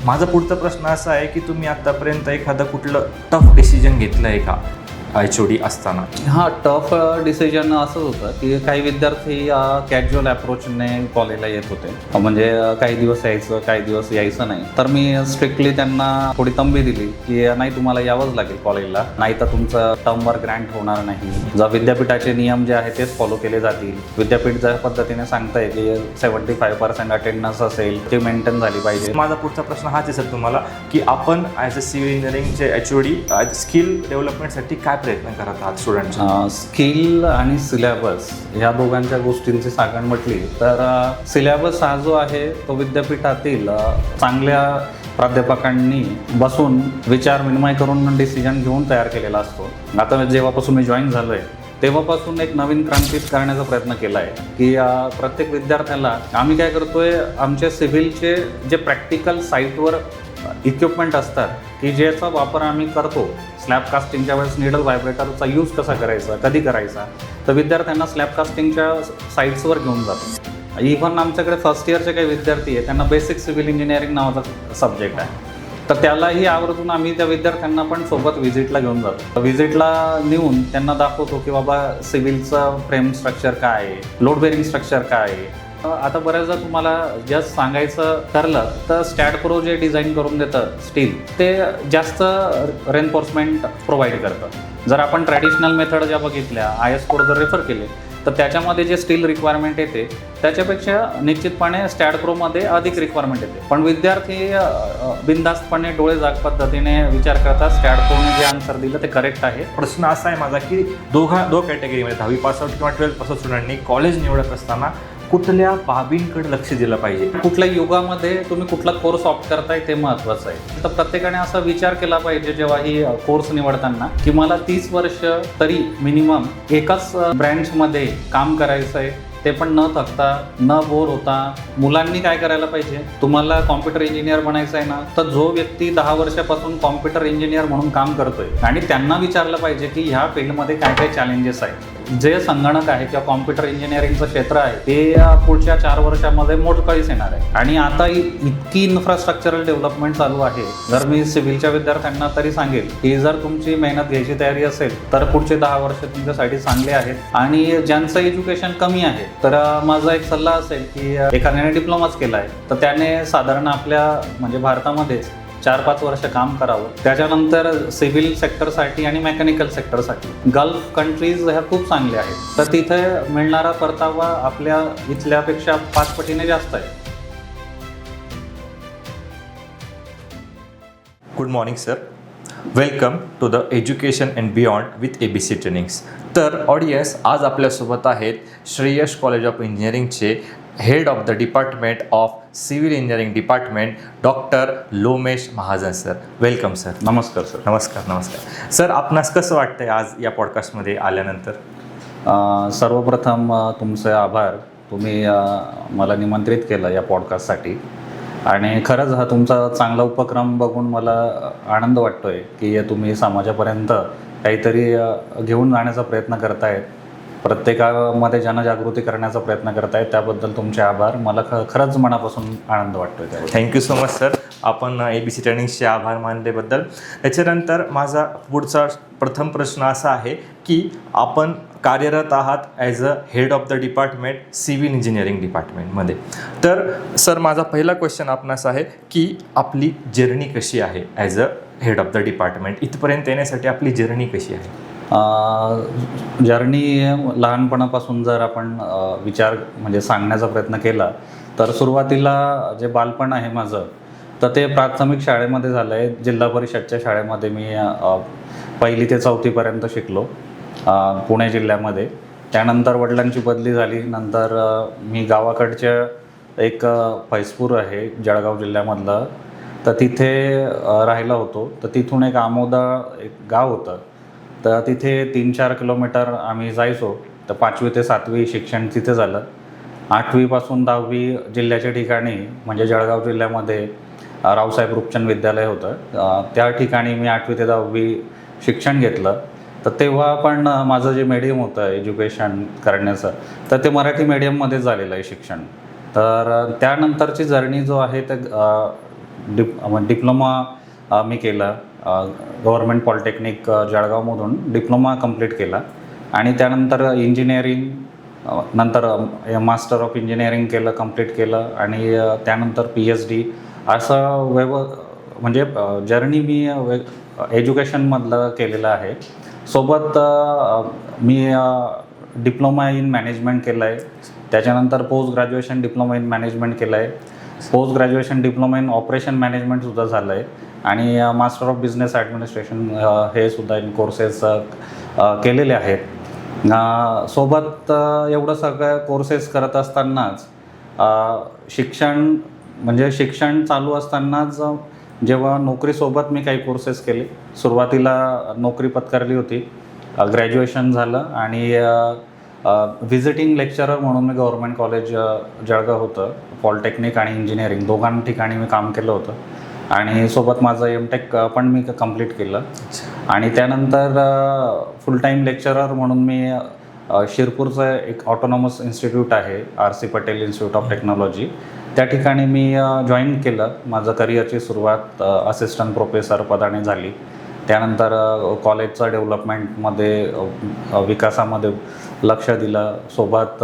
माझा पुढचा प्रश्न असा आहे की तुम्ही आतापर्यंत एखादं कुठलं टफ डिसिजन घेतलं आहे का HOD असताना? हां, टफ डिसिजन असंच होतं की काही विद्यार्थी कॅज्युअल अप्रोचने कॉलेजला येत होते. म्हणजे काही दिवस यायचं, काही दिवस यायचं नाही. तर मी स्ट्रिक्टली त्यांना थोडी तंबी दिली की नाही, तुम्हाला यावंच लागेल कॉलेजला, नाही तर तुमचं टर्मवर ग्रँट होणार नाही. जर विद्यापीठाचे नियम जे आहे तेच फॉलो केले जातील. विद्यापीठ ज्या पद्धतीने सांगताय की 75% अटेंडन्स असेल ती मेंटेन झाली पाहिजे. माझा पुढचा प्रश्न हाच आहे सर तुम्हाला की आपण ॲज अ सिव्हिल इंजिनिअरिंगचे HOD स्किल डेव्हलपमेंटसाठी काय प्रयत्न करत आहात स्टुडंटच्या? स्किल आणि सिलेबस ह्या दोघांच्या गोष्टींची सांगण म्हटली तर सिलेबस हा जो आहे तो विद्यापीठातील चांगल्या प्राध्यापकांनी बसून विचार विनिमय करून डिसिजन घेऊन तयार केलेला असतो. आता जेव्हापासून मी जॉईन झालो आहे तेव्हापासून एक नवीन क्रांतीच करण्याचा प्रयत्न केला आहे की प्रत्येक विद्यार्थ्याला आम्ही काय करतोय, आमच्या सिव्हिलचे जे प्रॅक्टिकल साईटवर इक्विपमेंट असतात की ज्याचा वापर आम्ही करतो, स्लॅब कास्टिंगच्या वेळेस निडल व्हायब्रेटरचा यूज कसा करायचा, कधी करायचा, तर विद्यार्थ्यांना स्लॅब कास्टिंगच्या साईट्सवर घेऊन जातो. इव्हन आमच्याकडे फर्स्ट इयरचे काही विद्यार्थी आहे त्यांना बेसिक सिव्हिल इंजिनिअरिंग नावाचा सब्जेक्ट आहे, तर त्यालाही आवर्जून आम्ही त्या विद्यार्थ्यांना पण सोबत व्हिजिटला घेऊन जातो. व्हिजिटला नेऊन त्यांना दाखवतो की बाबा सिव्हिलचं फ्रेम स्ट्रक्चर काय आहे, लोड बेरिंग स्ट्रक्चर काय आहे. आता बऱ्याचदा तुम्हाला जस्ट सांगायचं ठरलं तर स्टॅड प्रो जे डिझाईन करून देतं स्टील, ते जास्त रेन्फोर्समेंट प्रोव्हाइड करतं. जर आपण ट्रॅडिशनल मेथड ज्या बघितल्या, IS कोड जर रेफर केले तर त्याच्यामध्ये जे स्टील रिक्वायरमेंट येते त्याच्यापेक्षा निश्चितपणे स्टॅड प्रोमध्ये अधिक रिक्वायरमेंट येते. पण विद्यार्थी बिनधास्तपणे डोळे जाग पद्धतीने विचार करतात स्टॅड प्रोने जे आन्सर दिलं ते करेक्ट आहे. प्रश्न असा आहे माझा की दोन कॅटेगरीमध्ये 10वी पासआउट किंवा 12th पासआउट स्टुडंटनी कॉलेज निवडत असताना कुठल्या बाबींकडे लक्ष दिलं पाहिजे? कुठल्या युगामध्ये तुम्ही कुठला कोर्स ऑप्ट करताय ते महत्त्वाचं आहे. तर प्रत्येकाने असा विचार केला पाहिजे जेव्हा ही कोर्स निवडताना की मला 30 वर्ष तरी मिनिमम एकाच ब्रँचमध्ये काम करायचं आहे, ते पण न थकता, न बोर होता. मुलांनी काय करायला पाहिजे, तुम्हाला कॉम्प्युटर इंजिनियर बनायचं आहे ना, तर जो व्यक्ती 10 वर्षापासून कॉम्प्युटर इंजिनियर म्हणून काम करतोय आणि त्यांना विचारलं पाहिजे की ह्या फील्डमध्ये काय काय चॅलेंजेस आहेत. जे संगणक आहे किंवा कॉम्प्युटर इंजिनिअरिंगचं क्षेत्र आहे ते पुढच्या 4 वर्षामध्ये मोठकळीस येणार आहे. आणि आता इतकी इन्फ्रास्ट्रक्चरल डेव्हलपमेंट चालू आहे, जर मी सिव्हिलच्या विद्यार्थ्यांना तरी सांगेल की जर तुमची मेहनत घ्यायची तयारी असेल तर पुढचे 10 वर्ष तुमच्यासाठी चांगले आहेत. आणि ज्यांचं एज्युकेशन कमी आहे तर माझा एक सल्ला असेल की एखाद्याने डिप्लोमाच केला आहे तर त्याने साधारण आपल्या म्हणजे भारतामध्येच 4-5 वर्ष काम करावं. त्याच्यानंतर सिव्हिल सेक्टरसाठी आणि मेकॅनिकल सेक्टरसाठी गल्फ कंट्रीज ह्या खूप चांगल्या आहेत, तर तिथे मिळणारा परतावा आपल्या इथल्यापेक्षा 5 पटीने जास्त आहे. Good morning sir, welcome to the education and beyond with ABC trainings. तर ऑडियन्स, आज आपल्यासोबत आहेत श्रेयश कॉलेज ऑफ इंजिनिअरिंगचे head of the department of civil engineering department doctor Lomesh Mahajan sir. Welcome sir. नमस्कार सर. नमस्कार सर. आपणास कसं वाटतंय आज या पॉडकास्टमध्ये आल्यानंतर? सर्वप्रथम तुमचे आभार, तुम्ही मला निमंत्रित केलं या पॉडकास्टसाठी. आणि खरंच हा तुमचा चांगला उपक्रम बघून मला आनंद वाटतोय की तुम्ही समाजापर्यंत काहीतरी घेऊन जाण्याचा प्रयत्न करतायत, प्रत्येकामध्ये जनजागृती करण्याचा प्रयत्न करतायत. त्याबद्दल तुमचे आभार. मला खरंच मनापासून आनंद वाटतोय. थँक्यू सो मच सर, आपण ABC ट्रेनिंग्सचे आभार मानल्याबद्दल. त्याच्यानंतर माझा पुढचा प्रथम प्रश्न असा आहे की आपण कार्यरत आहात as a head of the department civil engineering डिपार्टमेंटमध्ये. तर सर, माझा पहिला क्वेश्चन आपणास आहे की आपली जर्नी कशी आहे as a head of the department? इथपर्यंत येण्यासाठी आपली जर्नी कशी आहे? जर्नी लहानपणापासून जर आपण विचार म्हणजे सांगण्याचा प्रयत्न केला तर सुरुवातीला जे बालपण आहे माझं तर ते प्राथमिक शाळेमध्ये झालं आहे. जिल्हा परिषदच्या शाळेमध्ये मी 1ली ते 4थीपर्यंत शिकलो पुणे जिल्ह्यामध्ये. त्यानंतर वडिलांची बदली झाली. नंतर मी गावाकडच्या एक फैजपूर आहे जळगाव जिल्ह्यामधलं, तर तिथे राहिला होतो. तर तिथून एक आमोदा एक गाव होतं, तर तिथे 3-4 किलोमीटर आम्ही जायचो. तर 5वी ते 7वी शिक्षण तिथे झालं. 8वीपासून 10वी जिल्ह्याच्या ठिकाणी म्हणजे जळगाव जिल्ह्यामध्ये रावसाहेब रूपचंद विद्यालय होतं, त्या ठिकाणी मी 8वी ते 10वी शिक्षण घेतलं. तर तेव्हा पण माझं जे मीडियम होतं एज्युकेशन करण्याचं तर ते मराठी मीडियममध्येच झालेलं आहे शिक्षण. तर त्यानंतरची जर्नी जो आहे ते डिप्लोमा मी केला गव्हर्मेंट पॉलिटेक्निक जळगावमधून डिप्लोमा कंप्लीट केला आणि त्यानंतर इंजिनिअरिंग नंतर मास्टर ऑफ इंजिनिअरिंग केलं कंप्लीट केलं आणि त्यानंतर PhD असं म्हणजे जर्नी मी एज्युकेशनमधलं केलेलं आहे. सोबत मी डिप्लोमा इन मॅनेजमेंट केलं आहे, त्याच्यानंतर post graduation diploma in management केलं आहे, post graduation diploma in operation मॅनेजमेंटसुद्धा झालं आहे आणि मास्टर ऑफ बिझनेस ॲडमिनिस्ट्रेशन हे सुद्धा इन कोर्सेस केलेले आहेत. सोबत एवढं सगळं कोर्सेस करत असतानाच शिक्षण चालू असतानाच जेव्हा नोकरीसोबत मी काही कोर्सेस केले. सुरुवातीला नोकरी पत्करली होती, ग्रॅज्युएशन झालं आणि व्हिजिटिंग लेक्चरर म्हणून मी गव्हर्मेंट कॉलेज जळगाव होतं, पॉलिटेक्निक आणि इंजिनिअरिंग दोघां ठिकाणी मी काम केलं होतं आणि सोबत माझं MTech पण मी कंप्लीट केलं आणि त्यानंतर फुल टाईम लेक्चरर म्हणून मी शिरपूरचं एक ऑटोनॉमस इन्स्टिट्यूट आहे RC Patel institute of technology, त्या ठिकाणी मी जॉईन केलं. माझं करिअरची सुरुवात असिस्टंट प्रोफेसर पदाने झाली. त्यानंतर कॉलेजचं डेव्हलपमेंटमध्ये विकासामध्ये लक्ष दिलं. सोबत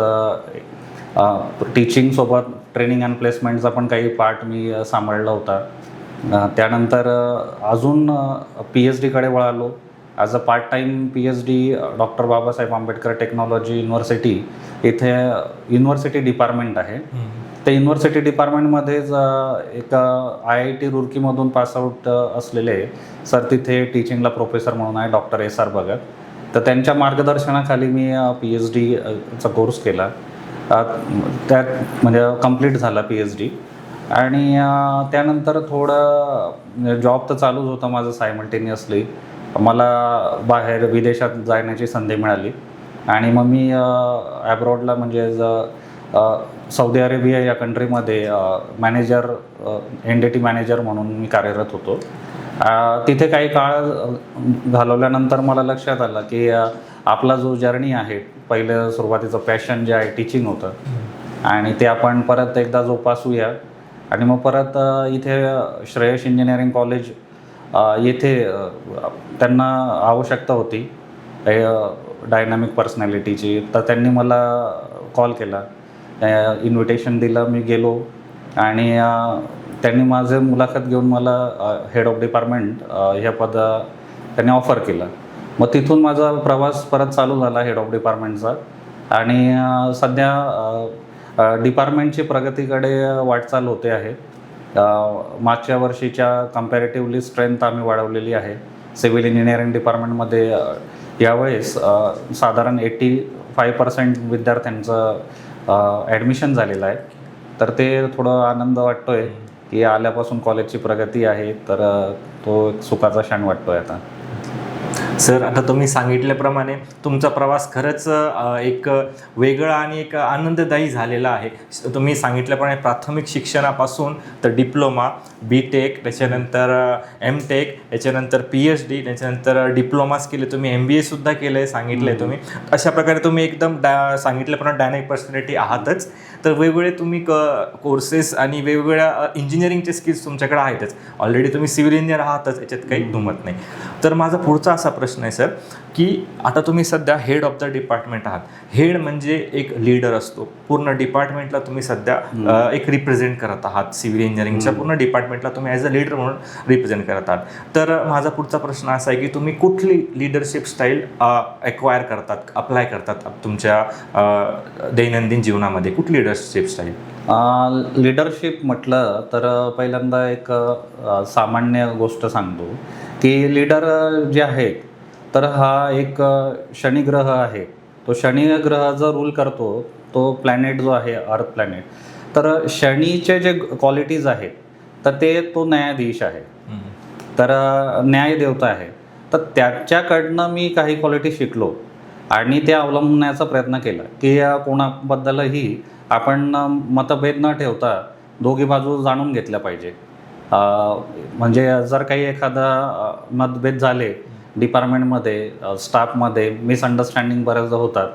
टीचिंगसोबत ट्रेनिंग अँड प्लेसमेंटचा पण काही पार्ट मी सांभाळला होता. त्यानंतर अजून PhDकडे वळालो. As a part time PhD doctor Babasaheb Ambedkar technology university इथे युनिव्हर्सिटी डिपार्टमेंट आहे. त्या युनिव्हर्सिटी डिपार्टमेंटमध्येच एक IIT रुरकीमधून पासआउट असलेले सर तिथे टीचिंगला प्रोफेसर म्हणून आहे, डॉक्टर SR भगत. तर त्यांच्या मार्गदर्शनाखाली मी PhDचा कोर्स केला. त्यात म्हणजे कंप्लीट झाला PhD आणि त्यानंतर थोडं जॉब तर चालूच होता माझं सायमल्टेनियसली. मला बाहेर विदेशात जाण्याची संधी मिळाली आणि मग मी ॲब्रॉडला म्हणजे सौदी अरेबिया या कंट्रीमध्ये मॅनेजर NDT मॅनेजर म्हणून मी कार्यरत होतो. तिथे काही काळ घालवल्यानंतर मला लक्षात आलं की आपला जो जर्नी आहे, पहिलं सुरुवातीचं पॅशन जे आहे टीचिंग होतं आणि ते आपण परत एकदा जोपासूया आणि मग परत इथे श्रेयश इंजिनिअरिंग कॉलेज येथे त्यांना आवश्यकता होती डायनॅमिक पर्सनॅलिटीची. तर त्यांनी मला कॉल केला, इन्व्हिटेशन दिलं, मी गेलो आणि त्यांनी माझे मुलाखत घेऊन मला हेड ऑफ डिपार्टमेंट ह्या पद त्यांनी ऑफर केलं. मग तिथून माझा प्रवास परत चालू झाला हेड ऑफ डिपार्टमेंटचा आणि सध्या डिपार्टमेंटची प्रगतीकडे वाटचाल होते आहे. मागच्या वर्षीच्या कम्पॅरेटिव्हली स्ट्रेंथ आम्ही वाढवलेली आहे. सिव्हिल इंजिनिअरिंग डिपार्टमेंटमध्ये यावेळेस साधारण 85% विद्यार्थ्यांचं ॲडमिशन झालेलं आहे. तर ते थोडं आनंद वाटतो आहे की आल्यापासून कॉलेजची प्रगती आहे, तर तो एक सुखाचा क्षण वाटतो आहे आता. सर, आता तुम्ही सांगितल्याप्रमाणे तुमचा प्रवास खरंच एक वेगळा आणि एक आनंददायी झालेला आहे. तुम्ही सांगितल्याप्रमाणे प्राथमिक शिक्षणापासून तर डिप्लोमा, BTech, त्याच्यानंतर MTech, त्याच्यानंतर PhD, त्याच्यानंतर डिप्लोमास केले, तुम्ही MBAसुद्धा केलं आहे सांगितलं आहे तुम्ही. अशा प्रकारे तुम्ही एकदम सांगितल्याप्रमाणे डायनॅमिक पर्सनॅलिटी आहातच. तर वेगवेगळे तुम्ही कोर्सेस आणि वेगवेगळ्या इंजिनिअरिंगचे स्किल्स तुमच्याकडे आहेतच. ऑलरेडी तुम्ही सिव्हिल इंजिनियर आहातच, याच्यात काही दुमत नाही. तर माझा पुढचा असा प्रश्न आहे सर की आता तुम्ही सध्या हेड ऑफ द डिपार्टमेंट आहात. हेड म्हणजे एक लीडर असतो. पूर्ण डिपार्टमेंटला तुम्ही सध्या एक रिप्रेझेंट करत आहात. सिव्हिल इंजिनिअरिंगच्या पूर्ण डिपार्टमेंटला तुम्ही ॲज अ लीडर म्हणून रिप्रेझेंट करत आहात. तर माझा पुढचा प्रश्न असा आहे की तुम्ही कुठली लिडरशिप स्टाईल एक्वायर करतात, अप्लाय करतात तुमच्या दैनंदिन जीवनामध्ये? कुठली लिडरशिप स्टाईल? लिडरशिप म्हटलं तर पहिल्यांदा एक सामान्य गोष्ट सांगतो की लीडर जे आहेत तर हा एक शनिग्रह आहे. तो शनिग्रह जो रूल करतो तो प्लॅनेट जो आहे अर्थ प्लॅनेट, तर शनीचे जे क्वालिटीज आहेत तर तो न्यायाधीश आहे, तर न्याय देवता आहे. तर त्याच्याकडनं मी काही क्वालिटी शिकलो आणि ते अवलंबण्याचा प्रयत्न केला की कोणाबद्दलही आपण मतभेद न ठेवता दोघी बाजू जाणून घेतल्या पाहिजे. म्हणजे जर काही एखादा मतभेद झाले डिपार्टमेंटमध्ये, स्टाफमध्ये मिसअंडरस्टँडिंग बऱ्याचदा होतात.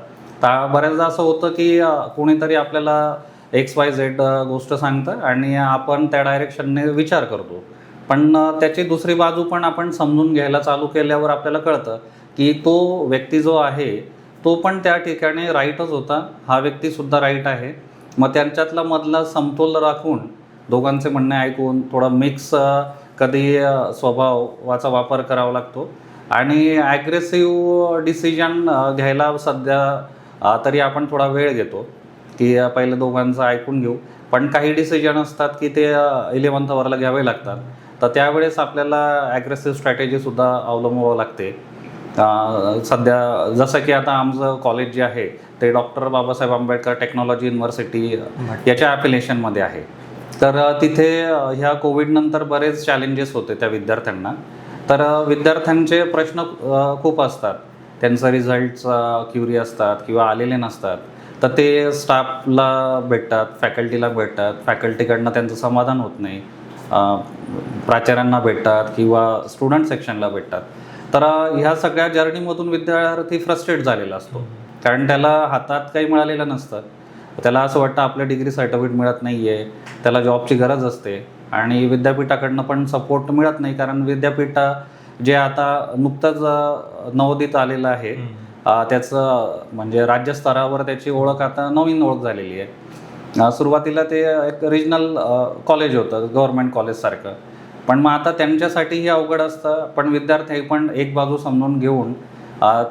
तर बऱ्याचदा असं होतं की कोणीतरी आपल्याला XYZ गोष्ट सांगतं आणि आपण त्या डायरेक्शनने विचार करतो. पण त्याची दुसरी बाजू पण आपण समजून घ्यायला चालू केल्यावर आपल्याला कळतं की तो व्यक्ती जो आहे तो पण त्या ठिकाणी राईटच होता, हा व्यक्तीसुद्धा राईट आहे. मग त्यांच्यातला मधला समतोल राखून दोघांचे म्हणणे ऐकून थोडा मिक्स कधी स्वभावाचा वापर करावा लागतो आणि ॲग्रेसिव्ह डिसिजन घ्यायला सध्या तरी आपण थोडा वेळ घेतो की पहिलं दोघांचं ऐकून घेऊ. पण काही डिसिजन असतात की ते 11th आवरला घ्यावे लागतात, तर त्यावेळेस आपल्याला ॲग्रेसिव्ह स्ट्रॅटेजीसुद्धा अवलंबावं लागते. सध्या जसं की आता आमचं कॉलेज जे आहे ते doctor Babasaheb Ambedkar technology university याच्या ॲफिलिएशनमध्ये आहे. तर तिथे ह्या कोविडनंतर बरेच चॅलेंजेस होते त्या विद्यार्थ्यांना. तर विद्यार्थ्यांचे प्रश्न खूप असतात, त्यांचं रिझल्ट्स क्युरी असतात किंवा आलेले नसतात, तर ते स्टाफला भेटतात, फॅकल्टीला भेटतात, फॅकल्टीकडनं त्यांचं समाधान होत नाही, प्राचार्यांना भेटतात किंवा स्टुडंट सेक्शनला भेटतात. तर ह्या सगळ्या जर्नीमधून विद्यार्थी फ्रस्ट्रेट झालेला असतो, कारण त्याला हातात काही मिळालेलं नसतं. त्याला असं वाटतं आपलं डिग्री सर्टिफिकेट मिळत नाही आहे, त्याला जॉबची गरज असते आणि विद्यापीठाकडनं पण सपोर्ट मिळत नाही, कारण विद्यापीठ जे आता नुकतंच नवोदित आलेलं आहे त्याचं म्हणजे राज्यस्तरावर त्याची ओळख आता नवीन ओळख झालेली आहे. सुरुवातीला ते एक रिजनल कॉलेज होतं, गव्हर्नमेंट कॉलेजसारखं, पण मग आता त्यांच्यासाठीही अवघड असतं. पण विद्यार्थी पण एक बाजू समजून घेऊन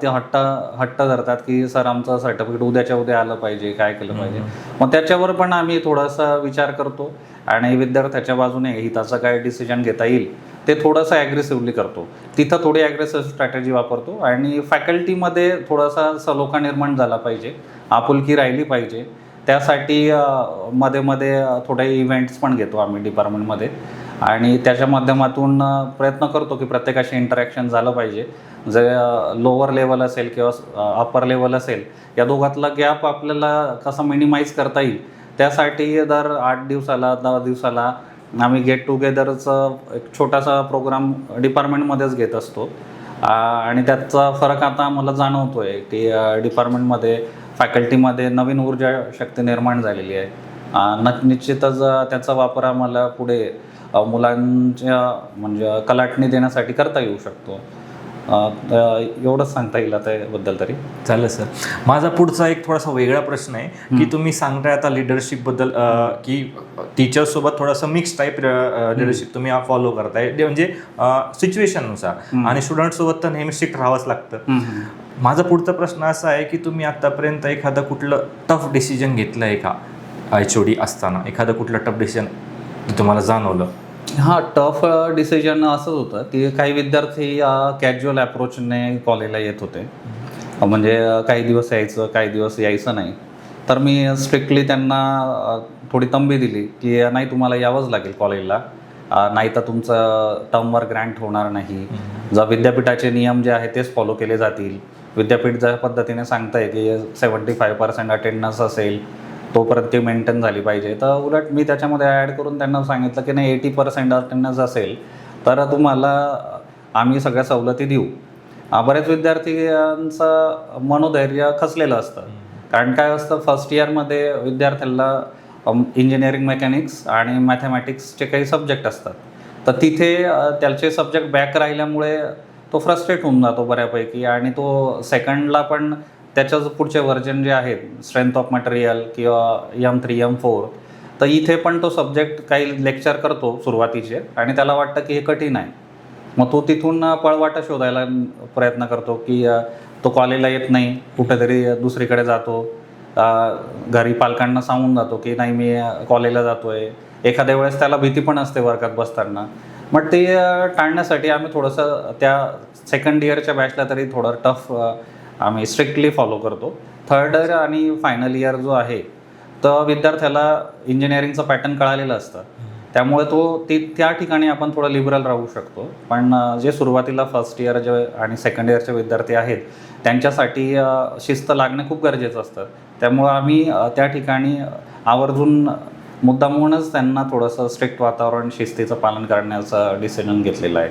ते हट्ट धरतात की सर आमचं सर्टिफिकेट उद्याच्या उद्या आलं पाहिजे, काय केलं पाहिजे. मग त्याच्यावर पण आम्ही थोडासा विचार करतो आणि विद्यार्थ्याच्या बाजूने हिताचं काय डिसिजन घेता येईल ते थोडंसं ॲग्रेसिव्हली करतो. तिथं थोडी ॲग्रेसिव्ह स्ट्रॅटेजी वापरतो आणि फॅकल्टीमध्ये थोडासा सलोखा निर्माण झाला पाहिजे, आपुलकी राहिली पाहिजे. त्यासाठी मध्ये मध्ये थोडे इव्हेंट्स पण घेतो आम्ही डिपार्टमेंटमध्ये आणि त्याच्या माध्यमातून प्रयत्न करतो की प्रत्येकाशी इंटरॅक्शन झालं पाहिजे. जे लोअर लेवल असेल किंवा अप्पर लेवल असेल, या दोघातला गॅप आपल्याला कसा मिनिमाइज करता येईल त्यासाठी दर 8 दिवसाला 10 दिवसाला आम्ही गेट टुगेदरचं एक छोटासा प्रोग्राम डिपार्टमेंटमध्येच घेत असतो. आणि त्याचा फरक आता मला जाणवतो आहे की डिपार्टमेंटमध्ये फॅकल्टीमध्ये नवीन ऊर्जा शक्ती निर्माण झालेली आहे. निश्चितच त्याचा वापर आम्हाला पुढे मुलांच्या म्हणजे कलाटणी देण्यासाठी करता येऊ शकतो. एवढंच सांगता येईल त्याबद्दल तरी. चालेल सर. माझा पुढचा एक थोडासा वेगळा प्रश्न आहे की तुम्ही सांगताय आता लिडरशिपबद्दल की टीचर्ससोबत थोडंसं मिक्स टाईप लिडरशिप तुम्ही फॉलो करताय, म्हणजे सिच्युएशननुसार, आणि स्टुडंटसोबत तर नेहमी स्ट्रिक्ट राहावंच लागतं. माझा पुढचा प्रश्न असा आहे की तुम्ही आत्तापर्यंत एखादं कुठलं टफ डिसिजन घेतलं आहे का HOD असताना, एखादं कुठलं टफ डिसिजन तुम्हाला जाणवलं? हां, टफ डिसिजन असंच होतं की काही विद्यार्थी कॅज्युअल अप्रोचने कॉलेजला येत होते, म्हणजे काही दिवस यायचं काही दिवस यायचं नाही. तर मी स्ट्रिक्टली त्यांना थोडी तंबी दिली की नाही तुम्हाला यावंच लागेल कॉलेजला, नाही तर तुमचं टर्मवर ग्रँट होणार नाही. जर विद्यापीठाचे नियम जे आहे तेच फॉलो केले जातील. विद्यापीठ ज्या पद्धतीने सांगताय की 75% अटेंडन्स असेल तोपर्यंत ती मेंटेन झाली पाहिजे, तर उलट मी त्याच्यामध्ये ॲड करून त्यांना सांगितलं की नाही 80% अटेंडन्स असेल तर तुम्हाला आम्ही सगळ्या सवलती देऊ. बऱ्याच विद्यार्थ्यांचं मनोधैर्य खचलेलं असतं, कारण काय असतं फर्स्ट इयरमध्ये विद्यार्थ्याला इंजिनिअरिंग मेकॅनिक्स आणि मॅथमॅटिक्सचे काही सब्जेक्ट असतात, तर तिथे त्याचे सब्जेक्ट बॅक राहिल्यामुळे तो फ्रस्ट्रेट होऊन जातो बऱ्यापैकी आणि तो सेकंडला पण त्याच्याच पुढचे व्हर्जन जे आहेत स्ट्रेंथ ऑफ मटेरियल किंवा M3 M4, तर इथे पण तो सब्जेक्ट काही लेक्चर करतो सुरुवातीचे आणि त्याला वाटतं की हे कठीण आहे. मग तो तिथून पळवाटा शोधायला प्रयत्न करतो की तो कॉलेजला येत नाही, कुठेतरी दुसरीकडे जातो, घरी पालकांना सांगून जातो की नाही मी कॉलेजला जातो आहे. एखाद्या वेळेस त्याला भीती पण असते वर्गात बसताना. मग ते टाळण्यासाठी आम्ही थोडंसं त्या सेकंड इयरच्या बॅचला तरी थोडं टफ आम्ही स्ट्रिक्टली फॉलो करतो. थर्ड इयर आणि फायनल इयर जो आहे तर विद्यार्थ्याला इंजिनिअरिंगचं पॅटर्न कळालेलं असतं, त्यामुळे त्या ठिकाणी आपण थोडं लिबरल राहू शकतो. पण जे सुरुवातीला फर्स्ट इयर जे आणि सेकंड इयरचे विद्यार्थी आहेत त्यांच्यासाठी शिस्त लागणे खूप गरजेचं असतं. त्यामुळं आम्ही त्या ठिकाणी आवर्जून मुद्दामूनच त्यांना थोडंसं स्ट्रिक्ट वातावरण शिस्तीचं पालन करण्याचं डिसिजन घेतलेलं आहे.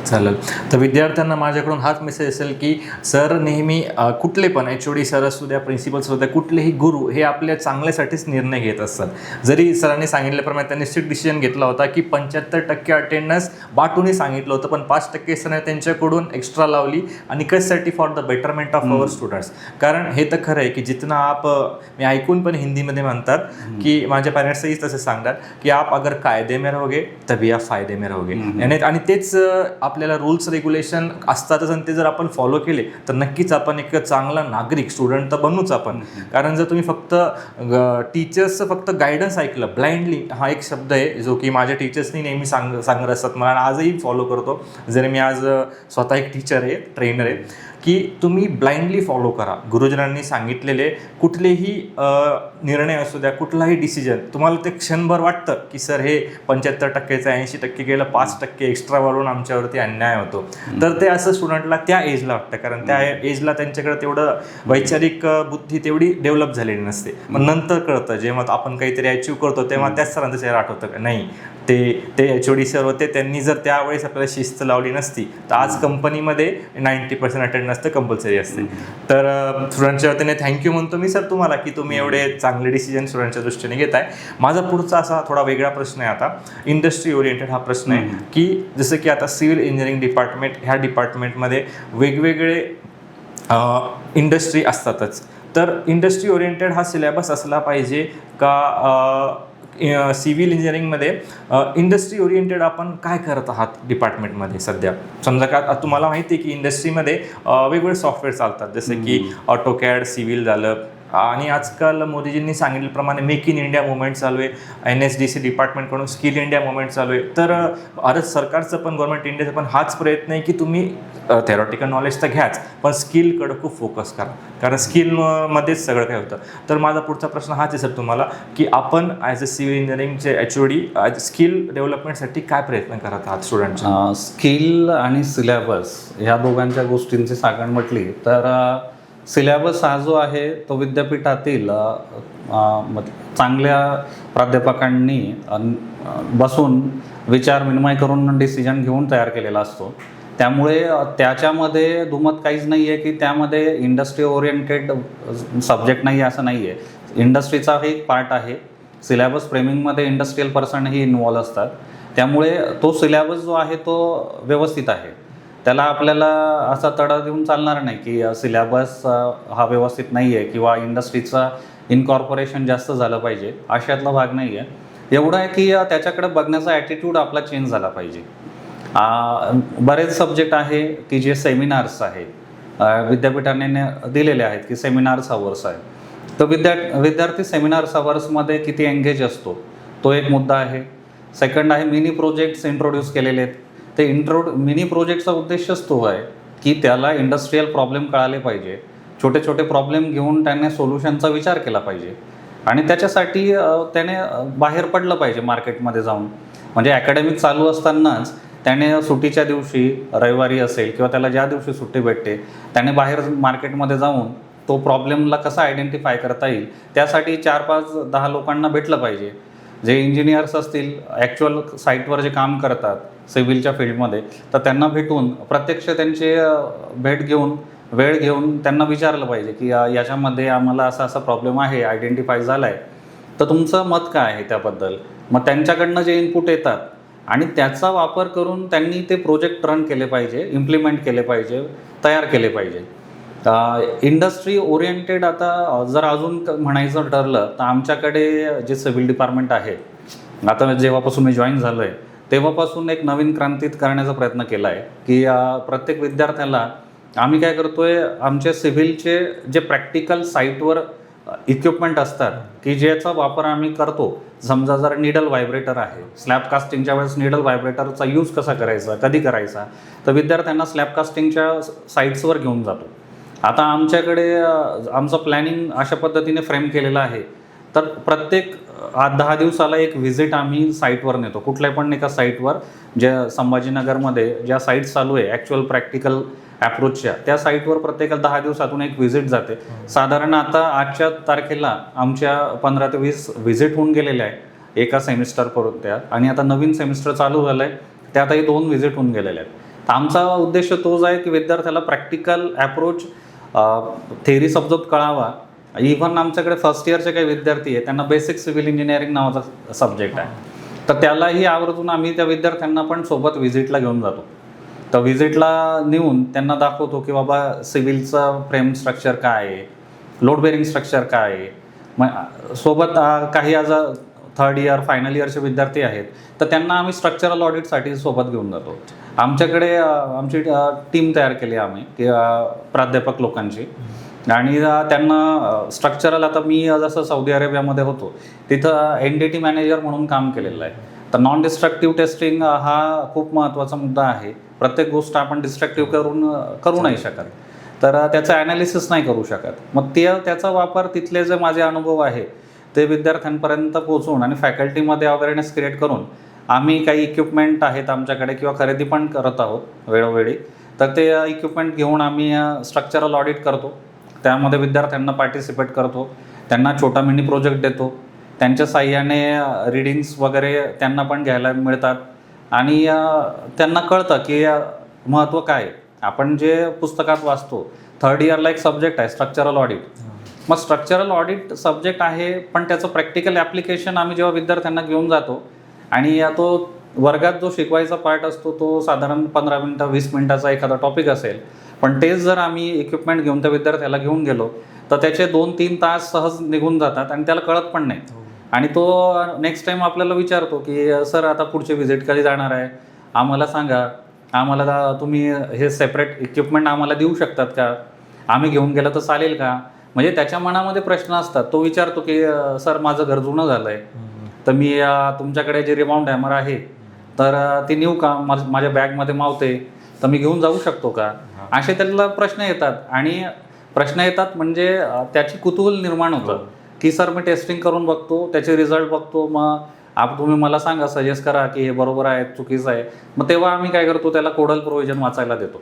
चालेल. तर विद्यार्थ्यांना माझ्याकडून हाच मेसेज असेल की सर नेहमी कुठले पण HOD सर असू द्या, प्रिन्सिपल असू द्या, कुठलेही गुरु हे आपल्या चांगल्यासाठीच निर्णय घेत असतात. जरी सरांनी सांगितल्याप्रमाणे त्यांनी स्ट्रिक्ट डिसिजन घेतला होता की 75% अटेंडन्स बाटूनही सांगितलं होतं, पण 5% सरांनी त्यांच्याकडून एक्स्ट्रा लावली आणि कशासाठी? For the betterment of our students. कारण हे तर खरं आहे की जितना आप, मी ऐकून पण हिंदीमध्ये म्हणतात की माझ्या पॅरेंट्सही तसं सांगतात की आप अगर कायदे में रहोगे तभी आप फायदे में रहोगे. आणि तेच आपल्याला रूल्स रेग्युलेशन असतातच आणि ते जर आपण फॉलो केले तर नक्कीच आपण एक चांगला नागरिक स्टुडंट तर बनूच आपण. कारण जर तुम्ही फक्त टीचर्सचं फक्त गायडन्स ऐकलं ब्लाइंडली, हा एक शब्द आहे जो की माझ्या टीचर्सनी नेहमी सांगत असतात मला, आजही फॉलो करतो. जर मी आज स्वतः एक टीचर आहे, ट्रेनर आहे, की तुम्ही ब्लाइंडली फॉलो करा. गुरुजनांनी सांगितलेले कुठलेही निर्णय असू द्या, कुठलाही डिसिजन तुम्हाला ते क्षणभर वाटतं की सर हे 75%चं 80% केलं, 5% एक्स्ट्रा वाढवून आमच्यावरती अन्याय होतो, तर ते असं स्टुडंटला त्या एजला वाटतं. कारण त्या एजला त्यांच्याकडे तेवढं वैचारिक बुद्धी तेवढी डेव्हलप झालेली नसते. पण नंतर कळतं, जेव्हा आपण काहीतरी अचीव्ह करतो तेव्हा त्याच सरांचं चेहरा आठवतं का नाही ते HOD सर होते, त्यांनी जर त्यावेळेस आपल्याला शिस्त लावली नसती तर आज कंपनीमध्ये 90% अटेंडन्स तर कंपल्सरी असते. तर स्टुडंटच्या वतीने थँक्यू म्हणतो मी सर तुम्हाला की तुम्ही एवढे चांगले डिसिजन स्टुडंटच्या दृष्टीने घेताय. माझा पुढचा असा थोडा वेगळा प्रश्न आहे, आता इंडस्ट्री ओरिएंटेड हा प्रश्न आहे की जसं की आता सिव्हिल इंजिनिअरिंग डिपार्टमेंट, ह्या डिपार्टमेंटमध्ये वेगवेगळे इंडस्ट्री असतातच. तर इंडस्ट्री ओरिएंटेड हा सिलेबस असला पाहिजे का? सिव्हिल इंजिनिअरिंगमध्ये इंडस्ट्री ओरिएंटेड आपण काय करत आहात डिपार्टमेंटमध्ये सध्या? समजा का तुम्हाला माहिती आहे की इंडस्ट्रीमध्ये वेगवेगळे सॉफ्टवेअर चालतात, जसं की ऑटोकॅड, सिव्हिल झालं, आणि आजकाल मोदीजींनी सांगितल्याप्रमाणे मेक इन इंडिया मुवमेंट चालू आहे, NSDC डिपार्टमेंटकडून स्किल इंडिया मुवमेंट चालू आहे. तर भारत सरकारचं पण, गव्हर्नमेंट इंडियाचं पण हाच प्रयत्न आहे की तुम्ही थेरॉटिकल नॉलेज तर घ्याच, पण स्किलकडं खूप फोकस करा, कारण स्किलमध्येच सगळं काय होतं. तर माझा पुढचा प्रश्न हाच आहे सर तुम्हाला की आपण ॲज अ सिव्हिल इंजिनिअरिंगचे HOD स्किल डेव्हलपमेंटसाठी काय प्रयत्न करत आहात स्टुडंटच्या? स्किल आणि सिलेबस ह्या दोघांच्या गोष्टींची सागण म्हटली तर सिलेबस हा जो आहे तो विद्यापीठातील चांगल्या प्राध्यापकांनी बसून विचार विनिमय करून डिसिजन घेऊन तयार केलेला असतो. त्यामुळे त्याच्यामध्ये दुमत काहीच नाही आहे की त्यामध्ये इंडस्ट्री ओरिएंटेड सब्जेक्ट नाही आहे असं नाही आहे. इंडस्ट्रीचा एक पार्ट आहे. सिलेबस फ्रेमिंगमध्ये इंडस्ट्रियल पर्सनही इन्वॉल्व असतात. त्यामुळे तो सिलेबस जो आहे तो व्यवस्थित आहे. त्याला आपल्याला असा तडा देऊन चालणार नाही की सिलेबस हा व्यवस्थित नाही आहे किंवा इंडस्ट्रीचा इनकॉर्पोरेशन जास्त झालं पाहिजे, अशातला भाग नाही आहे. एवढं आहे की त्याच्याकडे बघण्याचा ॲटिट्यूड आपला चेंज झाला पाहिजे. बरेच सब्जेक्ट आहे की जे सेमिनार्स आहेत, विद्यापीठाने दिलेले आहेत की सेमिनार्स अवर्स आहे. तर विद्यार्थी सेमिनार्स अवर्समध्ये किती एंगेज असतो तो एक मुद्दा आहे. सेकंड आहे मिनी प्रोजेक्ट्स इंट्रोड्यूस केलेले आहेत. ते मिनी प्रोजेक्टचा उद्देशच तो आहे की त्याला इंडस्ट्रियल प्रॉब्लेम कळाले पाहिजे, छोटे छोटे प्रॉब्लेम घेऊन त्याने सोल्युशनचा विचार केला पाहिजे आणि त्याच्यासाठी त्याने बाहेर पडलं पाहिजे मार्केटमध्ये जाऊन. म्हणजे ॲकॅडमिक चालू असतानाच त्याने सुट्टीच्या दिवशी, रविवारी असेल किंवा त्याला ज्या दिवशी सुट्टी भेटते, त्याने बाहेर मार्केटमध्ये जाऊन तो प्रॉब्लेमला कसा आयडेंटिफाय करता येईल त्यासाठी 4, 5, 10 लोकांना भेटलं पाहिजे. जे इंजिनियर्स असतील, ॲक्च्युअल साईटवर जे काम करतात सिव्हिलच्या फील्डमध्ये, तर त्यांना भेटून प्रत्यक्ष त्यांचे भेट घेऊन, वेळ घेऊन त्यांना विचारलं पाहिजे की याच्यामध्ये आम्हाला असा असा प्रॉब्लेम आहे, आयडेंटिफाय झाला आहे, तर तुमचं मत काय आहे त्याबद्दल. मग त्यांच्याकडनं जे इनपुट येतात आणि त्याचा वापर करून त्यांनी ते प्रोजेक्ट रन केले पाहिजे, इम्प्लिमेंट केले पाहिजे, तयार केले पाहिजे. इंडस्ट्री ओरिएंटेड आता जर अजून म्हणायचं ठरलं तर आमच्याकडे जे सिव्हिल डिपार्टमेंट आहे, आता जेव्हापासून मी जॉईन झालो आहे तेव्हापासून एक नवीन क्रांतीत करण्याचा प्रयत्न केला आहे की प्रत्येक विद्यार्थ्याला आम्ही काय करतो आहे, आमच्या सिव्हिलचे जे प्रॅक्टिकल साईटवर इक्विपमेंट असतात की ज्याचा वापर आम्ही करतो. समजा जर निडल व्हायब्रेटर आहे, स्लॅब कास्टिंगच्या वेळेस निडल व्हायब्रेटरचा यूज कसा करायचा, कधी करायचा, तर विद्यार्थ्यांना स्लॅब कास्टिंगच्या साईट्सवर घेऊन जातो. आता आमच्याकडे आमचं प्लॅनिंग अशा पद्धतीने फ्रेम केलेलं आहे, तर प्रत्येक 10 दिवसाला एक व्हिजिट आम्ही साईटवर नेतो. कुठल्या पण एका साईटवर, ज्या संभाजीनगरमध्ये ज्या साईट्स चालू आहे ॲक्च्युअल प्रॅक्टिकल ॲप्रोचच्या, त्या साईटवर प्रत्येक 10 दिवसातून एक व्हिजिट जाते. साधारण आता आजच्या तारखेला आमच्या 15 ते 20 व्हिजिट होऊन गेलेल्या आहे एका सेमिस्टरपर्यंत त्या, आणि आता नवीन सेमिस्टर चालू झालं आहे त्यातही 2 व्हिजिट होऊन गेलेल्या आहेत. तर आमचा उद्देश तोच आहे की विद्यार्थ्याला प्रॅक्टिकल ॲप्रोच थेअरी समजूत कळावा. इव्हन आमच्याकडे फर्स्ट इयरचे काही विद्यार्थी आहे, त्यांना बेसिक सिव्हिल इंजिनिअरिंग नावाचा सब्जेक्ट आहे, तर त्यालाही आवर्जून आम्ही त्या विद्यार्थ्यांना पण सोबत व्हिजिटला घेऊन जातो. तर व्हिजिटला नेऊन त्यांना दाखवतो की बाबा सिव्हिलचं फ्रेम स्ट्रक्चर काय आहे, लोड बेरिंग स्ट्रक्चर काय आहे. मग सोबत काही आज थर्ड इयर फायनल इयरचे विद्यार्थी आहेत, तर त्यांना आम्ही स्ट्रक्चरल ऑडिटसाठी सोबत घेऊन जातो. आमच्याकडे आमची टीम तयार केली आम्ही की प्राध्यापक लोकांची, आणि त्यांना स्ट्रक्चरल, आता मी जसं सौदी अरेबियामध्ये होतो तिथं NDT मॅनेजर म्हणून काम केलेलं आहे. तर नॉन डिस्ट्रक्टिव्ह टेस्टिंग हा खूप महत्त्वाचा मुद्दा आहे. प्रत्येक गोष्ट आपण डिस्ट्रक्टिव्ह करू नाही शकत, तर त्याचं ॲनालिसिस नाही करू शकत. मग त्याचा वापर तिथले जे माझे अनुभव आहे ते विद्यार्थ्यांपर्यंत पोहोचवून आणि फॅकल्टीमध्ये अवेअरनेस क्रिएट करून आम्ही काही इक्विपमेंट आहेत आमच्याकडे किंवा खरेदी पण करत आहोत वेळोवेळी, तर ते इक्विपमेंट घेऊन आम्ही स्ट्रक्चरल ऑडिट करतो. त्यामध्ये विद्यार्थ्यांना पार्टिसिपेट करतो, त्यांना छोटा मिनी प्रोजेक्ट देतो, त्यांच्या साह्याने रीडिंग्स वगैरे त्यांना पण घ्यायला मिळतात आणि त्यांना कळतं की महत्त्व काय आहे. आपण जे पुस्तकात वाचतो, थर्ड इयरला एक सब्जेक्ट आहे स्ट्रक्चरल ऑडिट. मग स्ट्रक्चरल ऑडिट सब्जेक्ट आहे, पण त्याचं प्रॅक्टिकल ॲप्लिकेशन आम्ही जेव्हा विद्यार्थ्यांना घेऊन जातो आणि तो वर्गात जो शिकवायचा पार्ट असतो तो साधारण 15 मिनटं 20 मिनटाचा एखादा टॉपिक असेल, पण तेच जर आम्ही इक्विपमेंट घेऊन त्या विद्यार्थ्याला घेऊन गेलो तर त्याचे 2-3 तास सहज निघून जातात आणि त्याला कळत पण नाही. आणि तो नेक्स्ट टाईम आपल्याला विचारतो की सर आता पुढची व्हिजिट कधी जाणार आहे, आम्हाला सांगा, आम्हाला तुम्ही हे सेपरेट इक्विपमेंट आम्हाला देऊ शकतात का, आम्ही घेऊन गेलं तर चालेल का. म्हणजे त्याच्या मनामध्ये प्रश्न असतात. तो विचारतो की सर माझं घर जुनं झालं आहे, तर मी तुमच्याकडे जे रिबाउंड हॅमर आहे तर ती नेऊ का, माझ्या बॅगमध्ये मावते, तर मी घेऊन जाऊ शकतो का. असे त्याला प्रश्न येतात. आणि प्रश्न येतात म्हणजे त्याची कुतूहल निर्माण होतं की सर मी टेस्टिंग करून बघतो, त्याचे रिझल्ट बघतो, मग तुम्ही मला सांगा, सजेस्ट करा की हे बरोबर आहे चुकीचं आहे. मग तेव्हा आम्ही काय करतो, त्याला कोडल प्रोव्हिजन वाचायला देतो.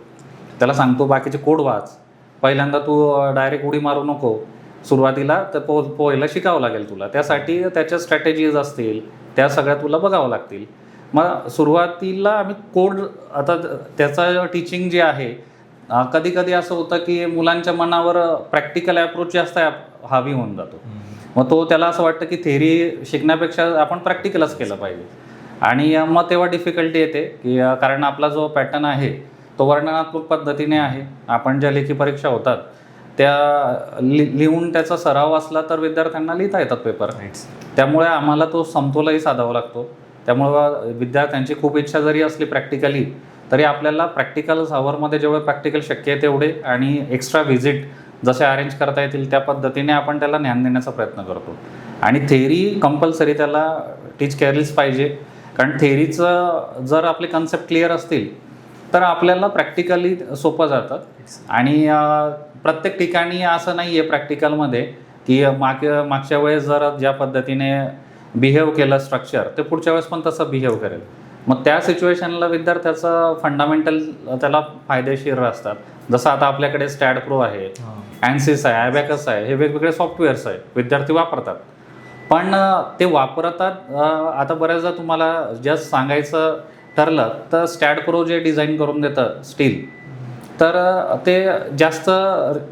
त्याला सांगतो बाकीचे कोड वाच, पहिल्यांदा तू डायरेक्ट उडी मारू नको, सुरुवातीला तर पोहायला शिकावं लागेल तुला, त्यासाठी त्याच्या स्ट्रॅटेजीज असतील त्या सगळ्या तुला बघावं लागतील. मग सुरुवातीला आम्ही कोड, आता त्याचं टीचिंग जे आहे, कधी कधी असं होतं की मुलांच्या मनावर प्रॅक्टिकल ॲप्रोच जास्त हावी होऊन जातो. मग त्याला असं वाटतं की थेअरी शिकण्यापेक्षा आपण प्रॅक्टिकलच केलं पाहिजे. आणि मग तेव्हा डिफिकल्टी येते की कारण आपला जो पॅटर्न आहे तो वर्णनात्मक पद्धतीने आहे. आपण ज्या लेखी परीक्षा होतात त्या लिहून त्याचा सराव असला तर विद्यार्थ्यांना लिहिता येतात पेपर. त्यामुळे आम्हाला तो समतोलही साधावा लागतो. त्यामुळं विद्यार्थ्यांची खूप इच्छा जरी असली प्रॅक्टिकली, तरी आपल्याला प्रॅक्टिकल हवरमध्ये जेवढे प्रॅक्टिकल शक्य आहे तेवढे आणि एक्स्ट्रा व्हिजिट जसे अरेंज करता येतील त्या पद्धतीने आपण त्याला ज्ञान देण्याचा प्रयत्न करतो. आणि थेअरी कंपल्सरी त्याला टीच केलीच पाहिजे, कारण थेअरीचं जर आपले कन्सेप्ट क्लिअर असतील तर आपल्याला प्रॅक्टिकली सोपं जातं. आणि प्रत्येक ठिकाणी असं नाही आहे प्रॅक्टिकलमध्ये की मागच्या वेळेस जर ज्या पद्धतीने बिहेव केलं स्ट्रक्चर, ते पुढच्या वेळेस पण तसं बिहेव करेल. मग त्या सिच्युएशनला विद्यार्थ्याचं फंडामेंटल त्याला फायदेशीर असतात. जसं आता आपल्याकडे स्टॅड प्रो आहे, ANSYS आहे, ॲबॅकस आहे, हे वेगवेगळे सॉफ्टवेअर्स आहे, विद्यार्थी वापरतात. पण ते वापरतात, आता बऱ्याचदा तुम्हाला जस्ट सांगायचं ठरलं तर स्टॅड प्रो जे डिझाईन करून देतं स्टील, तर ते जास्त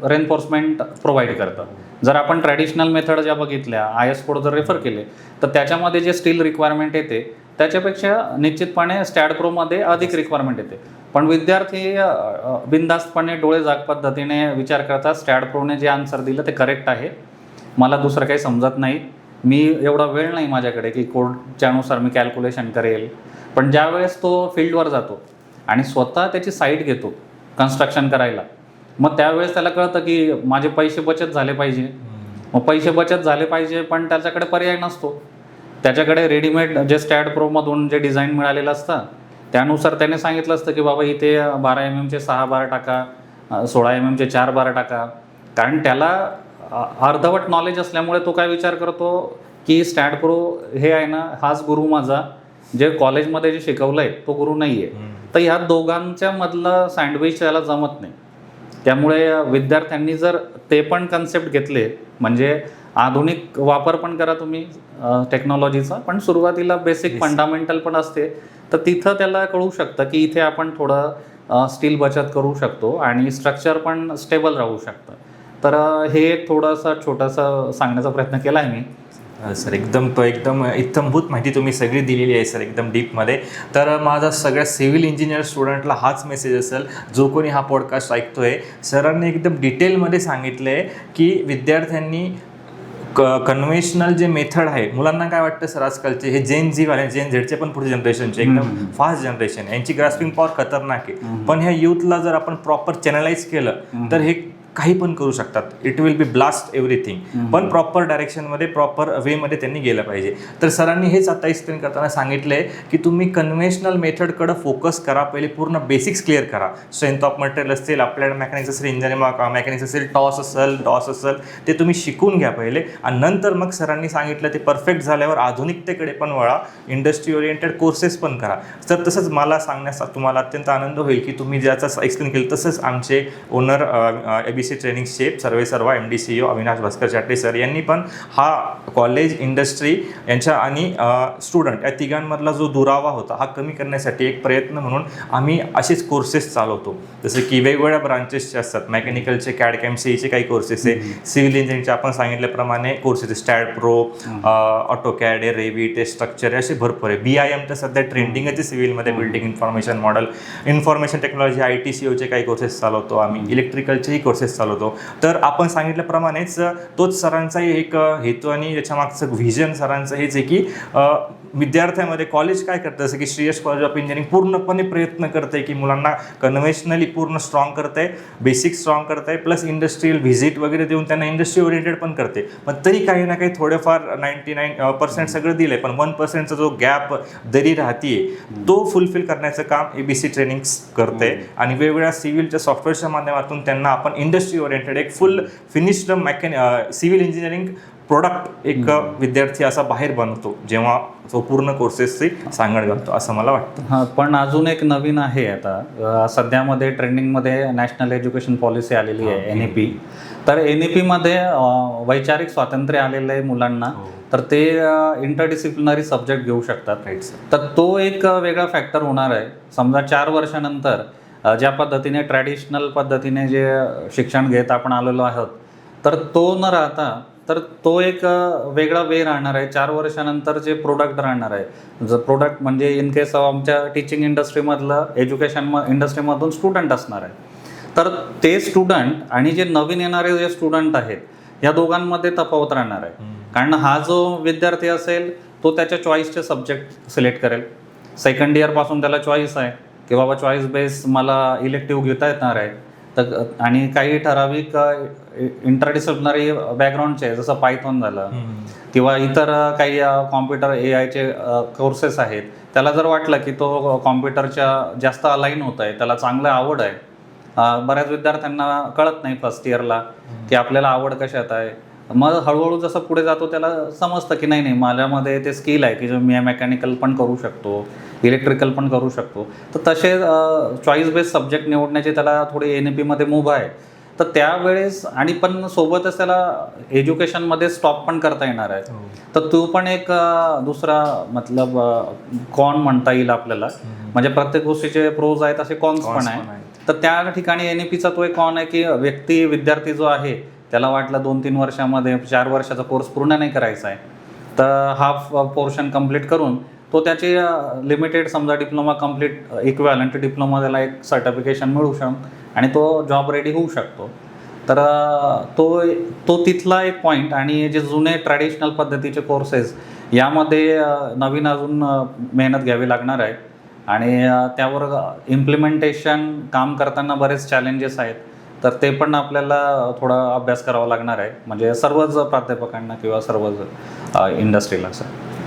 रेन्फोर्समेंट प्रोव्हाइड करतं. जर आपण ट्रॅडिशनल मेथड ज्या बघितल्या, IS कोड जर रेफर केले, तर त्याच्यामध्ये जे स्टील रिक्वायरमेंट येते त्याच्यापेक्षा निश्चितपणे स्टॅड प्रोमध्ये अधिक रिक्वायरमेंट येते. पण विद्यार्थी बिनधास्तपणे डोळे जाग पद्धतीने विचार करतात, स्टॅड प्रोने जे आन्सर दिलं ते करेक्ट आहे, मला दुसरं काही समजत नाही, मी एवढा वेळ नाही माझ्याकडे की कोडच्यानुसार मी कॅल्क्युलेशन करेल. पण ज्यावेळेस तो फील्डवर जातो आणि स्वतः त्याची साईट घेतो कन्स्ट्रक्शन करायला, मग त्यावेळेस त्याला कळतं की माझे पैसे बचत झाले पाहिजे. मग पैसे बचत झाले पाहिजे, पण त्याच्याकडे पर्याय नसतो. त्याच्याकडे रेडीमेड जे स्टॅड प्रोमधून जे डिझाईन मिळालेलं असतं त्यानुसार त्याने सांगितलं असतं की बाबा इथे 12 mm 6 बार टाका, 16 mm 4 बार टाका. कारण त्याला अर्धवट नॉलेज असल्यामुळे तो काय विचार करतो की स्टॅड प्रो हे आहे ना, हाच गुरु माझा, जे कॉलेजमध्ये जे शिकवलं आहे तो गुरु नाही आहे. तर ह्या दोघांच्या मधलं सँडविच त्याला जमत नाही. त्यामुळे विद्यार्थ्यांनी जर ते पण कन्सेप्ट घेतले, म्हणजे आधुनिक वापर पण करा तुम्ही टेक्नॉलॉजीचा, पण सुरुवातीला बेसिक फंडामेंटल पण असते, तर तिथं त्याला कळू शकतं की इथे आपण थोडं स्टील बचत करू शकतो आणि स्ट्रक्चर पण स्टेबल राहू शकतं. तर हे एक थोडंसं छोटंसं सांगण्याचा प्रयत्न केला आहे मी. सर एकदम इत्थंभूत माहिती तुम्ही सगळी दिलेली आहे सर, एकदम डीपमध्ये. तर माझा सगळ्या सिव्हिल इंजिनियर स्टुडंटला हाच मेसेज असेल, जो कोणी हा पॉडकास्ट ऐकतोय, सरांनी एकदम डिटेलमध्ये सांगितलं आहे की विद्यार्थ्यांनी कन्व्हेन्शनल जे मेथड आहे, मुलांना काय वाटतं सर आजकालचे हे जेन झेडचे पण पुढे जनरेशनचे एकदम फास्ट जनरेशन, यांची ग्रास्पिंग पॉवर खतरनाक आहे. पण ह्या यूथला जर आपण प्रॉपर चॅनलाइज केलं तर हे काही पण करू शकतात. It will be blast everything. पण प्रॉपर डायरेक्शनमध्ये, प्रॉपर वेमध्ये त्यांनी गेलं पाहिजे. तर सरांनी हेच आता एक्सप्लेन करताना सांगितलं आहे की तुम्ही कन्व्हेन्शनल मेथडकडं फोकस करा, पहिले पूर्ण बेसिक्स क्लिअर करा. स्ट्रेंथ ऑफ मटेरियल असतील, अप्लाइड मेकॅनिक्स असेल, इंजिनिअरिंग मेकॅनिक्स असेल, डॉस असेल, ते तुम्ही शिकून घ्या पहिले. आणि नंतर मग सरांनी सांगितलं ते परफेक्ट झाल्यावर आधुनिकतेकडे पण वळा, इंडस्ट्री ओरिएंटेड कोर्सेस पण करा. तर तसंच मला सांगण्याचा तुम्हाला अत्यंत आनंद होईल की तुम्ही ज्याचं एक्सप्लेन केलं तसंच आमचे ओनर ABC ट्रेनिंगचे सर्वा MD CEO Avinash Bhaskar Chate sir यांनी पण हा कॉलेज, इंडस्ट्री यांच्या आणि स्टुडंट या तिघांमधला जो दुरावा होता हा कमी करण्यासाठी एक प्रयत्न म्हणून आम्ही असेच कोर्सेस चालवतो. जसं की वेगवेगळ्या ब्रांचेसचे असतात, मेकॅनिकलचे CAD/CAM CAEचे काही कोर्सेस आहे, सिव्हिल इंजिनिअरिंगचे आपण सांगितल्याप्रमाणे कोर्सेस आहे, स्टॅड प्रो, ऑटोकॅड आहे, रेविट आहे, स्ट्रक्चर आहे, असे भरपूर आहे. BIM तर सध्या ट्रेंडिंग आहे सिव्हिलमध्ये, building information model, information technology, ITCOचे काही कोर्सेस चालवतो आम्ही, इलेक्ट्रिकलचेही कोर्सेस चालवतो. तर आपण सांगितल्याप्रमाणेच तोच सरांचाही एक हेतू आणि याच्या मागचं व्हिजन सरांचं हेच आहे की विद्यार्थ्यांमध्ये कॉलेज काय करतं, जसं की श्रेयस कॉलेज ऑफ इंजिनिअरिंग पूर्णपणे प्रयत्न करते की मुलांना कन्व्हेन्शनली पूर्ण स्ट्रॉंग करते, बेसिक स्ट्रॉंग करते, प्लस इंडस्ट्रियल व्हिजिट वगैरे देऊन त्यांना इंडस्ट्री ओरिएंटेड पण करते. पण तरी काही ना काही थोडेफार 99% सगळं दिलं आहे, पण 1%चा जो गॅप दरी राहते तो फुलफिल करण्याचं काम ABC ट्रेनिंग्स करते. आणि वेगवेगळ्या सिव्हिलच्या सॉफ्टवेअरच्या माध्यमातून त्यांना आपण इंडस्ट्री ओरिएंटेड एक फुल फिनिश्ड सिव्हिल इंजिनिअरिंग प्रोडक्ट एक विद्यार्थी असा बाहेर बनतो जेव्हा तो पूर्ण कोर्सेसची सांगड घालतो, असं मला वाटतं. हां, पण अजून एक नवीन आहे आता सध्यामध्ये ट्रेंडिंगमध्ये नॅशनल एज्युकेशन पॉलिसी आलेली आहे, NEP. तर NEPमध्ये वैचारिक स्वातंत्र्य आलेलं आहे मुलांना, तर ते इंटरडिसिप्लिनरी सब्जेक्ट घेऊ शकतात. तर तो एक वेगळा फॅक्टर होणार आहे. समजा 4 वर्षानंतर ज्या पद्धतीने ट्रॅडिशनल पद्धतीने जे शिक्षण घेत आपण आलेलो आहोत, तर तो न राहता तर तो एक वेगळा वे राहणार आहे. 4 वर्षानंतर जे प्रोडक्ट राहणार आहे, जर प्रोडक्ट म्हणजे इन केस आमच्या टीचिंग इंडस्ट्रीमधलं, एज्युकेशन इंडस्ट्रीमधून स्टुडंट असणार आहे, तर ते स्टुडंट आणि जे नवीन येणारे जे स्टुडंट आहेत या दोघांमध्ये तफावत राहणार आहे. कारण हा जो विद्यार्थी असेल तो त्याच्या चॉईसचे सब्जेक्ट सिलेक्ट करेल. सेकंड इयरपासून त्याला चॉईस आहे की बाबा चॉईस बेस मला इलेक्टिव्ह घेता येणार आहे. तर आणि काही ठराविक इंटरडिसिप्लिनरी बॅकग्राऊंडचे, जसं पायथॉन झालं किंवा इतर काही कॉम्प्युटर AIचे कोर्सेस आहेत, त्याला जर वाटलं की तो कॉम्प्युटरच्या जास्त अलाईन होत आहे, त्याला चांगलं आवड आहे. बऱ्याच विद्यार्थ्यांना कळत नाही फर्स्ट इयरला की आपल्याला आवड कशात आहे. मग हळूहळू जसं पुढे जातो त्याला समजतं की नाही माझ्यामध्ये ते स्किल आहे की जो मी मेकॅनिकल पण करू शकतो, इलेक्ट्रिकल पण करू शकतो. तर तसे चॉईस बेस्ड सब्जेक्ट निवडण्याचे त्याला थोडी NEPमध्ये मूभ आहे. तर त्यावेळेस आणि पण सोबतच त्याला एज्युकेशनमध्ये स्टॉप पण करता येणार आहे. तर तो पण एक दुसरा मतलब कॉन म्हणता येईल आपल्याला. म्हणजे प्रत्येक गोष्टीचे प्रोज आहेत असे कॉन्स पण आहे. तर त्या ठिकाणी NEPचा तो एक कॉन आहे की विद्यार्थी जो आहे त्याला वाटलं 2-3 वर्षामध्ये 4 वर्षाचा कोर्स पूर्ण नाही करायचा आहे, तर हाफ पोर्शन कंप्लीट करून तो त्याची लिमिटेड समजा डिप्लोमा कंप्लीट इक्विव्हॅलंट डिप्लोमा त्याला एक सर्टिफिकेशन मिळू शकतो आणि तो जॉब रेडी होऊ शकतो. तर तो तिथला एक पॉईंट. आणि जे जुने ट्रॅडिशनल पद्धतीचे कोर्सेस यामध्ये नवीन अजून मेहनत घ्यावी लागणार आहे आणि त्यावर इम्प्लिमेंटेशन काम करताना बरेच चॅलेंजेस आहेत. तर ते पण आपल्याला थोडा अभ्यास करावा लागणार आहे, म्हणजे सर्वच प्राध्यापकांना किंवा सर्वच इंडस्ट्रीला.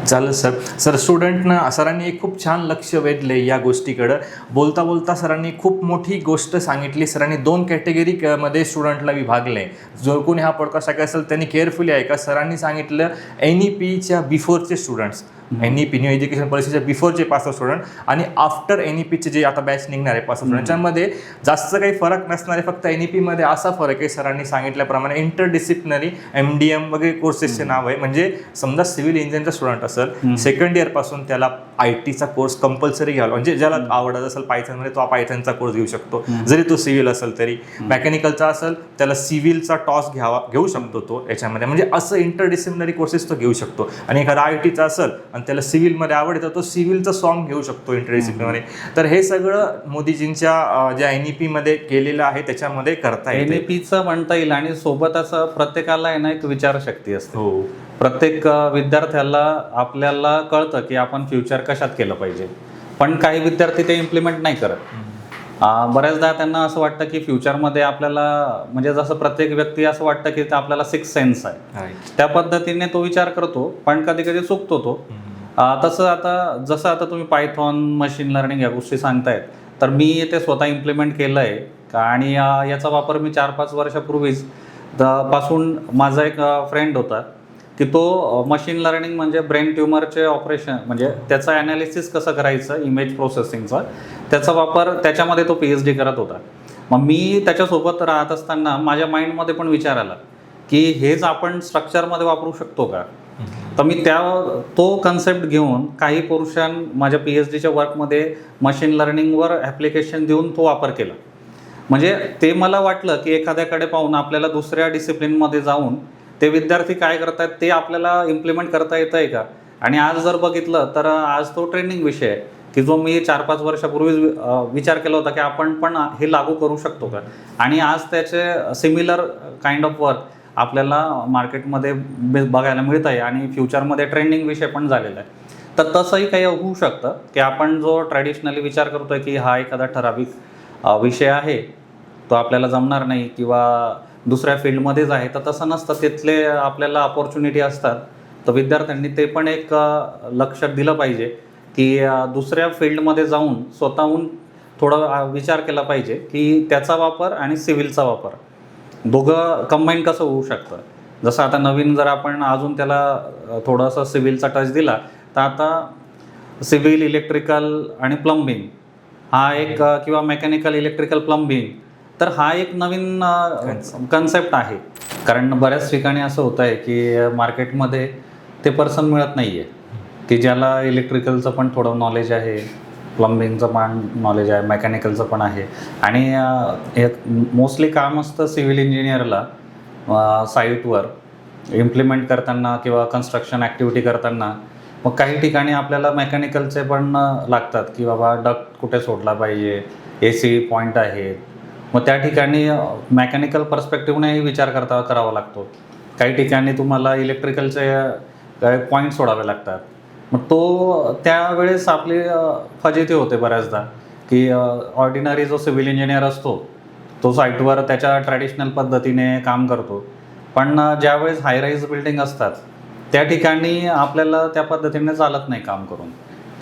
चालेल सर सरांनी एक खूप छान लक्ष वेधले या गोष्टीकडं. बोलता बोलता सरांनी खूप मोठी गोष्ट सांगितली. सरांनी 2 कॅटेगरीमध्ये स्टुडंटला विभागले. जो कोणी हा पॉडकास्ट ऐकत असेल त्यांनी केअरफुली ऐका. सरांनी सांगितलं NEPच्या बिफोरचे स्टुडंट्स, NEP न्यू एज्युकेशन पॉलिसीच्या बिफोरचे पास आउट स्टुडंट आणि आफ्टर NEPचे जे आता बॅच निघणार आहे पास आउट स्टुडंट, त्याच्यामध्ये जास्त काही फरक नसणार आहे. फक्त NEP मध्ये असा फरक आहे, सरांनी सांगितल्याप्रमाणे इंटरडिसिप्लिनरी MDM वगैरे कोर्सेसचे नाव आहे. म्हणजे समजा सिव्हिल इंजिनिअरचा स्टुडंट असेल, सेकंड इयर पासून त्याला IT चा कोर्स कंपल्सरी घ्यावा, म्हणजे ज्याला आवडत असेल पायथनमध्ये तो पायथनचा कोर्स घेऊ शकतो, जरी तो सिव्हिल असेल तरी. मेकॅनिकलचा असेल त्याला सिव्हिलचा टॉस घेऊ शकतो तो याच्यामध्ये. म्हणजे असं इंटरडिसिप्लिनरी कोर्सेस तो घेऊ शकतो. आणि एखादा IT चा असेल आणि त्याला सिव्हिलमध्ये आवडतं तो सिव्हिलचं सॉन्ग घेऊ शकतो इंटरडिसिप्लिनरी. तर हे सगळं मोदीजींच्या ज्या NEP मध्ये केलेलं आहे त्याच्यामध्ये करता येईल. NEPचं म्हणता येईल. आणि सोबत असं प्रत्येकाला आहे ना एक विचारशक्ती असते. हो, प्रत्येक विद्यार्थ्याला आपल्याला कळतं की आपण फ्युचर कशात केलं पाहिजे, पण काही विद्यार्थी ते इम्प्लिमेंट नाही करत. बऱ्याचदा त्यांना असं वाटतं की फ्युचरमध्ये आपल्याला, म्हणजे जसं प्रत्येक व्यक्ती असं वाटतं की आपल्याला 6th सेन्स आहे, त्या पद्धतीने तो विचार करतो, पण कधी कधी चुकतो तो. जसं आता तुम्ही पायथॉन, मशीन लर्निंग या गोष्टी सांगतायत, तर मी ते स्वतः इम्प्लिमेंट केलं आहे. आणि याचा वापर मी 4-5 वर्षापूर्वीच पासून, माझा एक फ्रेंड होता की तो मशीन लर्निंग म्हणजे ब्रेन ट्युमरचे ऑपरेशन, म्हणजे त्याचं ॲनालिसिस कसं करायचं, इमेज प्रोसेसिंगचा, त्याचा वापर त्याच्यामध्ये तो PhD करत होता. मग मी त्याच्यासोबत राहत असताना माझ्या माइंडमध्ये पण विचार आला की हेच आपण स्ट्रक्चरमध्ये वापरू शकतो का. तर मी तो कन्सेप्ट घेऊन काही पोर्शन माझ्या PhDच्या वर्कमध्ये मशीन लर्निंगवर ॲप्लिकेशन देऊन तो वापर केला. म्हणजे ते मला वाटलं की एखाद्याकडे पाहून आपल्याला दुसऱ्या डिसिप्लिनमध्ये जाऊन ते विद्यार्थी काय करतात ते आपल्याला इम्प्लिमेंट करता येतं आहे का. आणि आज जर बघितलं तर आज तो ट्रेंडिंग विषय आहे की जो मी 4-5 वर्षापूर्वीच विचार केला होता की आपण पण हे लागू करू शकतो का. आणि आज त्याचे सिमिलर काइंड ऑफ वर्क आपल्याला मार्केटमध्ये बघायला मिळत आहे आणि फ्युचरमध्ये ट्रेंडिंग विषय पण झालेला आहे. तर तसंही काही होऊ शकतं की आपण जो ट्रॅडिशनली विचार करतोय की हा एखादा ठराविक विषय आहे, तो आपल्याला जमणार नाही किंवा दुसऱ्या फील्डमध्येच आहे, तर तसं नसतं. तिथले आपल्याला अपॉर्च्युनिटी असतात. तर विद्यार्थ्यांनी ते पण एक लक्षात दिलं पाहिजे की दुसऱ्या फील्डमध्ये जाऊन स्वतःहून थोडा विचार केला पाहिजे की त्याचा वापर आणि सिव्हिलचा वापर दोघं कंबाईन कसं होऊ शकतं. जसं आता नवीन जर आपण अजून त्याला थोडंसं सिव्हिलचा टच दिला, तर आता सिव्हिल, इलेक्ट्रिकल आणि प्लंबिंग हा एक, किंवा मेकॅनिकल, इलेक्ट्रिकल, प्लंबिंग, तर हा एक नवीन कन्सेप्ट आहे. कारण बऱ्याच ठिकाणी असं होतं आहे की मार्केटमध्ये ते पर्सन मिळत नाही आहे की ज्याला इलेक्ट्रिकलचं पण थोडं नॉलेज आहे, प्लंबिंगचं पण नॉलेज आहे, मेकॅनिकलचं पण आहे. आणि हे मोस्टली काम असतं सिव्हिल इंजिनियरला साईटवर इम्प्लिमेंट करताना किंवा कन्स्ट्रक्शन ॲक्टिव्हिटी करताना. मग काही ठिकाणी आपल्याला मेकॅनिकलचे पण लागतात की बाबा डक्ट कुठे सोडला पाहिजे, AC पॉईंट आहेत. मग त्या ठिकाणी मेकॅनिकल पर्स्पेक्टिव्हनेही विचार करावा लागतो. काही ठिकाणी तुम्हाला इलेक्ट्रिकलचे पॉईंट सोडावे लागतात. मग तो त्यावेळेस आपली फजिती होते बऱ्याचदा की ऑर्डिनरी जो सिव्हिल इंजिनियर असतो तो साईटवर त्याच्या ट्रॅडिशनल पद्धतीने काम करतो, पण ज्यावेळेस हायराईज बिल्डिंग असतात त्या ठिकाणी आपल्याला त्या पद्धतीने चालत नाही काम करून.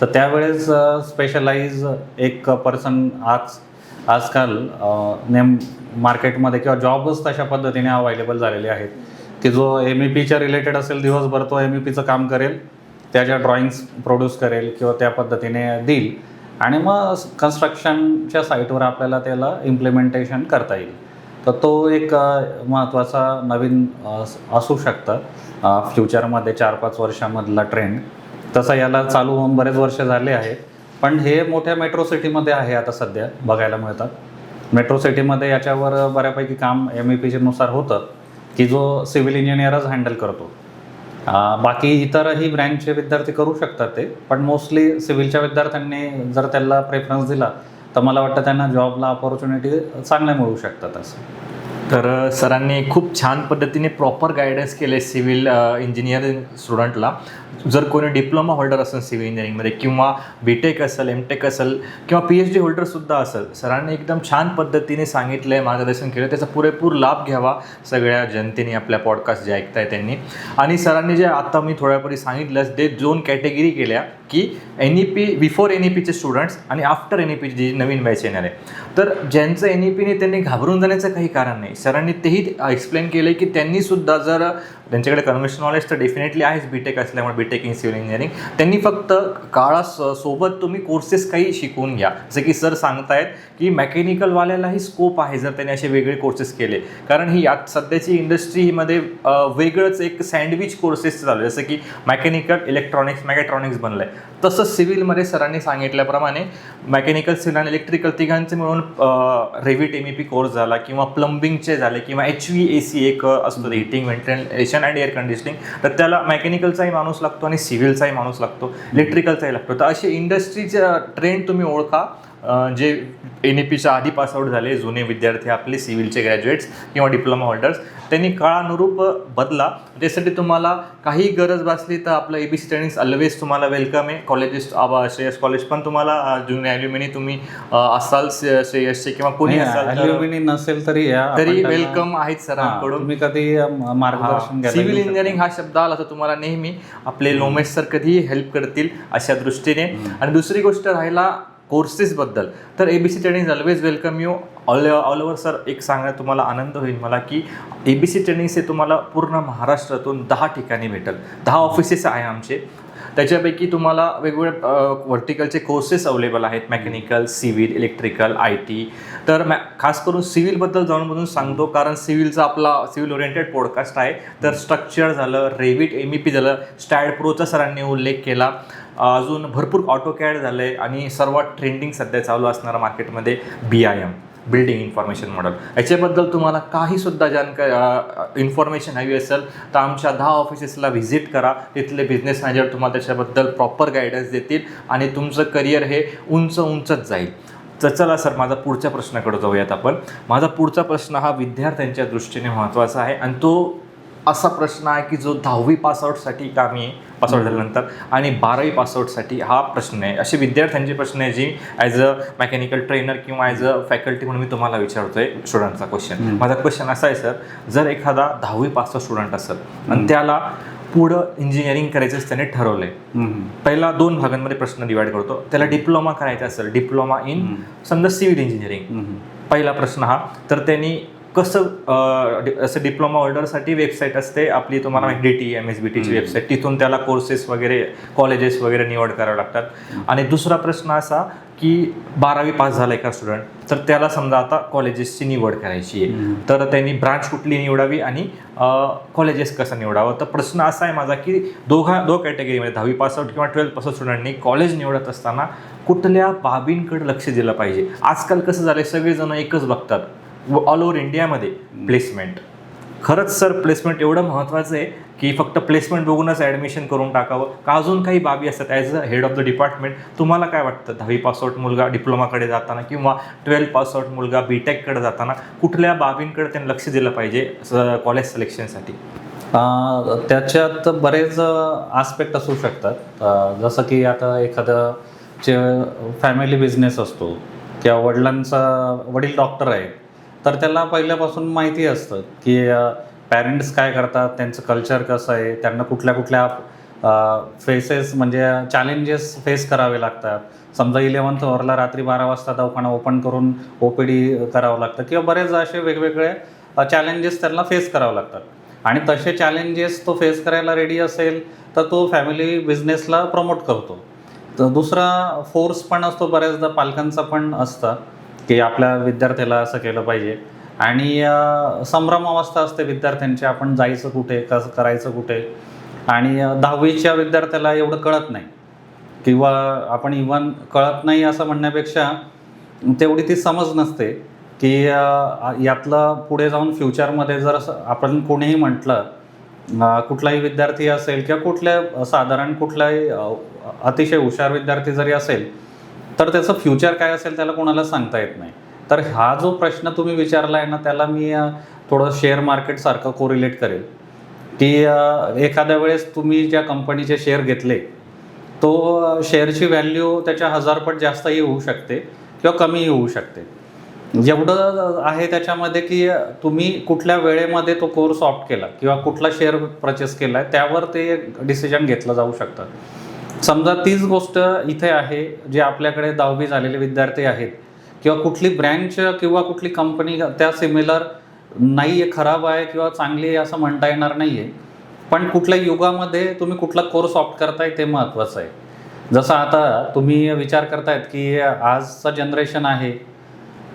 तर त्यावेळेस स्पेशलाइज एक पर्सन आजकाल मार्केटमध्ये किंवा जॉबच तशा पद्धतीने अवेलेबल झालेले आहेत की जो MEPच्या रिलेटेड असेल, दिवसभर तो MEPचं काम करेल, त्याच्या ड्रॉइंग्स प्रोड्यूस करेल किंवा त्या पद्धतीने देईल, आणि मग कन्स्ट्रक्शनच्या साईटवर आपल्याला त्याला इम्प्लिमेंटेशन करता येईल. तर तो एक महत्त्वाचा नवीन असू शकतं फ्युचरमध्ये 4-5 वर्षामधला ट्रेंड. तसा याला चालू होऊन बरेच वर्ष झाले आहेत, पण हे मोठ्या मेट्रो सिटीमध्ये आहे आता सध्या बघायला मिळतात. मेट्रो सिटीमध्ये याच्यावर बऱ्यापैकी काम MEPच्या नुसार होतं की जो सिव्हिल इंजिनियरच हँडल करतो. बाकी इतरही ब्रँचचे विद्यार्थी करू शकतात ते, पण मोस्टली सिव्हिलच्या विद्यार्थ्यांनी जर त्याला प्रेफरन्स दिला तर मला वाटतं त्यांना जॉबला अपॉर्च्युनिटी चांगल्या मिळू शकतात. असं तर सरांनी खूप छान पद्धतीने प्रॉपर गायडन्स केले सिव्हिल इंजिनिअरिंग स्टुडंटला. जर कोणी डिप्लोमा होल्डर असेल सिव्हिल इंजिनिअरिंगमध्ये किंवा BTech असेल, MTech असेल किंवा PhD होल्डरसुद्धा असेल, सरांनी एकदम छान पद्धतीने सांगितलं आहे, मार्गदर्शन केलं. त्याचा पुरेपूर लाभ घ्यावा सगळ्या जनतेने, आपल्या पॉडकास्ट जे ऐकताय त्यांनी. आणि सरांनी जे आता मी थोड्यापूर्वी सांगितलं ते 2 कॅटेगरी केल्या की NEP, बिफोर NEPचे स्टुडंट्स आणि आफ्टर NEP जी नवीन बॅच येणार आहे. तर ज्यांचं NEPने त्यांनी घाबरून जाण्याचं काही कारण नाही. सरांनी तेही एक्सप्लेन केलं की त्यांनीसुद्धा जर त्यांच्याकडे कन्व्हेन्शनल नॉलेज तर डेफिनेटली आहेच BTech असल्यामुळे, बीटेक इन सिव्हिल इंजिनिअरिंग. त्यांनी फक्त सोबत तुम्ही कोर्सेस काही शिकवून घ्या. जसे की सर सांगतायत की मेकॅनिकलवाल्यालाही स्कोप आहे जर त्यांनी असे वेगळे कोर्सेस केले, कारण ही आज सध्याची इंडस्ट्रीमध्ये वेगळंच एक सँडविच कोर्सेस चालू आहे. जसं की मेकॅनिकल इलेक्ट्रॉनिक्स मॅगॅट्रॉनिक्स बनलं आहे, तसंच सिव्हिलमध्ये सरांनी सांगितल्याप्रमाणे मेकॅनिकल सिव्हिल आणि इलेक्ट्रिकल तिघांचे मिळून रेव्हिट MEP कोर्स झाला, किंवा प्लंबिंगचे झाले, किंवा HVAC एक असतो heating ventilation and air conditioning, तर त्याला मेकॅनिकलचाही माणूस लागतो आणि सिव्हिलचाही माणूस लागतो, इलेक्ट्रिकलचाही लागतो. तर असे इंडस्ट्रीचे ट्रेंड तुम्ही ओळखा. जे NAPच्या आधी पासआउट झाले जुने विद्यार्थी आपले सिव्हिलचे ग्रॅज्युएट्स किंवा डिप्लोमा होल्डर्स, त्यांनी काळानुरूप बदला. त्यासाठी तुम्हाला काही गरज भासली तर आपलं ABC ट्रेनिंग्स ऑलवेज तुम्हाला वेलकम आहे. कॉलेजेस श्रेयस कॉलेज पण तुम्हाला जुने ॲल्युमिनी तुम्ही असाल श्रेयसचे किंवा कोणी असाल ॲल्युमिनी नसेल तरी वेलकम आहेत सरांकडून. तुम्ही कधी मार्गदर्शन घ्या. सिव्हिल इंजिनिअरिंग हा शब्द आला तर तुम्हाला नेहमी आपले लोमेश सर कधीही हेल्प करतील अशा दृष्टीने. आणि दुसरी गोष्ट राहिला कोर्सेसबद्दल, तर ABC training always welcome you all over. Sir एक सांगण्यात तुम्हाला आनंद होईल मला की ABC ट्रेनिंग्स हे तुम्हाला पूर्ण महाराष्ट्रातून 10 ठिकाणी भेटेल. 10 ऑफिसेस आहे आमचे. त्याच्यापैकी तुम्हाला वेगवेगळे व्हर्टिकलचे कोर्सेस अवेलेबल आहेत, मेकॅनिकल, सिव्हिल, इलेक्ट्रिकल, IT. तर खास करून सिव्हिलबद्दल जाणून सांगतो, कारण सिव्हिलचा आपला सिव्हिल ओरिएंटेड पॉडकास्ट आहे. तर स्ट्रक्चर झालं, रेव्हिट MEP झालं, स्टॅड प्रोचा सरांनी उल्लेख केला, अजून भरपूर ऑटोकॅड झालं आहे, आणि सर्वात ट्रेंडिंग सध्या चालू असणारं मार्केटमध्ये BIM बिल्डिंग इन्फॉर्मेशन मॉडेल. याच्याबद्दल तुम्हाला काहीसुद्धा इन्फॉर्मेशन हवी असेल तर आमच्या 10 ऑफिसेसला व्हिजिट करा. तिथले बिझनेस मॅनेजर तुम्हाला त्याच्याबद्दल प्रॉपर गायडन्स देतील आणि तुमचं करिअर हे उंचच जाईल. तर चला सर, माझा पुढच्या प्रश्नाकडे जाऊयात आपण. माझा पुढचा प्रश्न हा विद्यार्थ्यांच्या दृष्टीने महत्त्वाचा आहे, आणि तो असा प्रश्न आहे की जो 10वी पासआउटसाठी कामी आहे, पासआउट झाल्यानंतर, आणि 12वी पासआउटसाठी हा प्रश्न आहे. असे विद्यार्थ्यांचे प्रश्न आहे जी ॲज अ मेकॅनिकल ट्रेनर किंवा ॲज अ फॅकल्टी म्हणून मी तुम्हाला विचारतो आहे स्टुडंटचा क्वेश्चन. माझा क्वेश्चन असा आहे सर, जर एखादा 10वी पासआउट स्टुडंट असेल आणि त्याला पुढं इंजिनिअरिंग करायचं त्याने ठरवलं आहे, पहिला 2 भागांमध्ये प्रश्न डिवाइड करतो. त्याला डिप्लोमा करायचा असेल, डिप्लोमा इन समजा सिव्हिल इंजिनिअरिंग, पहिला प्रश्न हा. तर त्यांनी कसं असं डिप्लोमा होल्डरसाठी वेबसाईट असते आपली, तुम्हाला DT MSBTची वेबसाईट, तिथून त्याला कोर्सेस वगैरे कॉलेजेस वगैरे निवड करावे लागतात. आणि दुसरा प्रश्न असा की 12वी पास झाला एका स्टुडंट, तर त्याला समजा आता कॉलेजेसची निवड करायची आहे, तर त्यांनी ब्रांच कुठली निवडावी आणि कॉलेजेस कसं निवडावं. तर प्रश्न असा आहे माझा की दोन कॅटेगरीमध्ये 10वी पासआउट किंवा 12th पासआउट स्टुडंटनी कॉलेज निवडत असताना कुठल्या बाबींकडे लक्ष दिलं पाहिजे. आजकाल कसं झालं, सगळेजण एकच बघतात ऑल ओव्हर इंडियामध्ये प्लेसमेंट. खरंच सर प्लेसमेंट एवढं महत्त्वाचं आहे की फक्त प्लेसमेंट बघूनच ॲडमिशन करून टाकावं का अजून काही बाबी असतात. As a head of the department तुम्हाला काय वाटतं, 10वी पासआउट मुलगा डिप्लोमाकडे जाताना किंवा 12th पासआउट मुलगा BTechकडे जाताना कुठल्या बाबींकडे त्यांनी लक्ष दिलं पाहिजे कॉलेज सिलेक्शनसाठी? त्याच्यात बरेच आस्पेक्ट असू शकतात. जसं की आता एखादं जे फॅमिली बिझनेस असतो किंवा वडील डॉक्टर आहेत, तर त्याला पहिल्यापासून माहिती असतं की पॅरेंट्स काय करतात, त्यांचं कल्चर कसं आहे, त्यांना कुठल्या फेसेस म्हणजे चॅलेंजेस फेस करावे लागतात. समजा 11th आवरला, रात्री 12 वाजता दवाखाना ओपन करून OPD करावं लागतं, किंवा बरेच असे वेगवेगळे चॅलेंजेस त्यांना फेस करावं लागतात. आणि तसे चॅलेंजेस तो फेस करायला रेडी असेल तर तो फॅमिली बिझनेसला प्रमोट करतो. तर दुसरा फोर्स पण असतो बऱ्याचदा पालकांचा पण असतं की आपल्या विद्यार्थ्याला असं केलं पाहिजे. आणि संभ्रमावस्था असते विद्यार्थ्यांची, आपण जायचं कुठे, कसं करायचं कुठे. आणि 10वीच्या विद्यार्थ्याला एवढं कळत नाही, किंवा आपण इव्हन कळत नाही असं म्हणण्यापेक्षा तेवढी ती समज नसते की यातलं पुढे जाऊन फ्युचरमध्ये जर आपण कोणीही म्हटलं, कुठलाही विद्यार्थी असेल किंवा साधारण कुठलाही अतिशय हुशार विद्यार्थी जरी असेल, तर त्याचं फ्युचर काय असेल त्याला कोणाला सांगता येत नाही. तर हा जो प्रश्न तुम्ही विचारला आहे ना, त्याला मी थोडं शेअर मार्केटसारखं कोरिलेट करेल की एखाद्या वेळेस तुम्ही ज्या कंपनीचे शेअर घेतले, तो शेअरची व्हॅल्यू त्याच्या 1000 पट जास्तही होऊ शकते किंवा कमीही होऊ शकते. जेवढं आहे त्याच्यामध्ये की तुम्ही कुठल्या वेळेमध्ये तो कोर्स ऑप्ट केला किंवा कुठला शेअर परचेस केला आहे, त्यावर ते डिसिजन घेतलं जाऊ शकतं. समजा तीच गोष्ट इथे आहे, जे आपल्याकडे 10वी झालेले विद्यार्थी आहेत किंवा कुठली ब्रँच किंवा कुठली कंपनी त्या सिमिलर नाही आहे, खराब आहे किंवा चांगली आहे असं म्हणता येणार नाही आहे, पण कुठल्या युगामध्ये तुम्ही कुठला कोर्स ऑप्ट करताय ते महत्त्वाचं आहे. जसं आता तुम्ही विचार करतायत की आजचं जनरेशन आहे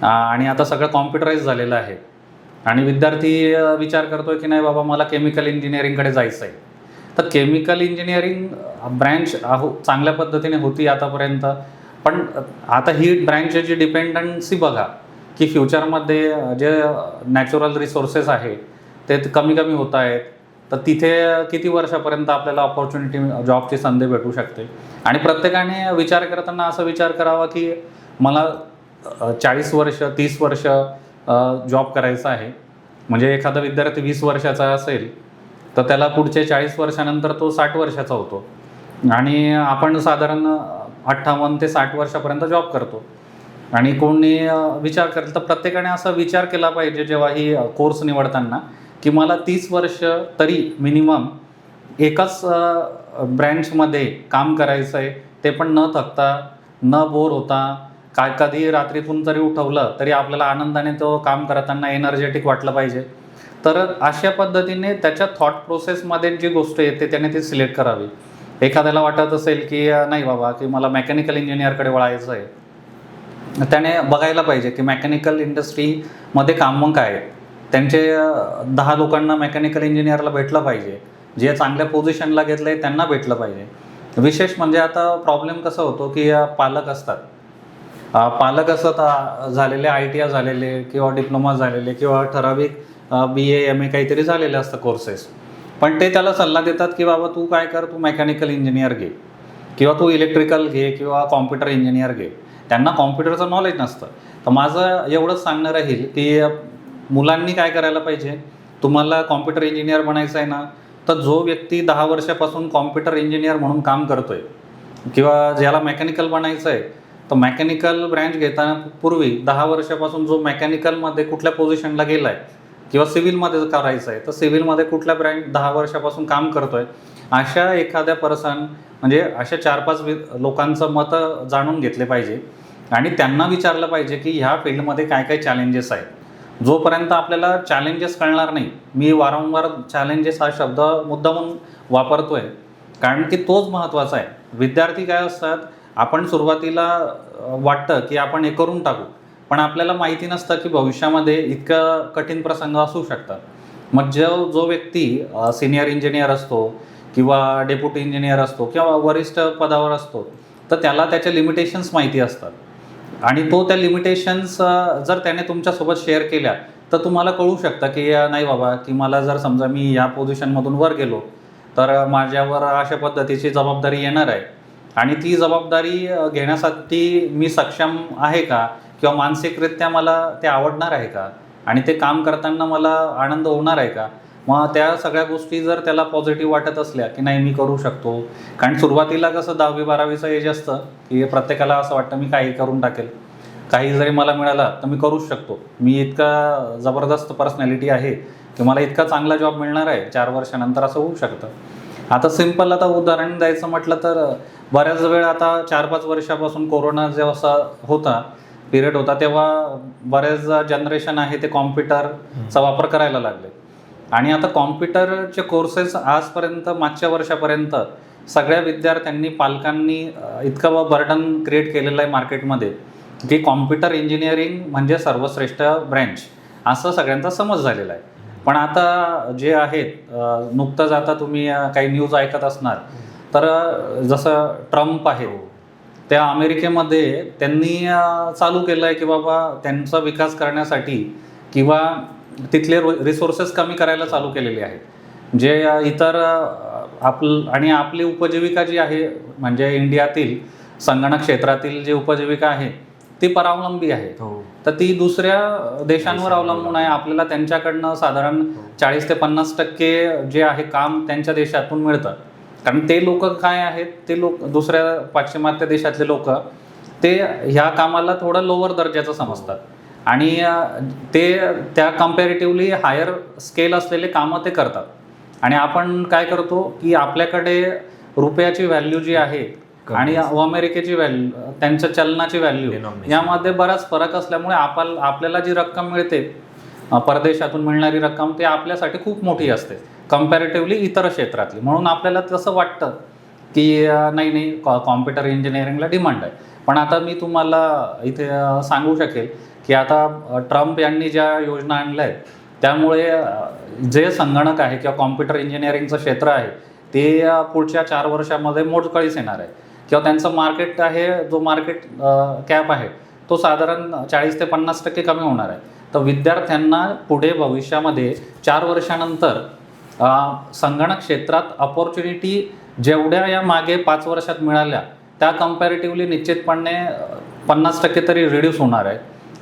आणि आता सगळं कॉम्प्युटराईज झालेलं आहे आणि विद्यार्थी विचार करतोय की नाही बाबा मला केमिकल इंजिनिअरिंगकडे जायचं आहे. तर केमिकल इंजिनिअरिंग ब्रँच चांगल्या पद्धतीने होती आतापर्यंत, पण आता ही ब्रँचची डिपेंडन्सी बघा की फ्युचरमध्ये जे नॅचरल रिसोर्सेस आहे ते कमी कमी होत आहेत. तर तिथे किती वर्षापर्यंत आपल्याला ऑपॉर्च्युनिटी जॉबची संधी भेटू शकते. आणि प्रत्येकाने विचार करताना असा विचार करावा की मला 40 वर्ष 30 वर्ष जॉब करायचा आहे. म्हणजे एखादा विद्यार्थी 20 वर्षाचा असेल तर त्याला पुढचे 40 वर्षानंतर तो 60 वर्षाचा होतो आणि आपण साधारण 58 ते 60 वर्षापर्यंत जॉब करतो. आणि कोणी विचार करेल तर प्रत्येकाने असा विचार केला पाहिजे जेव्हा ही कोर्स निवडताना की मला 30 वर्ष तरी मिनिमम एकाच ब्रँचमध्ये काम करायचं आहे, ते पण न थकता न बोर होता. कधी रात्रीतून जरी उठवलं तरी आपल्याला आनंदाने तो काम करताना एनर्जेटिक वाटलं पाहिजे. तर अशा पद्धतीने त्याच्या थॉट प्रोसेसमध्ये जी गोष्ट येते त्याने ती सिलेक्ट करावी. एखाद्याला वाटत असेल की नाही बाबा की मला मेकॅनिकल इंजिनिअरकडे वळायचं आहे, त्याने बघायला पाहिजे की मेकॅनिकल इंडस्ट्रीमध्ये कामं काय आहेत. त्यांचे 10 लोकांना मेकॅनिकल इंजिनिअरला भेटलं पाहिजे, जे चांगल्या पोझिशनला घेतलं आहे त्यांना भेटलं पाहिजे. विशेष म्हणजे आता प्रॉब्लेम कसा होतो की पालक असतात झालेले ITI झालेले किंवा डिप्लोमा झालेले किंवा ठराविक BA MA काहीतरी झालेले असतं कोर्सेस, पण ते त्याला सल्ला देतात की बाबा तू काय कर, तू मेकॅनिकल इंजिनियर घे किंवा तू इलेक्ट्रिकल घे किंवा कॉम्प्युटर इंजिनियर घे. त्यांना कॉम्प्युटरचं नॉलेज नसतं. तर माझं एवढंच सांगणं राहील की मुलांनी काय करायला पाहिजे, तुम्हाला कॉम्प्युटर इंजिनियर बनायचं आहे ना, तर जो व्यक्ती 10 वर्षापासून कॉम्प्युटर इंजिनियर म्हणून काम करतोय किंवा ज्याला मेकॅनिकल बनायचं आहे, तर मेकॅनिकल ब्रँच घेताना पूर्वी 10 वर्षापासून जो मेकॅनिकलमध्ये कुठल्या पोझिशनला गेला आहे किंवा सिव्हिलमध्ये करायचं आहे तर सिव्हिलमध्ये कुठल्या ब्रँच 10 वर्षापासून काम करतोय, अशा एखाद्या पर्सन म्हणजे अशा 4-5 लोकांचं मतं जाणून घेतले पाहिजे आणि त्यांना विचारलं पाहिजे की ह्या फील्डमध्ये काय काय चॅलेंजेस आहेत. जोपर्यंत आपल्याला चॅलेंजेस कळणार नाही, मी वारंवार चॅलेंजेस हा शब्द मुद्दामून वापरतोय कारण की तोच महत्त्वाचा आहे. विद्यार्थी काय असतात, आपण सुरुवातीला वाटतं की आपण हे करून टाकू, पण आपल्याला माहिती नसतं की भविष्यामध्ये इतकं कठीण प्रसंग असू शकतात. मग जो व्यक्ती सिनियर इंजिनियर असतो किंवा डेप्युटी इंजिनियर असतो किंवा वरिष्ठ पदावर असतो, तर त्याला त्याच्या लिमिटेशन्स माहिती असतात आणि तो त्या लिमिटेशन्स जर त्याने तुमच्यासोबत शेअर केल्या तर तुम्हाला कळू शकतं की नाही बाबा की मला जर समजा मी या पोझिशनमधून वर गेलो तर माझ्यावर अशा पद्धतीची जबाबदारी येणार आहे आणि ती जबाबदारी घेण्यासाठी मी सक्षम आहे का किंवा मानसिकरित्या मला ते आवडणार आहे का आणि ते काम करताना मला आनंद होणार आहे का. मग त्या सगळ्या गोष्टी जर त्याला पॉझिटिव्ह वाटत असल्या की नाही मी करू शकतो, कारण सुरुवातीला कसं 10वी-12वीचं एज असतं की प्रत्येकाला असं वाटतं मी काही करून टाकेल, काही जरी मला मिळाला तर मी करूच शकतो, मी इतका जबरदस्त पर्सनॅलिटी आहे की मला इतका चांगला जॉब मिळणार आहे 4 वर्षानंतर, असं होऊ शकतं. आता सिम्पल आता उदाहरण द्यायचं म्हटलं तर बऱ्याच वेळ आता 4-5 वर्षापासून कोरोना जेव्हा होता पिरियड होता तेव्हा बरेच जनरेशन आहे ते कॉम्प्युटरचा वापर करायला लागले आणि आता कॉम्प्युटरचे कोर्सेस आजपर्यंत मागच्या वर्षापर्यंत सगळ्या विद्यार्थ्यांनी पालकांनी इतकं बर्डन क्रिएट केलेलं आहे मार्केटमध्ये की कॉम्प्युटर इंजिनिअरिंग म्हणजे सर्वश्रेष्ठ ब्रँच असं सगळ्यांचा समज झालेला आहे. पण आता जे आहेत नुकतंच आता तुम्ही काही न्यूज ऐकत असणार तर जसं ट्रम्प आहे त्या अमेरिकेमध्ये त्यांनी चालू केलं आहे की बाबा त्यांचा विकास करण्यासाठी किंवा तिथले रिसोर्सेस कमी करायला चालू केलेले आहेत जे इतर आणि आपली उपजीविका जी आहे म्हणजे इंडियातील संगणक क्षेत्रातील जी उपजीविका आहे ती परावलंबी आहे. तर ती दुसऱ्या देशांवर अवलंबून आहे. आपल्याला त्यांच्याकडनं साधारण 40 ते 50% जे आहे काम त्यांच्या देशातून मिळतं, कारण ते लोक काय आहेत, ते लोक दुसऱ्या पाश्चिमात्य देशातले लोक ते ह्या कामाला थोडं लोअर दर्जाचं समजतात आणि ते त्या कम्पॅरेटिव्हली हायर स्केल असलेले कामं ते करतात. आणि आपण काय करतो की आपल्याकडे रुपयाची व्हॅल्यू जी आहे आणि अमेरिकेची व्हॅल्यू, त्यांच्या चलनाची व्हॅल्यू यामध्ये बराच फरक असल्यामुळे आपल्याला जी रक्कम मिळते परदेशातून मिळणारी रक्कम ती आपल्यासाठी खूप मोठी असते, कम्पॅरेटिव्हली इतर क्षेत्रातली. म्हणून आपल्याला तसं वाटतं की नाही कॉम्प्युटर इंजिनिअरिंगला डिमांड आहे. पण आता मी तुम्हाला इथे सांगू शकेल की आता ट्रम्प यांनी ज्या योजना आणल्या आहेत त्यामुळे जे संगणक आहे किंवा कॉम्प्युटर इंजिनिअरिंगचं क्षेत्र आहे ते पुढच्या 4 वर्षामध्ये मोडकळीस येणार आहे, किंवा त्यांचं मार्केट आहे, जो मार्केट कॅप आहे तो साधारण 40 ते 50% कमी होणार आहे. तर विद्यार्थ्यांना पुढे भविष्यामध्ये 4 वर्षानंतर संगणक क्षेत्रात अपॉर्च्युनिटी जेवढ्या या मागे 5 वर्षात मिळाल्या त्या कम्पॅरेटिव्हली निश्चितपणे 50% तरी रिड्यूस होणार आहे.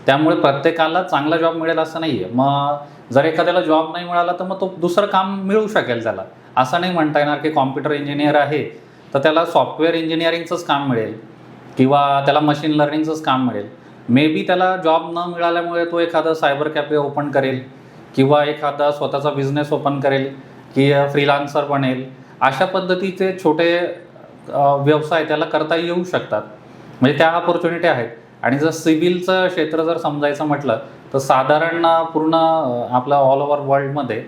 त्यामुळे प्रत्येकाला चांगला जॉब मिळेल असं नाही आहे. मग जर एखाद्याला जॉब नाही मिळाला तर मग तो दुसरं काम मिळू शकेल त्याला. असं नाही म्हणता येणार की कॉम्प्युटर इंजिनियर आहे तर त्याला सॉफ्टवेअर इंजिनिअरिंगचंच काम मिळेल किंवा त्याला मशीन लर्निंगचंच काम मिळेल. मे बी त्याला जॉब न मिळाल्यामुळे तो एखादा सायबर कॅफे ओपन करेल किंवा एखादा स्वतःचा बिझनेस ओपन करेल की फ्रीलान्सर बनेल. अशा पद्धतीचे छोटे व्यवसाय त्याला करता येऊ शकतात. म्हणजे त्या अपॉर्च्युनिटी आहेत. आणि जर सिव्हिलचं क्षेत्र जर समजायचं म्हटलं तर साधारण पूर्ण आपल्या ऑल ओव्हर वर्ल्डमध्ये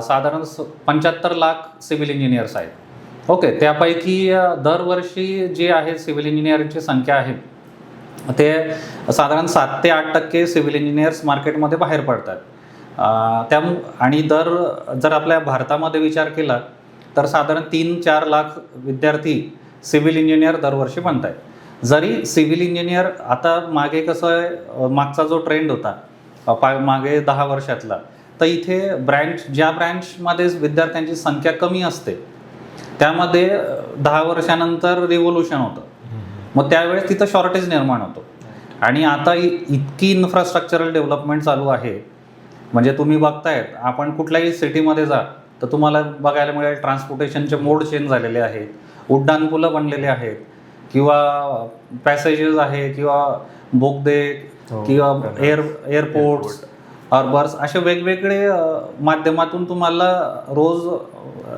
साधारण 75 लाख सिव्हिल इंजिनियर्स आहेत. ओके, त्यापैकी दरवर्षी जे आहे सिव्हिल इंजिनिअरिंगची संख्या आहे ते साधारण 7 ते 8% सिव्हिल इंजिनियर्स मार्केटमध्ये बाहेर पडतात. आणि जर आपल्या भारतामध्ये विचार केला तर साधारण 3-4 लाख विद्यार्थी सिव्हिल इंजिनियर दरवर्षी बनत आहेत. जरी सिव्हिल इंजिनियर आता मागे कसं आहे, मागचा जो ट्रेंड होता मागे 10 वर्षातला, तर इथे ज्या ब्रँचमध्ये विद्यार्थ्यांची संख्या कमी असते त्यामध्ये 10 वर्षानंतर रिव्होल्युशन होतं. मग त्यावेळेस तिथं शॉर्टेज निर्माण होतो. आणि आता इतकी इन्फ्रास्ट्रक्चरल डेव्हलपमेंट चालू आहे, म्हणजे तुम्ही बघतायत आपण कुठल्याही सिटीमध्ये जा तर तुम्हाला बघायला मिळेल ट्रान्सपोर्टेशनचे मोड चेंज झालेले आहेत, उड्डाणपुलं बनलेले आहेत किंवा पॅसेजेस आहे किंवा बोगदे किंवा एअरपोर्ट्स, हार्बर्स, असे वेगवेगळे माध्यमातून तुम्हाला रोज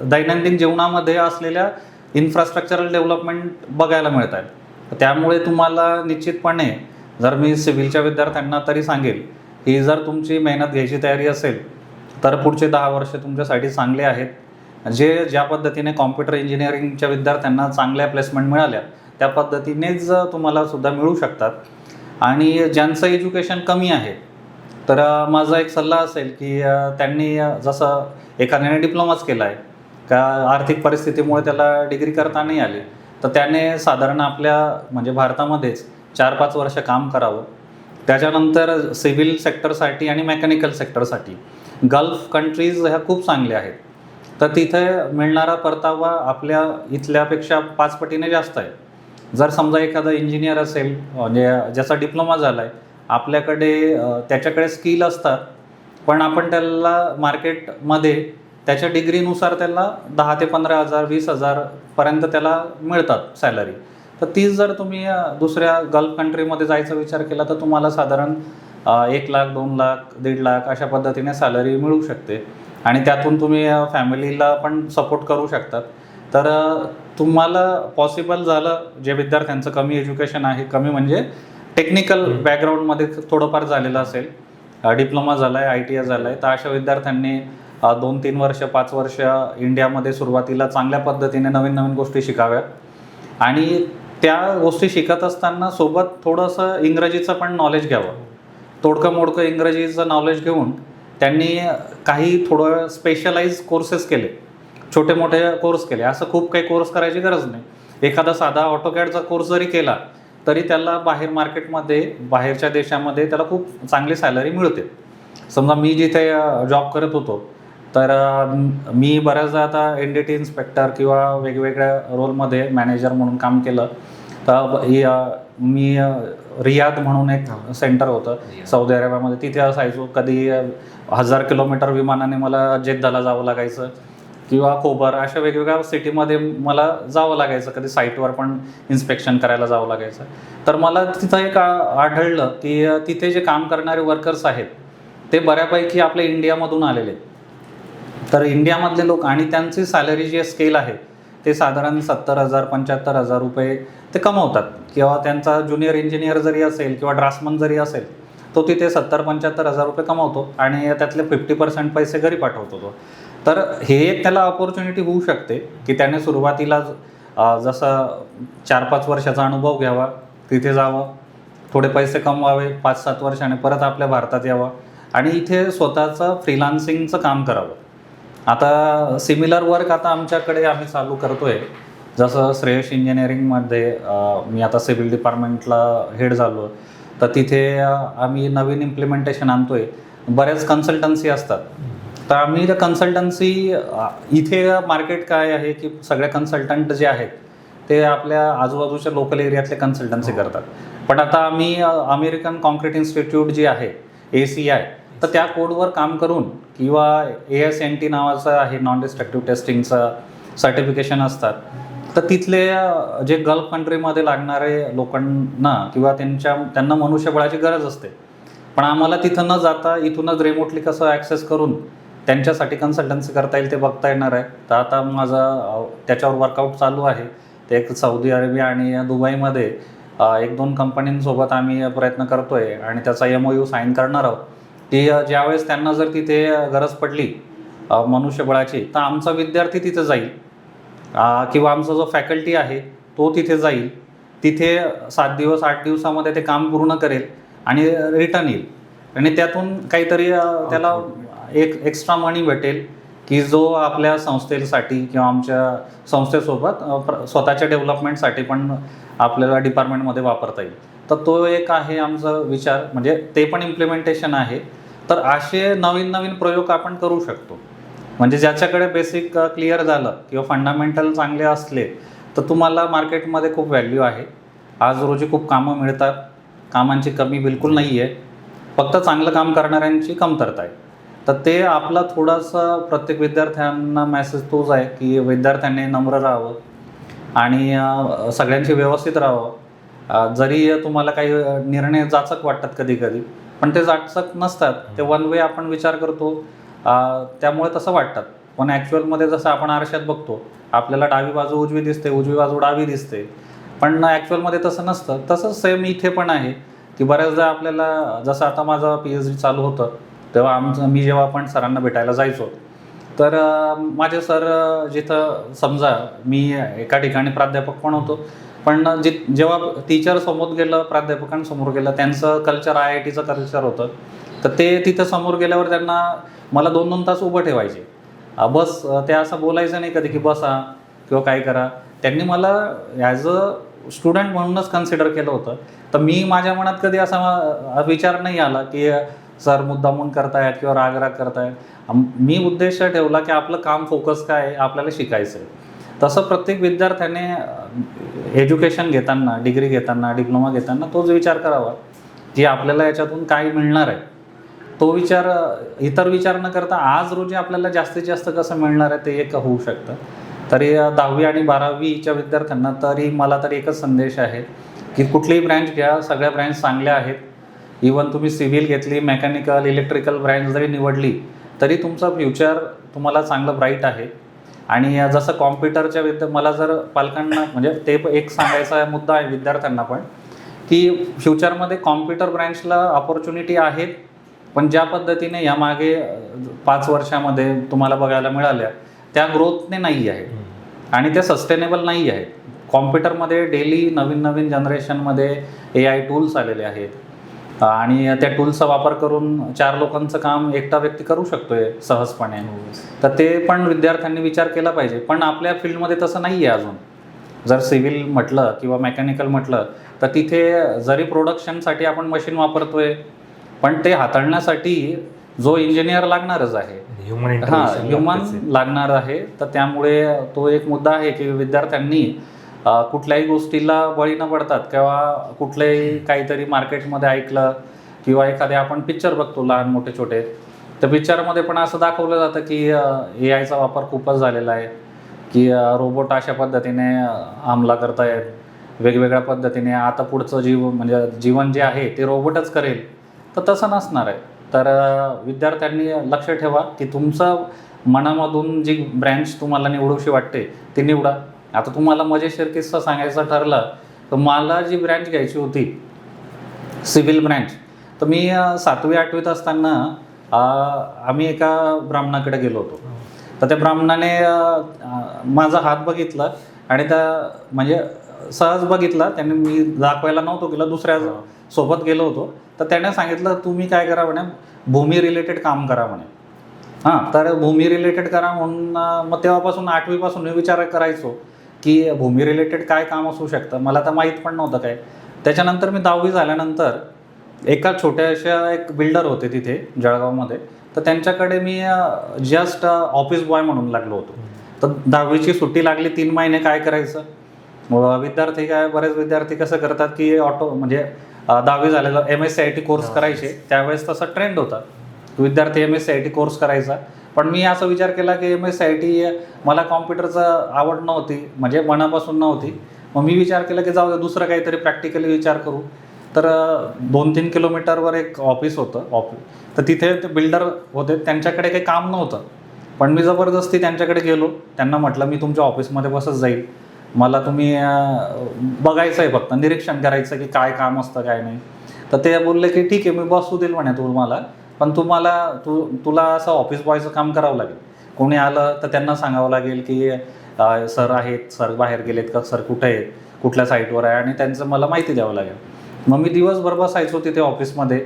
दैनंदिन जीवनामध्ये असलेल्या इन्फ्रास्ट्रक्चरल डेव्हलपमेंट बघायला मिळत आहेत. त्यामुळे तुम्हाला निश्चितपणे, जर मी सिव्हिलच्या विद्यार्थ्यांना तरी सांगेल की जर तुमची मेहनत घ्यायची तयारी असेल तर पुढचे 10 वर्ष तुमच्यासाठी चांगले आहेत. ज्या पद्धतीने कॉम्प्युटर इंजिनिअरिंगच्या विद्यार्थ्यांना चांगल्या प्लेसमेंट मिळाल्या त्या पद्धतीनेच तुम्हाला सुद्धा मिळू शकतात. आणि ज्यांचं एज्युकेशन कमी आहे तर माझा एक सल्ला असेल की त्यांनी जसं एखाद्याने डिप्लोमाच केला आहे का आर्थिक परिस्थितीमुळे त्याला डिग्री करता नाही आली तर त्याने साधारण आपल्या म्हणजे भारतामध्येच 4-5 वर्ष काम करावं. त्याच्यानंतर सिव्हिल सेक्टरसाठी आणि मेकॅनिकल सेक्टरसाठी गल्फ कंट्रीज ह्या खूप चांगल्या आहेत. तर तिथे मिळणारा परतावा आपल्या इथल्यापेक्षा 5 पटीने जास्त आहे. जर समजा एखादा इंजिनियर असेल म्हणजे ज्याचा डिप्लोमा झाला आहे, आपल्याकडे त्याच्याकडे स्किल असतात पण आपण त्याला मार्केटमध्ये त्याच्या डिग्रीनुसार त्याला 10 ते 15,000 20,000 पर्यंत त्याला मिळतात सॅलरी. तर तीच जर तुम्ही दुसऱ्या गल्फ कंट्रीमध्ये जायचा विचार केला तर तुम्हाला साधारण 1 लाख 2 लाख 1.5 लाख अशा पद्धतीने सॅलरी मिळू शकते. आणि त्यातून तुम्ही फॅमिलीला पण सपोर्ट करू शकतात. तर तुम्हाला पॉसिबल झालं, जे विद्यार्थ्यांचं कमी एज्युकेशन आहे, कमी म्हणजे टेक्निकल बॅकग्राऊंडमध्ये थोडंफार झालेलं असेल, डिप्लोमा झाला आहे, ITI झाला आहे, तर अशा विद्यार्थ्यांनी 2-3 वर्ष 5 वर्ष इंडियामध्ये सुरुवातीला चांगल्या पद्धतीने नवीन नवीन गोष्टी शिकाव्यात. आणि त्या गोष्टी शिकत असताना सोबत थोडंसं इंग्रजीचं पण नॉलेज घ्यावं. तोडकं मोडकं इंग्रजीचं नॉलेज घेऊन त्यांनी काही थोडं स्पेशलाइज कोर्सेस केले, छोटे मोठे कोर्स केले. असं खूप काही कोर्स करायची गरज नाही. एखादा साधा ऑटोकॅडचा कोर्स जरी केला तरी त्याला बाहेर मार्केटमध्ये, बाहेरच्या देशामध्ये त्याला खूप चांगली सॅलरी मिळते. समजा मी जिथे जॉब करत होतो तर मी बऱ्याचदा आता NDT इन्स्पेक्टर किंवा वेगवेगळ्या रोलमध्ये मॅनेजर म्हणून काम केलं. तर मी रियाद म्हणून एक सेंटर होतं सौदी अरेबियामध्ये, तिथे असायचो. कधी 1000 किलोमीटर विमानाने मला जेद्दाला जावं लागायचं किंवा खोबर, अशा वेगवेगळ्या सिटीमध्ये मला जावं लागायचं. कधी साईटवर पण इन्स्पेक्शन करायला जावं लागायचं. तर मला तिथं एक आढळलं की तिथे जे काम करणारे वर्कर्स आहेत ते बऱ्यापैकी आपल्या इंडियामधून आलेले. तर इंडियामधले लोक आणि त्यांची सॅलरी जी स्केल आहे ते साधारण 70,000 75,000 रुपये ते कमवतात. किंवा त्यांचा ज्युनियर इंजिनियर जरी असेल किंवा ड्राफ्टमन जरी असेल तो तिथे 70-75,000 रुपये कमवतो आणि त्यातले 50% पैसे घरी पाठवतो तो. तर हे एक त्याला ऑपॉर्च्युनिटी होऊ शकते की त्याने सुरुवातीला जसं 4-5 वर्षाचा अनुभव घ्यावा, तिथे जावं, थोडे पैसे कमवावे, 5-7 वर्षाने परत आपल्या भारतात यावं आणि इथे स्वतःचं फ्रीलान्सिंगचं काम करावं. आता सिमिलर वर्क आता आमच्याकडे आम्ही चालू करतोय. जसं श्रेयश इंजिनिअरिंगमध्ये मी आता सिव्हिल डिपार्टमेंटला हेड झालो, तर तिथे आम्ही नवीन इम्प्लिमेंटेशन आणतोय. बऱ्याच कन्सल्टन्सी असतात, तर आम्ही त्या कन्सल्टन्सी इथे मार्केट काय आहे की सगळे कन्सल्टंट जे आहेत ते आपल्या आजूबाजूच्या लोकल एरियातले कन्सल्टन्सी करतात. पण आता आम्ही अमेरिकन कॉन्क्रीट इन्स्टिट्यूट जी आहे ACI, तर त्या कोडवर काम करून किंवा ASNT नावाचं आहे नॉन डिस्ट्रक्टिव्ह टेस्टिंगचं सर्टिफिकेशन असतात, तर तिथले जे गल्फ कंट्रीमध्ये लागणारे लोकांना किंवा त्यांना मनुष्यबळाची गरज असते, पण आम्हाला तिथं न जाता इथूनच रिमोटली कसं ॲक्सेस करून त्यांच्यासाठी कन्सल्टन्सी करता येईल ते बघता येणार आहे. तर आता माझं त्याच्यावर वर्कआउट चालू आहे. ते एक सौदी अरेबिया आणि दुबईमध्ये 1-2 कंपनींसोबत आम्ही प्रयत्न करतोय आणि त्याचा MOU साईन करणार आहोत की ज्यावेळेस त्यांना जर तिथे गरज पडली मनुष्यबळाची, तर आमचा विद्यार्थी तिथे जाईल किंवा आमचा जो फॅकल्टी आहे तो तिथे जाईल, तिथे 7 दिवस 8 दिवसामध्ये ते काम पूर्ण करेल आणि रिटर्न येईल आणि त्यातून काहीतरी त्याला एक एक्स्ट्रा मनी भेटेल की जो आपल्या संस्थेसाठी किंवा आमच्या संस्थेसोबत स्वतःच्या डेव्हलपमेंटसाठी पण आपल्याला डिपार्टमेंटमध्ये वापरता येईल. तर तो एक आहे आमचा विचार, म्हणजे ते पण इम्प्लिमेंटेशन आहे. तर असे नवीन नवीन प्रयोग आपण करू शकतो, म्हणजे ज्याच्याकडे बेसिक क्लिअर झालं किंवा फंडामेंटल चांगले असले तर तुम्हाला मार्केटमध्ये खूप व्हॅल्यू आहे. आज रोजी खूप कामं मिळतात, कामांची कमी बिलकुल नाही आहे, फक्त चांगलं काम करणाऱ्यांची कमतरता आहे. तर ते आपला थोडासा प्रत्येक विद्यार्थ्यांना मेसेज तोच आहे की विद्यार्थ्यांनी नम्र राहावं आणि सगळ्यांशी व्यवस्थित राहावं. जरी तुम्हाला काही निर्णय जाचक वाटतात कधी कधी, पण ते जाचक नसतात, ते वन वे आपण विचार करतो त्यामुळे तसं वाटतात. पण ॲक्च्युअलमध्ये जसं आपण आरशात बघतो आपल्याला डावी बाजू उजवी दिसते, उजवी बाजू डावी दिसते, पण ॲक्च्युअलमध्ये तसं नसतं. तसंच सेम इथे पण आहे की बऱ्याचदा आपल्याला, जसं आता माझं PhD चालू होतं तेव्हा मी जेव्हा पण सरांना भेटायला जायचो, तर माझे सर जिथं समजा मी एका ठिकाणी प्राध्यापक पण होतो, पण जेव्हा टीचर समोर गेलं, प्राध्यापकांसमोर गेलं, त्यांचं कल्चर IITचं कल्चर होतं, तर ते तिथं समोर गेल्यावर त्यांना मला 2-2 तास उभं ठेवायचे. बस ते असं बोलायचं नाही कधी की बसा किंवा काय करा. त्यांनी मला ॲज अ स्टुडंट म्हणूनच कन्सिडर केलं होतं. तर मी माझ्या मनात कधी असा विचार नाही आला की सर मुद्दामून करतायत किंवा रागराग करतायत. मी उद्देश ठेवला की आपलं काम फोकस काय आहे, आपल्याला शिकायचं आहे. तसं प्रत्येक विद्यार्थ्याने एज्युकेशन घेताना, डिग्री घेताना, डिप्लोमा घेताना तोच विचार करावा की आपल्याला याच्यातून काय मिळणार आहे. तो विचार, इतर विचार न करता आज रोजी आपल्याला जास्तीत जास्त कसं मिळणार आहे ते एक होऊ शकतं. तरी 10वी आणि 12वीच्या विद्यार्थ्यांना तरी मला तरी एकच संदेश आहे की कुठलीही ब्रँच घ्या, सगळ्या ब्रँच चांगल्या आहेत. इवन तुम्ही सिव्हिल घेतली, मेकॅनिकल, इलेक्ट्रिकल ब्रँच जरी निवडली तरी तुमचं फ्युचर तुम्हाला चांगलं ब्राईट आहे. आणि जसं कॉम्प्युटरच्या मला जर पालकांना, म्हणजे ते एक सांगायचा मुद्दा आहे विद्यार्थ्यांना पण, की फ्युचरमध्ये कॉम्प्युटर ब्रँचला ऑपॉर्च्युनिटी आहेत, पण ज्या पद्धतीने यामागे 5 वर्षामध्ये तुम्हाला बघायला मिळाल्या त्या ग्रोथने नाही आहे आणि त्या सस्टेनेबल नाही आहेत. कॉम्प्युटरमध्ये डेली नवीन नवीन जनरेशनमध्ये AI टूल्स आलेले आहेत आणि त्या टूल्सचा वापर करून 4 लोकांचं काम एकटा व्यक्ती करू शकतोय सहजपणे. तर ते पण विद्यार्थ्यांनी विचार केला पाहिजे. पण आपल्या फील्डमध्ये तसं नाही आहे अजून. जर सिव्हिल म्हटलं किंवा मेकॅनिकल म्हटलं तर तिथे जरी प्रोडक्शनसाठी आपण मशीन वापरतोय, पण ते हाताळण्यासाठी जो इंजिनियर लागणारच आहे, ह्युमन लागणार आहे. तर त्यामुळे तो एक मुद्दा आहे की विद्यार्थ्यांनी कुठल्याही गोष्टीला बळी न पडतात किंवा कुठल्याही काहीतरी मार्केटमध्ये ऐकलं किंवा एखादे आपण पिक्चर बघतो लहान मोठे छोटे, तर पिक्चरमध्ये पण असं दाखवलं जातं की AIचा वापर खूपच झालेला आहे, की रोबोट अशा पद्धतीने हमला करतायत, वेगवेगळ्या पद्धतीने आता पुढचं म्हणजे जीवन जे आहे ते रोबोटच करेल. तर तसं नसणार आहे. तर विद्यार्थ्यांनी लक्ष ठेवा की तुमचं मनामधून जी ब्रँच तुम्हाला निवडूशी वाटते ती निवडा. आता तुम्हाला मजेशीर किस्सा सांगायचा ठरला तर मला जी ब्रँच घ्यायची होती सिव्हिल ब्रँच, तर मी 7वी 8वीत असताना आम्ही एका ब्राह्मणाकडे गेलो होतो. तर त्या ब्राह्मणाने माझा हात बघितला आणि त्या म्हणजे सहज बघितला त्याने, मी दाखवायला नव्हतो गेलो, दुसऱ्या सोबत गेलो होतो. तर त्याने सांगितलं तुम्ही काय करा म्हणे, भूमी रिलेटेड काम करा म्हणे. हां, तर भूमी रिलेटेड करा म्हणून मग तेव्हापासून 8वी पासून मी विचार करायचो की भूमी रिलेटेड काय काम असू शकतं, मला तर माहीत पण नव्हतं काय. त्याच्यानंतर मी 10वी झाल्यानंतर एका छोट्याशा एक बिल्डर होते तिथे जळगावमध्ये, तर त्यांच्याकडे मी जस्ट ऑफिस बॉय म्हणून लागलो होतो. तर 10वीची सुट्टी लागली, 3 महिने काय करायचं. विद्यार्थी काय, बरेच विद्यार्थी कसं करतात की म्हणजे 10वी झालेलं MSCIT कोर्स करायचे, त्यावेळेस तसा ट्रेंड होता, विद्यार्थी MSCIT कोर्स करायचा. पण मी असा विचार केला की MSCIT, मला कॉम्प्युटरचं आवड नव्हती, म्हणजे मनापासून नव्हती. मग मी विचार केला की जाऊ दे, दुसरं काहीतरी प्रॅक्टिकली विचार करू. तर 2-3 किलोमीटरवर एक ऑफिस होतं, तर तिथे ते बिल्डर होते, त्यांच्याकडे काही काम नव्हतं. पण मी जबरदस्ती त्यांच्याकडे गेलो, त्यांना म्हटलं मी तुमच्या ऑफिसमध्ये बसत जाईल, मला तुम्ही बघायचं आहे, फक्त निरीक्षण करायचं की काय काम असतं काय नाही. तर ते बोलले की ठीक आहे, मी बसू देईल म्हणे तुम्हाला, पण तुला असं ऑफिस बॉयचं काम करावं लागेल. कोणी आलं तर त्यांना सांगावं लागेल की सर आहेत, सर बाहेर गेलेत का, सर कुठे आहेत, कुठल्या साईटवर आहे, आणि त्यांचं मला माहिती द्यावं लागेल. मग मी दिवसभर बसायचो तिथे ऑफिसमध्ये,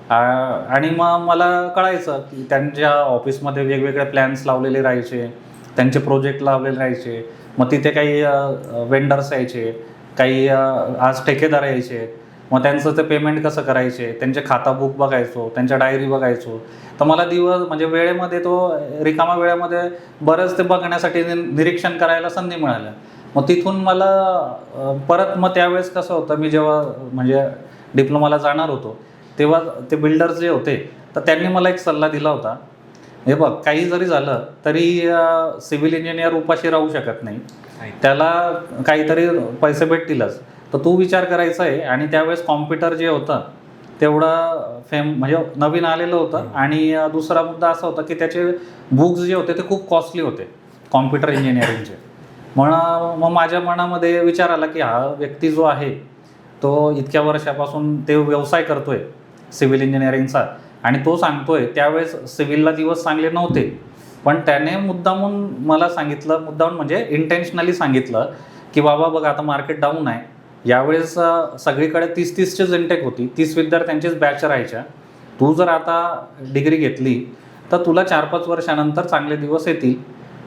आणि मग मला कळायचं की त्यांच्या ऑफिसमध्ये वेगवेगळे प्लॅन्स लावलेले राहायचे, त्यांचे प्रोजेक्ट लावलेले राहायचे. मग तिथे काही वेंडर्स यायचे, काही आज ठेकेदार यायचे, मग त्यांचं ते पेमेंट कसं करायचे, त्यांचे खाता बुक बघायचो, त्यांच्या डायरी बघायचो. तर मला म्हणजे वेळेमध्ये, रिकामा वेळेमध्ये बरंच ते बघण्यासाठी, निरीक्षण करायला संधी मिळाल्या. मग तिथून मला परत, मग त्यावेळेस कसं होतं, मी जेव्हा म्हणजे डिप्लोमाला जाणार होतो तेव्हा ते बिल्डर्स जे होते, तर त्यांनी मला एक सल्ला दिला होता, हे बघ, काही जरी झालं तरी सिव्हिल इंजिनियर उपाशी राहू शकत नाही, त्याला काहीतरी पैसे भेटतीलच. तर तू विचार करायचा आहे. आणि त्यावेळेस कॉम्प्युटर जे होतं तेवढं म्हणजे नवीन आलेलं होतं. आणि दुसरा मुद्दा असा होता की त्याचे बुक्स जे होते ते खूप कॉस्टली होते कॉम्प्युटर इंजिनिअरिंगचे. मग माझ्या मनामध्ये विचार आला की हा व्यक्ती जो आहे तो इतक्या वर्षापासून ते व्यवसाय करतोय सिव्हिल इंजिनिअरिंगचा, आणि तो सांगतोय, त्यावेळेस सिव्हिलला दिवस चांगले नव्हते, पण त्याने मुद्दामून मला सांगितलं, मुद्दामून म्हणजे इंटेन्शनली सांगितलं की बाबा बघ, आता मार्केट डाऊन आहे, यावेळेस सगळीकडे 30-30चीच इंटेक होती, 30 विद्यार्थ्यांचीच बॅच राहायच्या. तू जर आता डिग्री घेतली तर तुला 4-5 वर्षानंतर चांगले दिवस येतील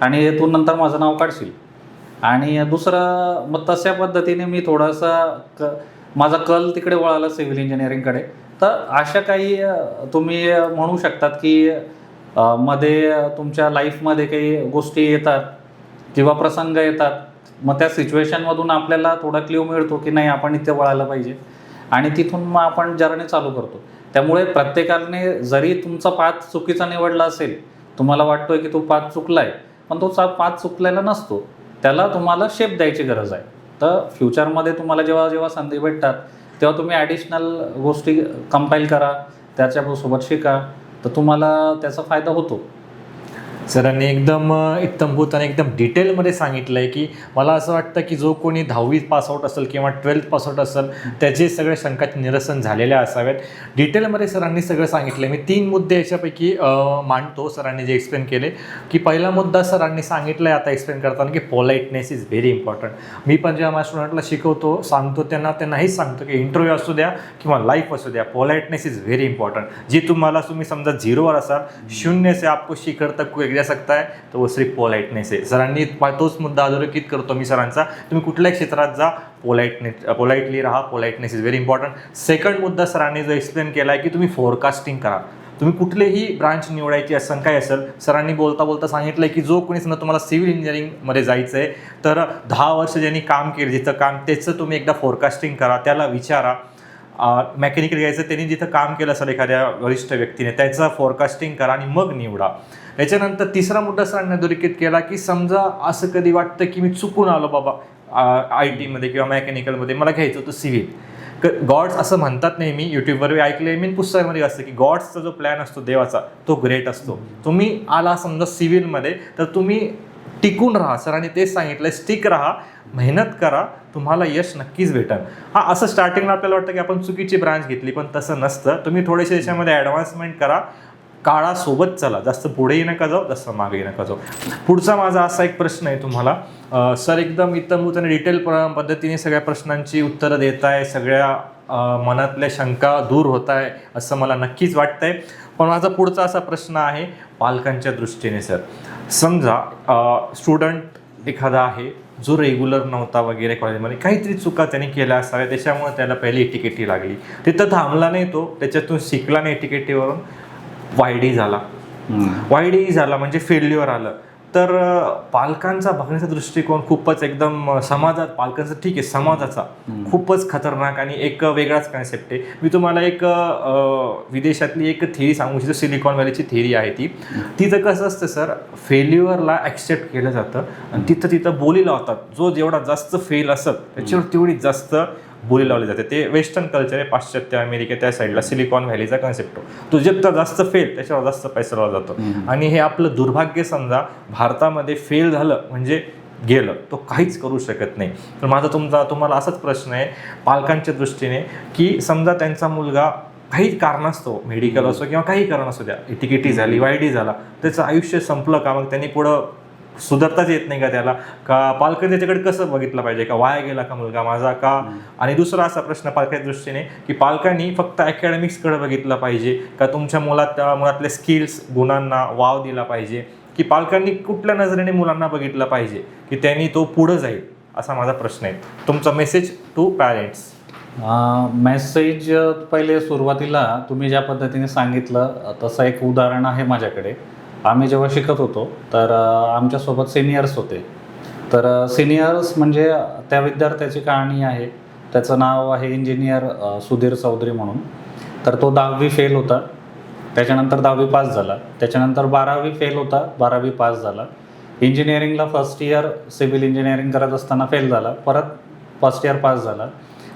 आणि तू नंतर माझं नाव काढशील. आणि दुसरं, मग तशा पद्धतीने मी थोडंसं माझा कल तिकडे वळाला सिव्हिल इंजिनिअरिंगकडे. तर अशा काही तुम्ही म्हणू शकतात की मध्ये तुमच्या लाईफमध्ये काही गोष्टी येतात किंवा प्रसंग येतात, मग त्या सिच्युएशनमधून आपल्याला थोडा क्ल्यू मिळतो की नाही, आपण इथे वळायला पाहिजे, आणि तिथून मग आपण जर्नी चालू करतो. त्यामुळे प्रत्येकाने, जरी तुमचा पाथ चुकीचा निवडला असेल, तुम्हाला वाटतोय की तो पाथ चुकला आहे, पण तो पाथ चुकलेला नसतो, त्याला तुम्हाला शेप द्यायची गरज आहे. तर फ्युचरमध्ये तुम्हाला जेव्हा जेव्हा संधी भेटतात तेव्हा तुम्ही ॲडिशनल गोष्टी कंपाईल करा, त्याच्यासोबत शिका, तर तुम्हाला त्याचा फायदा होतो. सरांनी एकदम इत्थंभूत आणि एकदम डिटेलमध्ये सांगितलं आहे की मला असं वाटतं की जो कोणी 10वी पासआउट असेल किंवा 12th पासआउट असेल, त्याचे सगळे शंकाचे निरसन झालेले असावेत. डिटेलमध्ये सरांनी सगळं सांगितलं आहे. मी 3 मुद्दे याच्यापैकी मांडतो, सरांनी जे एक्सप्लेन केले. की पहिला मुद्दा सरांनी सांगितलं आहे आता एक्सप्लेन करताना की पोलाइटनेस इज व्हेरी इम्पॉर्टंट. मी पण जेव्हा माझ्या स्टुडंटला शिकवतो, सांगतो त्यांना हेच सांगतो की इंटरव्ह्यू असू द्या किंवा लाईफ असू द्या, पोलाइटनेस इज व्हेरी इम्पॉर्टंट. जी तुम्ही समजा 0वर असाल, 0 से आपको शिखर तक जा सकता है, तो वो सिर्फ पोलाइटनेस आहे. सरांनी तोच मुद्दा अधोरेखित करतो मी सरांचा. तुम्ही कुठल्याही क्षेत्रात जा, पोलाइटली राहा, politeness is very important. Second मुद्दा सरांनी जो एक्सप्लेन केला आहे की तुम्ही फोरकास्टिंग करा. तुम्ही कुठलेही ब्रांच निवडायची असं काय असेल, सरांनी बोलता बोलता सांगितलं आहे की जो कोणी समजा तुम्हाला सिव्हिल इंजिनिअरिंगमध्ये जायचं आहे, तर 10 वर्ष ज्यांनी काम केलं, जिथं काम, त्याचं तुम्ही एकदा फोरकास्टिंग करा, त्याला विचारा. मेकॅनिकल घ्यायचं, त्यांनी जिथं काम केलं असेल एखाद्या वरिष्ठ व्यक्तीने, त्याचं फोरकास्टिंग करा आणि मग निवडा. याच्यानंतर तिसरा मुद्दा सरांनी अधोरेखित केला की समजा असं कधी वाटतं की मी चुकून आलो बाबा IT मध्ये किंवा मेकॅनिकलमध्ये, मला घ्यायचं होतं सिव्हिल. गॉड्स असं म्हणतात नेहमी, यूट्यूबवर ऐकले मी, पुस्तकामध्ये असतं की गॉड्सचा जो प्लॅन असतो देवाचा, तो ग्रेट असतो. तुम्ही आला समजा सिव्हिलमध्ये, तर तुम्ही टिकून राहा. सरांनी तेच सांगितलं, स्टिक राहा, मेहनत करा, तुम्हाला यश नक्कीच भेटेल. असं स्टार्टिंगला आपल्याला वाटतं की आपण चुकीची ब्रांच घेतली, पण तसं नसतं. तुम्ही थोडेसे याच्यामध्ये ॲडव्हान्समेंट करा, काळासोबत चला, जास्त पुढेही नका जाऊ, जास्त मागेही नका जाऊ. पुढचा माझा असा एक प्रश्न आहे तुम्हाला. सर एकदम इतंभूत आणि डिटेल पद्धतीने सगळ्या प्रश्नांची उत्तरं देत आहे, सगळ्या मनातल्या शंका दूर होत आहे असं मला नक्कीच वाटतंय. पण माझा पुढचा असा प्रश्न आहे पालकांच्या दृष्टीने. सर समजा स्टुडंट एखादा आहे जो रेग्युलर नव्हता वगैरे कॉलेजमध्ये, काहीतरी चुका त्याने केल्या असाव्या, त्याच्यामुळे त्याला पहिली एटीकेटी लागली, तिथं थांबला नाही तो, त्याच्यातून शिकला नाही, एटीकेटीवरून वायडी झाला म्हणजे फेल्युअर आलं. तर पालकांचा बघण्याचा दृष्टिकोन खूपच एकदम समाजात, पालकांचा ठीक आहे, समाजाचा खूपच खतरनाक आणि एक वेगळाच कन्सेप्ट आहे. मी तुम्हाला एक विदेशातली एक थेरी सांगू इच्छितो, सिलिकॉन व्हॅलीची थेरी आहे ती. तिथं कसं असतं सर, फेल्युअरला ॲक्सेप्ट केलं जातं आणि तिथं बोली लावतात. जो जेवढा जास्त फेल असत त्याच्यावर तेवढी जास्त बोली लावली जाते. ते वेस्टर्न कल्चर आहे, पाश्चात्य अमेरिका त्या साईडला सिलिकॉन व्हॅलीचा कन्सेप्ट तो जितका जास्त फेल त्याच्यावर जास्त पैसा लावला जातो. आणि हे आपलं दुर्भाग्य. समजा भारतामध्ये फेल झालं म्हणजे गेलं, तो काहीच करू शकत नाही. तर माझा तुम्हाला असाच प्रश्न आहे पालकांच्या दृष्टीने, की समजा त्यांचा मुलगा काही कारणास्तव, मेडिकल असो किंवा काही कारण असो द्या, एटीकेटी झाली, वायडी झाला, त्याचं आयुष्य संपलं का, मग त्यांनी पुढं सुधारताच येत नाही का त्याला, का पालकांनी त्याच्याकडे कसं बघितलं पाहिजे, का वाया गेला का मुलगा माझा का. आणि दुसरा असा प्रश्न पालकांच्या दृष्टीने, की पालकांनी फक्त अकॅडमिक्सकडे बघितलं पाहिजे का तुमच्या मुलातले स्किल्स, गुणांना वाव दिला पाहिजे, की पालकांनी कुठल्या नजरेने मुलांना बघितलं पाहिजे की त्यांनी तो पुढं जाईल, असा माझा प्रश्न आहे. तुमचा मेसेज टू पॅरेंट्स. मेसेज पहिले सुरुवातीला तुम्ही ज्या पद्धतीने सांगितलं तसं एक उदाहरण आहे माझ्याकडे. आम्ही जेव्हा शिकत होतो तर आमच्यासोबत सिनियर्स होते. तर सिनियर्स म्हणजे त्या विद्यार्थ्याची कहाणी आहे. त्याचं नाव आहे इंजिनियर सुधीर चौधरी म्हणून. तर तो 10वी फेल होता, त्याच्यानंतर 10वी पास झाला, त्याच्यानंतर 12वी फेल होता, 12वी पास झाला. इंजिनिअरिंगला फर्स्ट इयर सिव्हिल इंजिनिअरिंग करत असताना फेल झाला, परत फर्स्ट इयर पास झाला,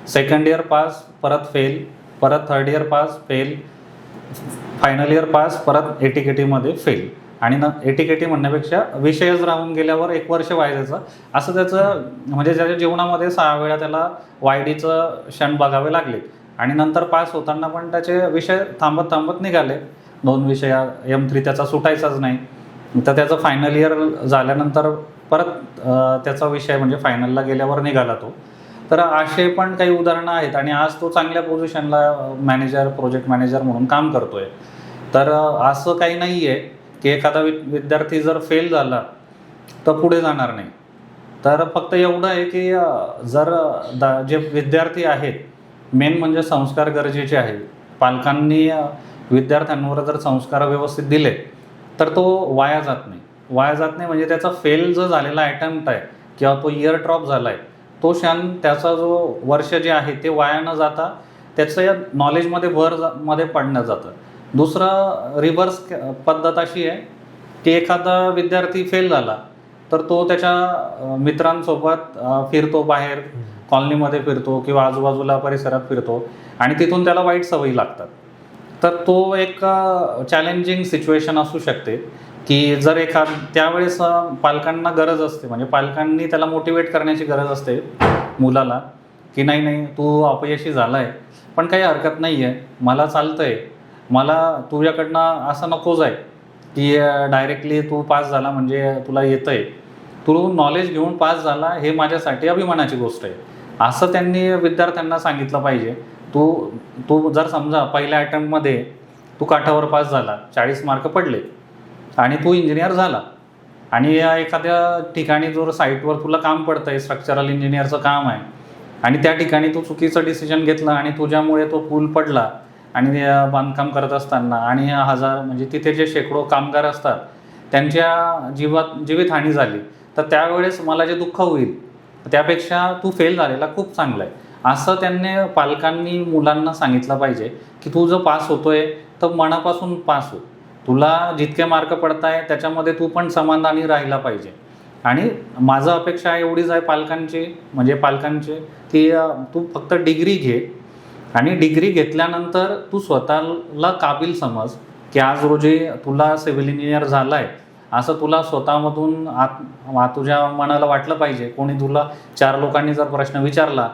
सेकंड इयर पास, परत फेल, परत third year pass, fail, final year pass, परत एटीकेटीमध्ये फेल. आणि एटीकेटी म्हणण्यापेक्षा विषयच राहून गेल्यावर 1 वर्ष वायडीचं, असं त्याचं म्हणजे त्याच्या जीवनामध्ये 6 वेळा त्याला वायडीचं क्षण बघावे लागले. आणि नंतर पास होताना पण त्याचे विषय थांबत निघाले. 2 विषय M3 त्याचा सुटायचाच नाही. तर त्याचं फायनल इयर झाल्यानंतर परत त्याचा विषय म्हणजे फायनलला गेल्यावर निघाला तो. तर असे पण काही उदाहरणं आहेत. आणि आज तो चांगल्या पोझिशनला मॅनेजर, प्रोजेक्ट मॅनेजर म्हणून काम करतोय. तर असं काही नाही आहे की एखादा विद्यार्थी जर फेल झाला तर पुढे जाणार नाही. तर फक्त एवढं आहे की जर जे विद्यार्थी आहेत, मेन म्हणजे संस्कार गरजेचे आहे. पालकांनी विद्यार्थ्यांवर जर संस्कार व्यवस्थित दिले तर तो वाया जात नाही. म्हणजे त्याचा फेल जो झालेला अटेम्प्ट आहे किंवा तो इयर ड्रॉप झाला आहे, तो क्षण त्याचा जो वर्ष जे आहे ते वाया न जाता त्याचं या नॉलेजमध्ये मध्ये पडण्यात जातं. दुसरं रिव्हर्स पद्धत अशी आहे की एखादा विद्यार्थी फेल झाला तर तो त्याच्या मित्रांसोबत फिरतो, बाहेर कॉलनीमध्ये फिरतो किंवा आजूबाजूला परिसरात फिरतो आणि तिथून त्याला वाईट सवयी लागतात. तर तो एक चॅलेंजिंग सिच्युएशन असू शकते की जर त्यावेळेस पालकांना गरज असते, म्हणजे पालकांनी त्याला मोटिवेट करण्याची गरज असते मुलाला की नाही तू अपयशी झाला आहे पण काही हरकत नाही आहे, मला चालतं आहे, मला तुझ्याकडनं असं नकोच आहे की डायरेक्टली तू पास झाला म्हणजे तुला येतं आहे, तू नॉलेज घेऊन पास झाला हे माझ्यासाठी अभिमानाची गोष्ट आहे, असं त्यांनी विद्यार्थ्यांना सांगितलं पाहिजे. तू जर समजा पहिल्या अटेम्प्टमध्ये तू काठावर पास झाला, 40 मार्क पडले आणि तू इंजिनियर झाला आणि एखाद्या ठिकाणी जर साईटवर तुला काम पडतं आहे, स्ट्रक्चरल इंजिनियरचं काम आहे आणि त्या ठिकाणी तू चुकीचं डिसिजन घेतलं आणि तुझ्यामुळे तो पूल पडला आणि बांधकाम करत असताना आणि म्हणजे तिथे जे शेकडो कामगार असतात त्यांच्या जीवितहानी झाली, तर त्यावेळेस मला जे दुःख होईल त्यापेक्षा तू फेल झालेला खूप चांगलं आहे, असं त्यांनी पालकांनी मुलांना सांगितलं पाहिजे की तू जर पास होतोय तर मनापासून पास हो, तुला जितके मार्क पडत आहे त्याच्यामध्ये तू पण समाधानी राहिला पाहिजे. आणि माझं अपेक्षा एवढीच आहे पालकांची की तू फक्त डिग्री घे आणि डिग्री घेतल्यानंतर तू स्वतःला काबिल समज की आज रोजी तुला सिव्हिल इंजिनियर झाला आहे असं तुला स्वतःमधून तुझ्या मनाला वाटलं पाहिजे. कोणी तुला 4 लोकांनी जर प्रश्न विचारला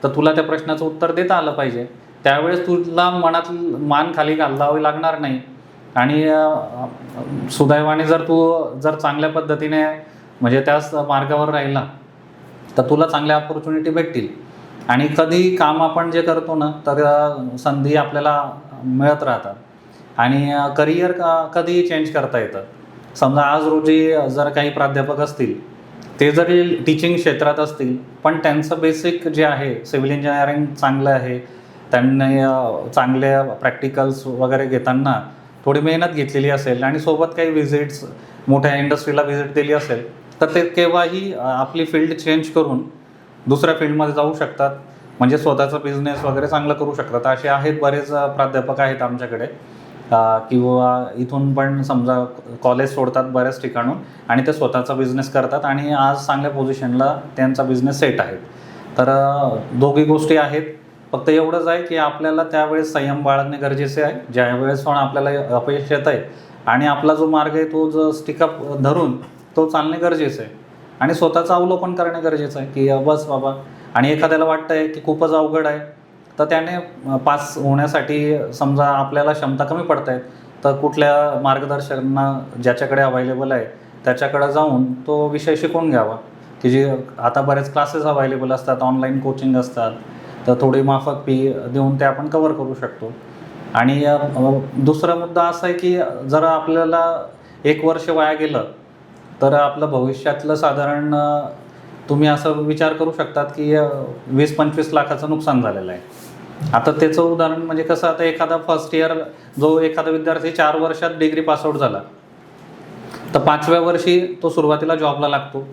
तर तुला त्या प्रश्नाचं उत्तर देता आलं पाहिजे. त्यावेळेस तुला मनात मान खाली घालावी लागणार नाही आणि सुदैवाने जर तू चांगल्या पद्धतीने म्हणजे त्याच मार्गावर राहिला तर तुला चांगल्या ऑपॉर्च्युनिटी भेटतील. आणि कधी काम आपण जे करतो ना तर संधी आपल्याला मिळत राहतात आणि करिअर कधीही चेंज करता येतं. समजा आज रोजी जर काही प्राध्यापक असतील ते जरी टीचिंग क्षेत्रात असतील पण त्यांचं बेसिक जे आहे सिव्हिल इंजिनिअरिंग चांगलं आहे, त्यांनी चांगले प्रॅक्टिकल्स वगैरे घेताना थोडी मेहनत घेतलेली असेल आणि सोबत काही व्हिजिट्स मोठ्या इंडस्ट्रीला व्हिजिट दिली असेल तर ते केव्हाही आपली फील्ड चेंज करून दुसऱ्या फील्डमध्ये जाऊ शकतात, म्हणजे स्वतःचा बिझनेस वगैरे चांगलं करू शकतात. असे आहेत बरेच प्राध्यापक आहेत आमच्याकडे किंवा इथून पण समजा कॉलेज सोडतात बऱ्याच ठिकाणून आणि ते स्वतःचा बिझनेस करतात आणि आज चांगल्या पोझिशनला त्यांचा बिझनेस सेट आहे. तर दोघी गोष्टी आहेत. फक्त एवढंच आहे की आपल्याला त्यावेळेस संयम बाळगणे गरजेचे आहे. ज्या वेळेस पण आपल्याला अपयश येत आहे आणि आपला जो मार्ग आहे तो जो स्टिकअप धरून तो चालणे गरजेचं आहे आणि स्वतःचं अवलोकन करणे गरजेचं आहे की बस बाबा. आणि एखाद्याला वाटतं आहे की खूपच अवघड आहे तर त्याने पास होण्यासाठी समजा आपल्याला क्षमता कमी पडत आहेत तर कुठल्या मार्गदर्शकांना ज्याच्याकडे अवेलेबल आहे त्याच्याकडे जाऊन तो विषय शिकून घ्यावा, की जे आता बरेच क्लासेस अवेलेबल असतात, ऑनलाईन कोचिंग असतात, तर थोडी माफक फी देऊन ते आपण कवर करू शकतो. आणि दुसरा मुद्दा असा आहे की जर आपल्याला 1 वर्ष वाया गेलं तर आपलं भविष्यातलं साधारण तुम्ही असं विचार करू शकतात की 20-25 लाखाचं नुकसान झालेलं आहे. आता त्याचं उदाहरण म्हणजे कसं, आता एखादा फर्स्ट इयर जो एखादा विद्यार्थी 4 वर्षात डिग्री पासआउट झाला तर 5व्या वर्षी तो सुरुवातीला जॉबला लागतो.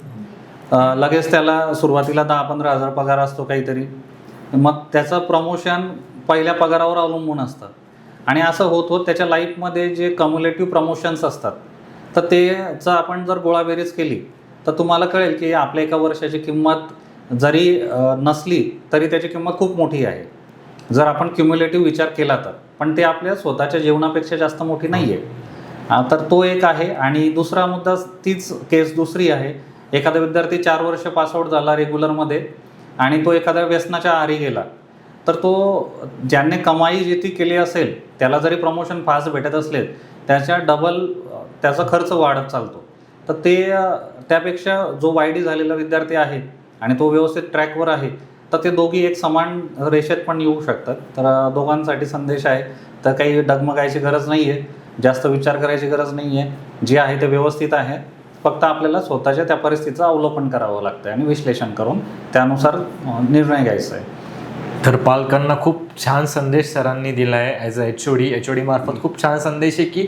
लगेच त्याला सुरुवातीला 10-15 हजार पगार असतो काहीतरी, मग त्याचं प्रमोशन पहिल्या पगारावर अवलंबून असतं आणि असं होत होत त्याच्या लाईफमध्ये जे कम्युलेटिव्ह प्रमोशन्स असतात तर त्याचं आपण जर गोळाबेरीज केली तर तुम्हाला कळेल की आपल्या 1 वर्षाची किंमत जरी नसली तरी त्याची किंमत खूप मोठी आहे जर आपण क्युम्युलेटिव्ह विचार केला तर. पण ते आपल्या स्वतःच्या जीवनापेक्षा जास्त मोठी नाही आहे. तर तो एक आहे. आणि दुसरा मुद्दा तीच केस दुसरी आहे, एखादा विद्यार्थी 4 वर्ष पासआउट झाला रेग्युलरमध्ये आणि तो एखाद्या व्यसनाच्या आहारी गेला तर तो ज्याने कमाई जितकी केली असेल त्याला जरी प्रमोशन फास्ट भेटत असले त्याच्या डबल त्याचा खर्च वाढत चालतो. तर ते त्यापेक्षा जो वायडी झालेला विद्यार्थी आहे आणि तो व्यवस्थित ट्रॅकवर आहे तर ते दोघी एक समान रेषेत पण येऊ शकतात. तर दोघांसाठी संदेश आहे, तर काही डगमगायची गरज नाही आहे, जास्त विचार करायची गरज नाही आहे, जे आहे ते व्यवस्थित आहे. फक्त आपल्याला स्वतःच्या त्या परिस्थितीचं अवलोकन करावं लागतं आणि विश्लेषण करून त्यानुसार निर्णय घ्यायचा आहे. तर पालकांना खूप छान संदेश सरांनी दिला आहे. As a H O D मार्फत खूप छान संदेश आहे की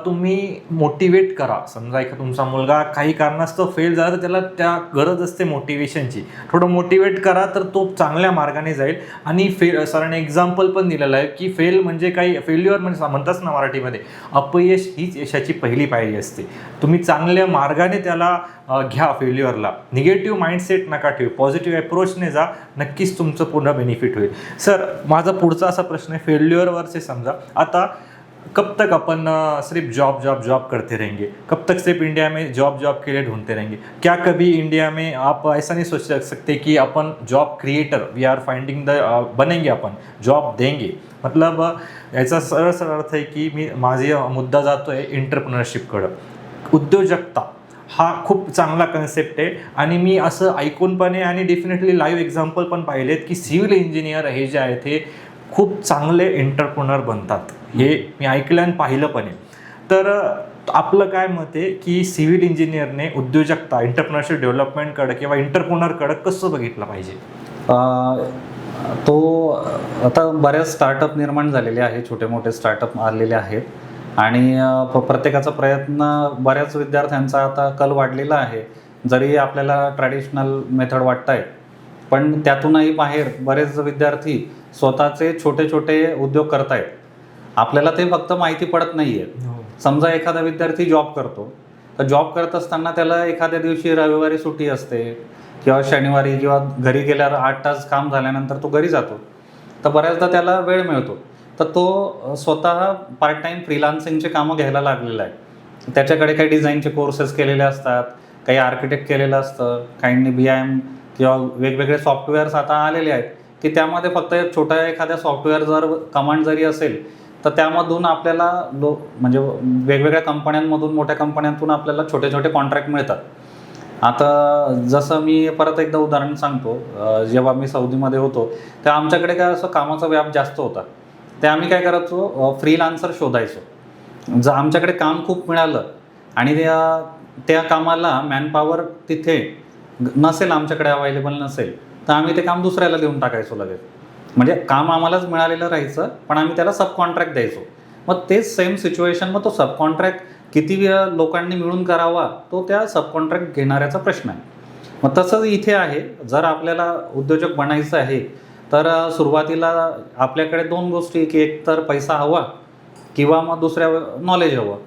तुम्ही मोटिवेट करा. समजा एका तुमचा मुलगा काही कारणास्तव फेल झाला तर त्याला त्या गरज असते मोटिवेशनची, थोडं मोटिवेट करा तर तो चांगल्या मार्गाने जाईल. आणि सरांनी एक्झाम्पल पण दिलेलं आहे की फेल म्हणजे काही फेल्युअर म्हणजे म्हणतात ना मराठीमध्ये, अपयश हीच यशाची पहिली पायरी असते. तुम्ही चांगल्या मार्गाने त्याला घ्या फेल्युअरला, निगेटिव्ह माइंडसेट नका ठेवू, पॉझिटिव्ह अप्रोचने जा, नक्कीच तुमचं पूर्ण बेनिफिट होईल. सर माझा पुढचा असा प्रश्न आहे, फेल्युअरवरचे समजा आता कब तक अपन सिर्फ जॉब जॉब जॉब करते रहेंगे, कब तक सिर्फ इंडिया में जॉब जॉब के लिए ढूंढते रहेंगे? क्या कभी इंडिया में आप ऐसा नहीं सोच सकते कि अपन job creator we are finding the बनेंगे, अपन जॉब देंगे? मतलब याचा सरळ सरळ अर्थ आहे की माझा मुद्दा जातो आहे एंटरप्रेन्योरशिपकडं. उद्योजकता हा खूप चांगला कन्सेप्ट आहे आणि मी असं ऐकून पण आहे आणि डेफिनेटली लाईव्ह एक्झाम्पल पण पाहिलेत की सिव्हिल इंजिनियर हे जे आहेत हे खूप चांगले एंटरप्रेन्योर बनतात. हे मी ऐकलं आणि पाहिलं पण आहे. तर आपलं काय मत आहे की सिव्हिल इंजिनियरने उद्योजकता एंटरप्रेन्योरशिप डेव्हलपमेंटकडं किंवा एंटरप्रेन्योरकडं कसं बघितलं पाहिजे? तो आता बऱ्याच स्टार्टअप निर्माण झालेले आहेत, छोटे मोठे स्टार्टअप आलेले आहेत आणि प्रत्येकाचा प्रयत्न, बऱ्याच विद्यार्थ्यांचा आता कल वाढलेला आहे. जरी आपल्याला ट्रॅडिशनल मेथड वाटत आहे पण त्यातूनही बाहेर बरेच विद्यार्थी स्वतःचे छोटे छोटे उद्योग करत आहेत. आपल्याला ते फक्त माहिती पडत नाही आहे. समजा एखादा विद्यार्थी जॉब करतो तर जॉब करत असताना त्याला एखाद्या दिवशी रविवारी सुट्टी असते किंवा शनिवारी किंवा घरी गेल्यावर 8 तास काम झाल्यानंतर तो घरी जातो तर बऱ्याचदा त्याला वेळ मिळतो तर तो स्वतः पार्ट टाईम फ्रीलान्सिंगचे कामं घ्यायला लागलेला आहे. त्याच्याकडे काही डिझाईनचे कोर्सेस केलेले असतात, काही आर्किटेक्ट केलेलं असतं, काहींनी BIM किंवा वेगवेगळे सॉफ्टवेअर्स आता आलेले आहेत की त्यामध्ये फक्त छोटा एखाद्या सॉफ्टवेअर जर कमांड जरी असेल तर त्यामधून आपल्याला म्हणजे वेगवेगळ्या कंपन्यांमधून, मोठ्या कंपन्यांतून आपल्याला छोटे छोटे कॉन्ट्रॅक्ट मिळतात. आता जसं मी परत एकदा उदाहरण सांगतो, जेव्हा मी सौदीमध्ये होतो तेव्हा आमच्याकडे काय असं कामाचा व्याप जास्त होता. ते आम्ही काय करायचो, फ्रीलान्सर शोधायचो. जर आमच्याकडे काम खूप मिळालं आणि त्या कामाला मॅनपॉवर तिथे नसेल, आमच्याकडे अवेलेबल नसेल, तर आम्ही ते काम दुसऱ्याला देऊन टाकायचो लगेच. म्हणजे काम आम्हालाच मिळालेलं राहायचं, पण आम्ही त्याला सब कॉन्ट्रॅक्ट द्यायचो. मग तेच सेम सिच्युएशन, मग तो सब कॉन्ट्रॅक्ट किती लोकांनी मिळून करावा, तो त्या सब कॉन्ट्रॅक्ट घेणाऱ्याचा प्रश्न आहे. मग तसंच इथे आहे. जर आपल्याला उद्योजक बनायचं आहे तर सुरुवातीला आपल्याकडे 2 गोष्टी, की एक तर पैसा हवा किंवा मग दुसऱ्या नॉलेज हवं.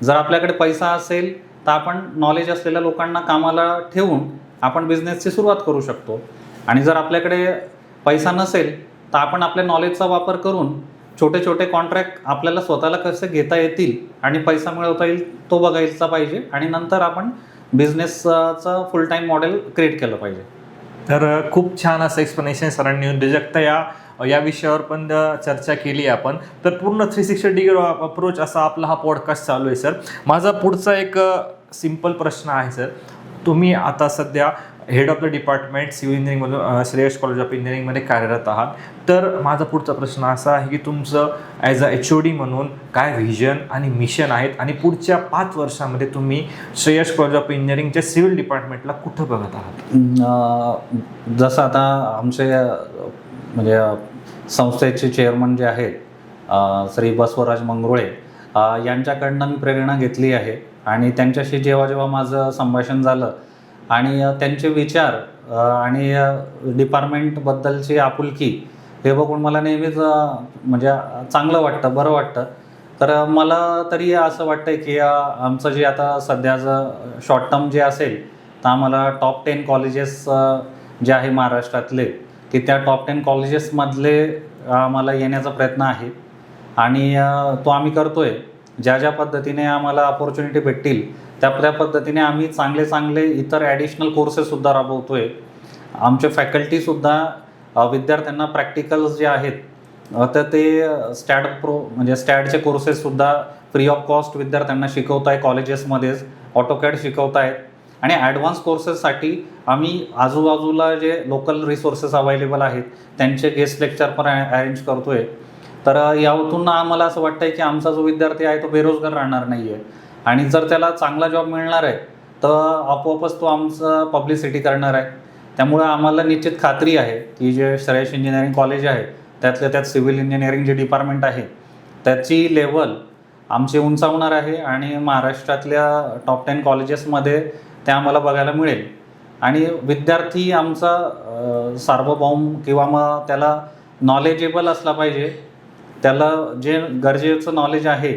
जर आपल्याकडे पैसा असेल तर आपण नॉलेज असलेल्या लोकांना कामाला ठेवून आपण बिझनेसची सुरुवात करू शकतो. आणि जर आपल्याकडे पैसा नसेल तर आपण आपल्या नॉलेजचा वापर करून छोटे छोटे कॉन्ट्रॅक्ट आपल्याला स्वतःला कसे घेता येतील आणि पैसा मिळवता येईल तो बघायचा पाहिजे. आणि नंतर आपण बिझनेसचं फुल टाईम मॉडेल क्रिएट केलं पाहिजे. तर खूप छान असं एक्सप्लेनेशन सरांनी उद्योजकता या विषयावर पण चर्चा केली आपण. तर पूर्ण 360 डिग्री अप्रोच असा आपला हा पॉडकास्ट चालू आहे सर. माझा पुढचा एक सिम्पल प्रश्न आहे सर. तुम्ही आता सध्या head of the department civil इंजिनिअरिंगमधून श्रेयश कॉलेज ऑफ इंजिनिअरिंगमध्ये कार्यरत आहात. तर माझा पुढचा प्रश्न असा आहे की तुमचं ॲज अ HOD म्हणून काय व्हिजन आणि मिशन आहेत आणि पुढच्या 5 वर्षामध्ये तुम्ही श्रेयश कॉलेज ऑफ इंजिनिअरिंगच्या सिव्हिल डिपार्टमेंटला कुठं बघत आहात? जसं आता आमचे म्हणजे संस्थेचे चेअरमन जे आहेत श्री बसवराज मंगरुळे यांच्याकडनं मी प्रेरणा घेतली आहे. आणि त्यांच्याशी जेव्हा जेव्हा माझं संभाषण झालं आणि त्यांचे विचार आणि डिपार्टमेंटबद्दलची आपुलकी हे बघून मला नेहमीच म्हणजे चांगलं वाटतं, बरं वाटतं. तर मला तरी असं वाटतं की आमचं जे आता सध्याचं शॉर्ट टर्म जे असेल तर आम्हाला टॉप 10 कॉलेजेस जे आहे महाराष्ट्रातले, की त्या टॉप 10 कॉलेजेसमधले आम्हाला येण्याचा प्रयत्न आहे. आणि तो आम्ही करतो आहे. ज्या ज्या पद्धतीने आम्हाला अपॉर्च्युनिटी भेटतील त्या पद्धतीने आम्ही चांगले इतर ॲडिशनल कोर्सेससुद्धा राबवतो आहे. आमचे फॅकल्टीसुद्धा विद्यार्थ्यांना प्रॅक्टिकल्स जे आहेत तर ते स्टॅडचे कोर्सेससुद्धा फ्री ऑफ कॉस्ट विद्यार्थ्यांना शिकवत आहे कॉलेजेसमध्येच. ऑटोकॅड शिकवत आहेत. आणि ॲडव्हान्स कोर्सेससाठी आम्ही आजूबाजूला जे लोकल रिसोर्सेस अवेलेबल आहेत त्यांचे गेस्ट लेक्चर पण अरेंज करतो आहे. तर यातून आम्हाला असं वाटतं आहे की आमचा जो विद्यार्थी आहे तो बेरोजगार राहणार नाही आहे. आणि जर त्याला चांगला जॉब मिळणार आहे तर आपोआपच तो आमचं पब्लिसिटी करणार आहे. त्यामुळं आम्हाला निश्चित खात्री आहे की जे श्रेयश इंजिनिअरिंग कॉलेज आहे त्यातल्या त्यात सिव्हिल इंजिनिअरिंग जे डिपार्टमेंट आहे त्याची लेवल आमची उंचावणार आहे. आणि महाराष्ट्रातल्या टॉप 10 कॉलेजेसमध्ये ते आम्हाला बघायला मिळेल. आणि विद्यार्थी आमचा सार्वभौम किंवा मग त्याला नॉलेजेबल असला पाहिजे. त्याला जे गरजेचं नॉलेज आहे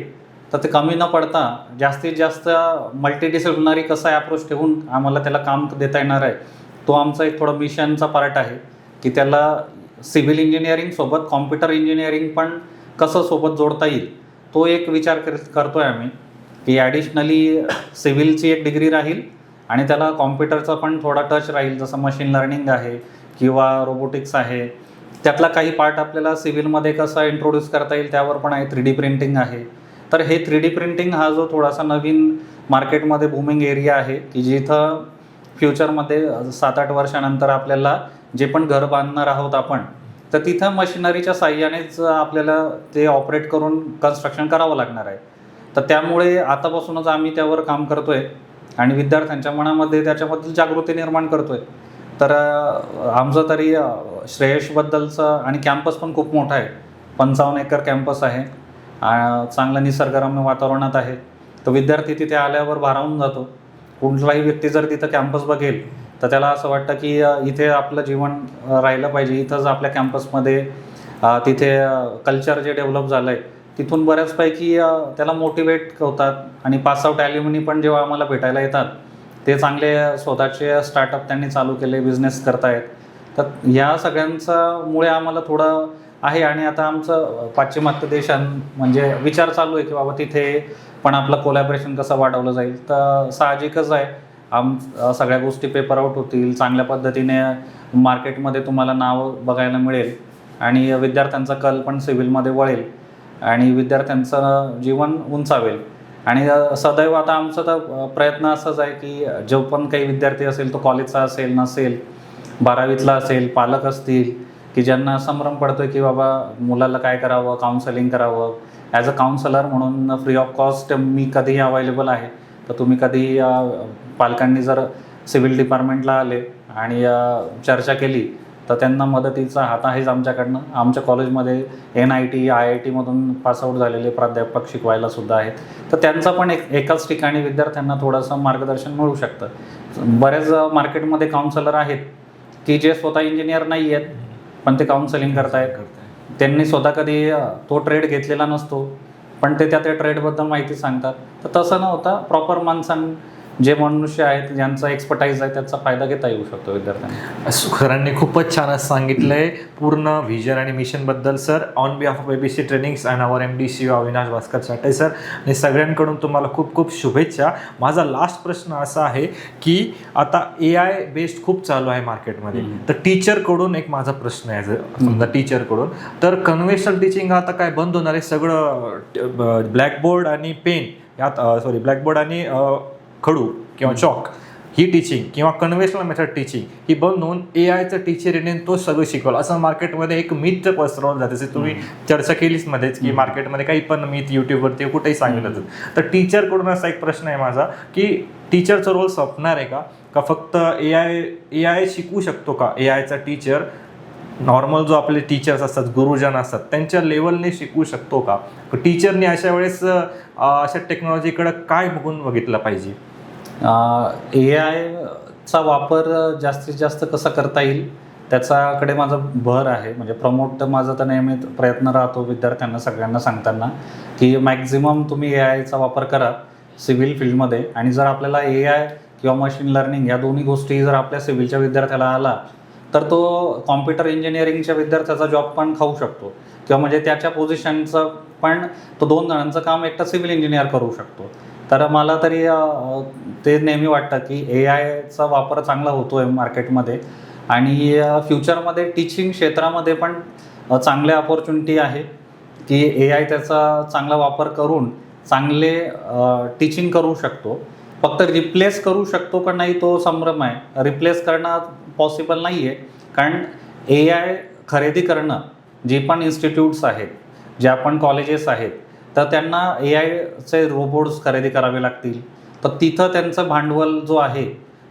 तर ते कमी न पडता जास्तीत जास्त मल्टीडिसिप्लिनरी कसा अप्रोच ठेवून आम्हाला त्याला काम देता येणार आहे, तो आमचा एक थोडा मिशनचा पार्ट आहे. की त्याला सिव्हिल इंजिनिअरिंगसोबत कॉम्प्युटर इंजिनिअरिंग पण कसं सोबत जोडता येईल तो एक विचार करतो आहे आम्ही. की ॲडिशनली सिव्हिलची एक डिग्री राहील आणि त्याला कॉम्प्युटरचा पण थोडा टच राहील. जसं मशीन लर्निंग आहे किंवा रोबोटिक्स आहे, त्यातला काही पार्ट आपल्याला सिव्हिलमध्ये कसा इंट्रोड्यूस करता येईल त्यावर पण आहे. 3D प्रिंटिंग आहे. तर हे 3D प्रिंटिंग हा जो थोडासा नवीन मार्केटमध्ये बूमिंग एरिया आहे की जिथं फ्युचरमध्ये 7-8 वर्षानंतर आपल्याला जे पण घर बांधणार आहोत आपण, तर तिथं मशिनरीच्या साह्यानेच आपल्याला ते ऑपरेट करून कन्स्ट्रक्शन करावं लागणार आहे. तर त्यामुळे आतापासूनच आम्ही त्यावर काम करतो आहे आणि विद्यार्थ्यांच्या मनामध्ये त्याच्याबद्दल जागृती निर्माण करतो आहे. तर आमचं तरी श्रेयशबद्दलचं आणि कॅम्पस पण खूप मोठा आहे. 55 एकर कॅम्पस आहे. चांगलं निसर्गरम्य वातावरणात आहे. तर विद्यार्थी तिथे आल्यावर भारावून जातो. कुठलाही व्यक्ती जर तिथं कॅम्पस बघेल तर त्याला असं वाटतं की इथे आपलं जीवन राहिलं पाहिजे. इथंच आपल्या कॅम्पसमध्ये तिथे कल्चर जे डेव्हलप झालं आहे तिथून बऱ्याचपैकी त्याला मोटिवेट होतात. आणि 5-6 ॲल्युमिनी पण जेव्हा आम्हाला भेटायला येतात ते चांगले स्वतःचे स्टार्टअप त्यांनी चालू केले, बिझनेस करतायत. तर ह्या सगळ्यांच्यामुळे आम्हाला थोडं आहे. आणि आता आमचं पाश्चिमात्य देशां म्हणजे विचार चालू आहे की बाबा तिथे पण आपलं कोलॅबरेशन कसं वाढवलं जाईल. तर साहजिकच आहे सगळ्या गोष्टी पेपर आउट होतील, चांगल्या पद्धतीने मार्केटमध्ये तुम्हाला नाव बघायला मिळेल आणि विद्यार्थ्यांचा कल पण सिव्हिलमध्ये वळेल. आणि विद्यार्थ्यांचं जीवन उंचावेल. आणि सदैव आता आमचा तर प्रयत्न असाच आहे की जो पण काही विद्यार्थी असेल तो कॉलेजचा असेल नसेल 12वीतला असेल, पालक असतील की ज्यांना संभ्रम पडतो की बाबा मुलाला काय करावं, काउन्सलिंग करावं, ॲज अ काउन्सलर म्हणून फ्री ऑफ कॉस्ट मी कधीही अवेलेबल आहे. तर तुम्ही कधी पालकांनी जर सिव्हिल डिपार्टमेंटला आले आणि चर्चा केली तर त्यांना मदतीचा हात आहेच आमच्याकडनं. आमच्या कॉलेजमध्ये NIT IITमधून पासआउट झालेले प्राध्यापक शिकवायला सुद्धा आहेत. तर त्यांचं पण एकाच ठिकाणी विद्यार्थ्यांना थोडंसं मार्गदर्शन मिळू शकतं. बऱ्याच मार्केटमध्ये काउन्सलर आहेत की जे स्वतः इंजिनियर नाही आहेत पण ते काउन्सलिंग करतायत. त्यांनी स्वतः कधी तो ट्रेड घेतलेला नसतो पण ते त्या ट्रेडबद्दल माहिती सांगतात. तर तसं न होता प्रॉपर जे मनुष्य आहेत ज्यांचा एक्सपर्टाईज आहे त्याचा फायदा घेता येऊ शकतो विद्यार्थ्यांना. सरांनी खूपच छान असं सांगितलंय पूर्ण व्हिजन आणि मिशनबद्दल. Sir, on behalf of ABC trainings and our MD CEO Avinash Bhaskar Chate sir, आणि सगळ्यांकडून तुम्हाला खूप खूप शुभेच्छा. माझा लास्ट प्रश्न असा आहे की आता AI बेस्ड खूप चालू आहे मार्केटमध्ये, तर टीचरकडून एक माझा प्रश्न आहे. समजा टीचरकडून तर कन्व्हेन्शनल टीचिंग आता काय बंद होणार आहे, सगळं ब्लॅकबोर्ड आणि पेन यात ब्लॅकबोर्ड आणि खडू किंवा चॉक ही टीचिंग किंवा कन्व्हेन्शनल मेथड टीचिंग ही बंद होऊन AIचं टीचर येणे तो सगळं शिकवलं असं मार्केटमध्ये एक मिथ पसरवलं जातं. जसे तुम्ही चर्चा केलीच मध्येच की मार्केटमध्ये काही पण मिथ यूट्यूबवरती कुठेही सांगितलं जातं. तर टीचरकडून असा एक प्रश्न आहे माझा की टीचरचा रोल संपणार आहे का फक्त AI शिकवू शकतो का? AIचा टीचर नॉर्मल जो आपले टीचर्स असतात, गुरुजन असतात, त्यांच्या लेवलने शिकवू शकतो का? टीचरने अशा वेळेस अशा टेक्नॉलॉजीकडे काय बघितलं पाहिजे? AIचा वापर जास्तीत जास्त कसा करता येईल त्याच्याकडे माझा भर आहे. म्हणजे प्रमोट माझा तर नेहमी प्रयत्न राहतो विद्यार्थ्यांना सगळ्यांना सांगताना की मॅक्झिमम तुम्ही AIचा वापर करा सिव्हिल फील्डमध्ये. आणि जर आपल्याला AI किंवा मशीन लर्निंग या दोन्ही गोष्टी जर आपल्या सिव्हिलच्या विद्यार्थ्याला आला तर तो कॉम्प्युटर इंजिनिअरिंगच्या विद्यार्थ्याचा जॉब पण खाऊ शकतो किंवा म्हणजे त्याच्या पोझिशनचं पण तो 2 जणांचं काम एकटा सिव्हिल इंजिनियर करू शकतो. तर मला तरी ते नेहमी वाटतं की AIचा वापर चांगला होतो आहे मार्केटमध्ये. आणि फ्युचरमध्ये टीचिंग क्षेत्रामध्ये पण चांगल्या अपॉर्च्युनिटी आहे की AI त्याचा चांगला वापर करून चांगले टीचिंग करू शकतो. फक्त रिप्लेस करू शकतो का नाही तो संभ्रम आहे. रिप्लेस करणं पॉसिबल नाही आहे, कारण AI खरेदी करणं जे पण इन्स्टिट्यूट्स आहेत, ज्या पण कॉलेजेस आहेत, तर त्यांना AIचे रोबोट्स खरेदी करावे लागतील. तर तिथं त्यांचं भांडवल जो आहे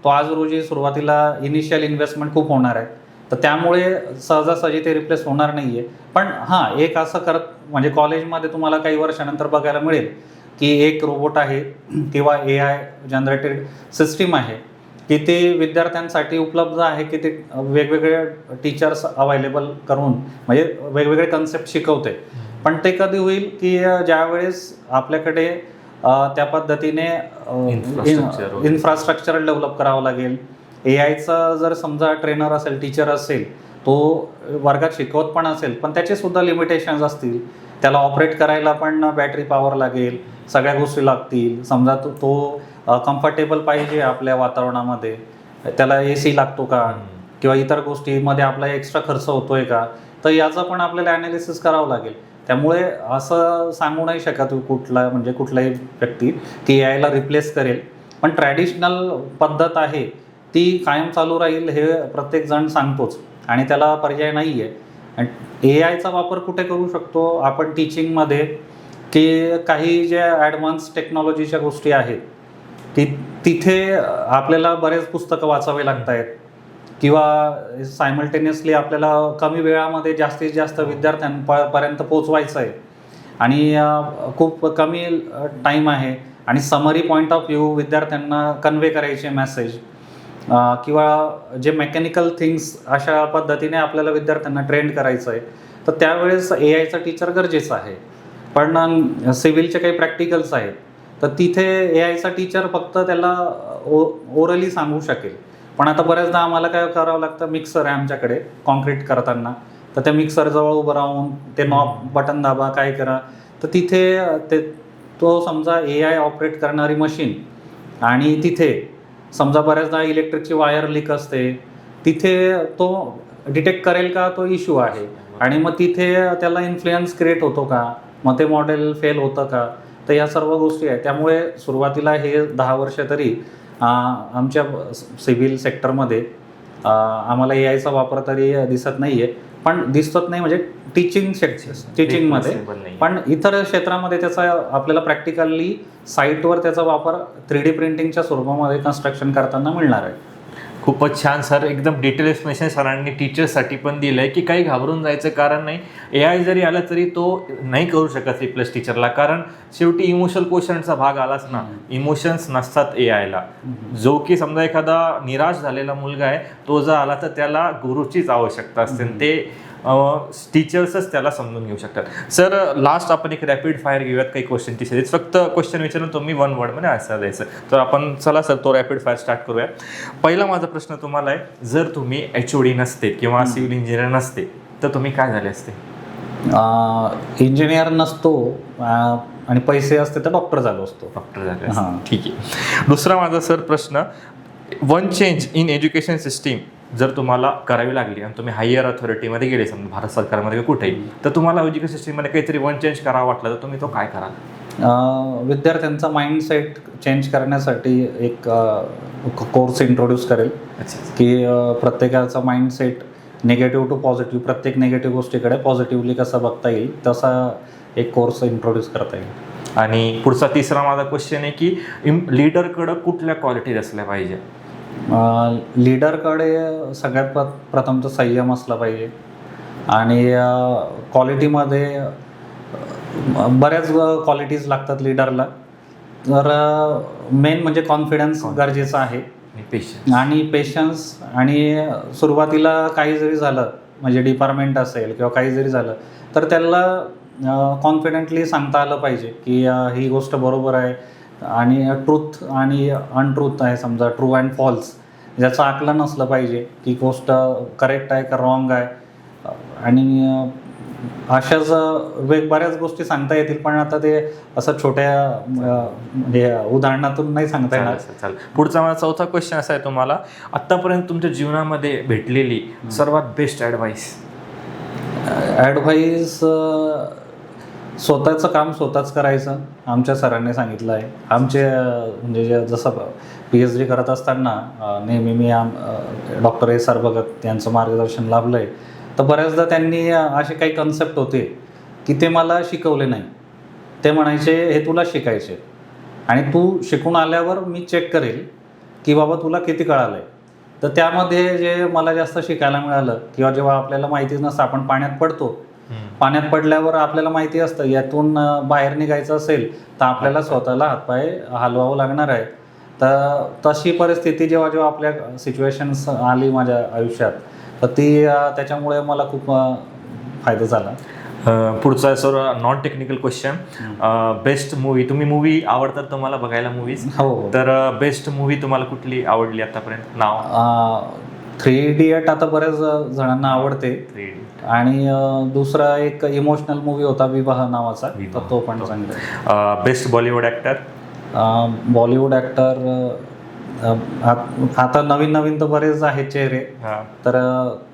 तो आज रोजी सुरुवातीला इनिशियल इन्व्हेस्टमेंट खूप होणार आहे. तर त्यामुळे सहजासहजी ते रिप्लेस होणार नाही आहे. पण हां, एक असं म्हणजे कॉलेजमध्ये तुम्हाला काही वर्षानंतर बघायला मिळेल की एक रोबोट आहे किंवा AI जनरेटेड सिस्टीम आहे की ते विद्यार्थ्यांसाठी उपलब्ध आहे की ते वेगवेगळे टीचर्स अवेलेबल करून म्हणजे वेगवेगळे कन्सेप्ट शिकवते. पण ते कधी होईल की ज्यावेळेस आपल्याकडे त्या पद्धतीने इन्फ्रास्ट्रक्चर डेव्हलप करावं लागेल. AIचा जर समजा ट्रेनर असेल, टीचर असेल, तो वर्गात शिकवत पण असेल पण त्याचे सुद्धा लिमिटेशन्स असतील. त्याला ऑपरेट करायला पण बॅटरी पॉवर लागेल, सगळ्या गोष्टी लागतील. समजा तो कम्फर्टेबल पाहिजे आपल्या वातावरणामध्ये, त्याला AC लागतो का किंवा इतर गोष्टीमध्ये आपला एक्स्ट्रा खर्च होतोय का, तर याचा पण आपल्याला ॲनालिसिस करावं लागेल. त्यामुळे असं सांगू नाही शकत कुठलाही व्यक्ती की AIला रिप्लेस करेल. पण ट्रॅडिशनल पद्धत आहे ती कायम चालू राहील हे प्रत्येकजण सांगतोच आणि त्याला पर्याय नाही आहे. आणि AIचा वापर कुठे करू शकतो आपण टीचिंगमध्ये की काही ज्या ॲडव्हान्स टेक्नॉलॉजीच्या गोष्टी आहेत तिथे आपल्याला बरेच पुस्तकं वाचावे लागत आहेत किंवा सायमल्टेनियसली आपल्याला कमी वेळामध्ये जास्तीत जास्त विद्यार्थ्यांपर्यंत पोचवायचं आहे आणि खूप कमी टाईम आहे आणि समरी पॉईंट ऑफ व्ह्यू विद्यार्थ्यांना कन्वे करायचे मेसेज किंवा जे मेकॅनिकल थिंग्स अशा पद्धतीने आपल्याला विद्यार्थ्यांना ट्रेंड करायचं आहे. तर त्यावेळेस AIचा टीचर गरजेचं आहे. पण सिव्हिलचे काही प्रॅक्टिकल्स आहेत तर तिथे AIचा टीचर फक्त त्याला ओरली सांगू शकेल. पण आता बऱ्याचदा आम्हाला काय करावं लागतं, मिक्सर आहे आमच्याकडे कॉन्क्रीट करताना, तर त्या मिक्सरजवळ उभं राहून ते नॉब बटन दाबा काय करा, तर तिथे तो समजा AI ऑपरेट करणारी मशीन आणि तिथे समजा बऱ्याचदा इलेक्ट्रिकची वायर लीक असते, तिथे तो डिटेक्ट करेल का तो इश्यू आहे आणि मग तिथे त्याला इन्फ्लुएन्स क्रिएट होतो का मग ते मॉडेल फेल होतं का, तर ह्या सर्व गोष्टी आहेत. त्यामुळे सुरुवातीला हे 10 वर्ष तरी आमच्या सिव्हिल सेक्टरमध्ये आम्हाला AIचा वापर तरी दिसत नाही आहे, पण दिसत नाही म्हणजे टीचिंगमध्ये, पण इतर क्षेत्रामध्ये त्याचा आपल्याला प्रॅक्टिकली साईटवर त्याचा वापर 3D प्रिंटिंगच्या स्वरूपामध्ये कन्स्ट्रक्शन करताना मिळणार आहे. खूपच छान सर, एकदम डिटेल एक्सप्लेनेशन सरांनी टीचर्ससाठी पण दिलं आहे की काही घाबरून जायचं कारण नाही. AI जरी आला तरी तो नाही करू शकत रिप्लेस टीचरला, कारण शेवटी इमोशनल क्वेश्चनचा भाग आलाच ना. इमोशन्स नसतात AIला. जो की समजा एखादा निराश झालेला मुलगा आहे, तो जर आला तर त्याला गुरुचीच आवश्यकता असते, ते टीचर्सच त्याला समजून घेऊ शकतात. सर लास्ट आपण एक रॅपिड फायर घेऊयात काही क्वेश्चनची सिरीज. फक्त क्वेश्चन विचारून तुम्ही 1 वर्डमध्ये आन्सर द्यायचं. तर आपण चला सर तो रॅपिड फायर स्टार्ट करूया. पहिला माझा प्रश्न तुम्हाला आहे, जर तुम्ही HOD नसते किंवा सिव्हिल इंजिनियर नसते तर तुम्ही काय झाले असते? इंजिनियर नसतो आणि पैसे असते तर डॉक्टर झालो असतो. डॉक्टर झाले असते. ठीक आहे. दुसरा माझा सर प्रश्न, one change in education system जर तुम्हाला करावी लागली आणि तुम्ही हायर अथॉरिटीमध्ये गेले, समजा भारत सरकारमध्ये कुठेही, तर तुम्हाला एज्युकेशन सिस्टीममध्ये काहीतरी वन चेंज करावा वाटलं तर तुम्ही तो काय कराल? विद्यार्थ्यांचा माइंडसेट चेंज करण्यासाठी एक कोर्स इंट्रोड्यूस करेल की प्रत्येकाचा माइंडसेट निगेटिव्ह टू पॉझिटिव्ह, प्रत्येक निगेटिव्ह गोष्टीकडे पॉझिटिव्हली कसं बघता येईल तसा एक कोर्स इंट्रोड्यूस करता येईल. आणि पुढचा तिसरा माझा क्वेश्चन आहे की लीडरकडं कुठल्या क्वालिटीज असल्या पाहिजे? लीडरकडे सगळ्यात प्रथम तर संयम असला पाहिजे आणि क्वालिटीमध्ये बऱ्याच क्वालिटीज लागतात लीडरला. तर मेन म्हणजे कॉन्फिडन्स गरजेचा आहे आणि पेशन्स. आणि सुरुवातीला काही जरी झालं म्हणजे डिपार्टमेंट असेल किंवा काही जरी झालं तर त्याला कॉन्फिडेंटली सांगता आलं पाहिजे की ही गोष्ट बरोबर आहे आणि ट्रूथ आणि अनट्रूथ आहे, समजा ट्रू अँड फॉल्स, ज्याचं आकलन नसलं पाहिजे की गोष्ट करेक्ट आहे का रॉंग आहे. आणि अशाच बऱ्याच गोष्टी सांगता येतील, पण आता ते असं छोट्या म्हणजे उदाहरणातून नाही सांगता येणार. चालेल. पुढचा माझा चौथा क्वेश्चन असा आहे तुम्हाला, आत्तापर्यंत तुमच्या जीवनामध्ये भेटलेली सर्वात बेस्ट ॲडवाईस? स्वतःचं काम स्वतःच करायचं आमच्या सरांनी सांगितलं आहे. आमचे म्हणजे जसं PhD करत असताना नेहमी मी डॉक्टर SR भगत यांचं मार्गदर्शन लाभलं आहे. तर बऱ्याचदा त्यांनी असे काही कन्सेप्ट होते की ते मला शिकवले नाही. ते म्हणायचे हे तुला शिकायचे आणि तू शिकून आल्यावर मी चेक करेल की बाबा तुला किती कळालं आहे. तर त्यामध्ये जे मला जास्त शिकायला मिळालं, किंवा जेव्हा आपल्याला माहितीच नसतं, आपण पाण्यात पडतो, पाण्यात पडल्यावर आपल्याला माहिती असतं यातून बाहेर निघायचं असेल तर आपल्याला स्वतःला हातपाय हलवावं लागणार आहे. तर तशी परिस्थिती जेव्हा जेव्हा आपल्या सिच्युएशन्स आली माझ्या आयुष्यात, तर ती त्याच्यामुळे मला खूप फायदा झाला. पुढचा sir non technical question, best movie, तुम्ही मूवी आवडतात तुम्हाला बघायला मूवीज? हो. तर बेस्ट मूवी तुम्हाला कुठली आवडली आतापर्यंत? नाव? 3 इडियट आता बऱ्याच जणांना आवडते. 3 इडियट. आणि दुसरा एक इमोशनल मूवी होता विवाह नावाचा, तर तो पण चांगला. Best Bollywood actor? Bollywood actor आता नवीन तर बरेच आहेत चेहरे. तर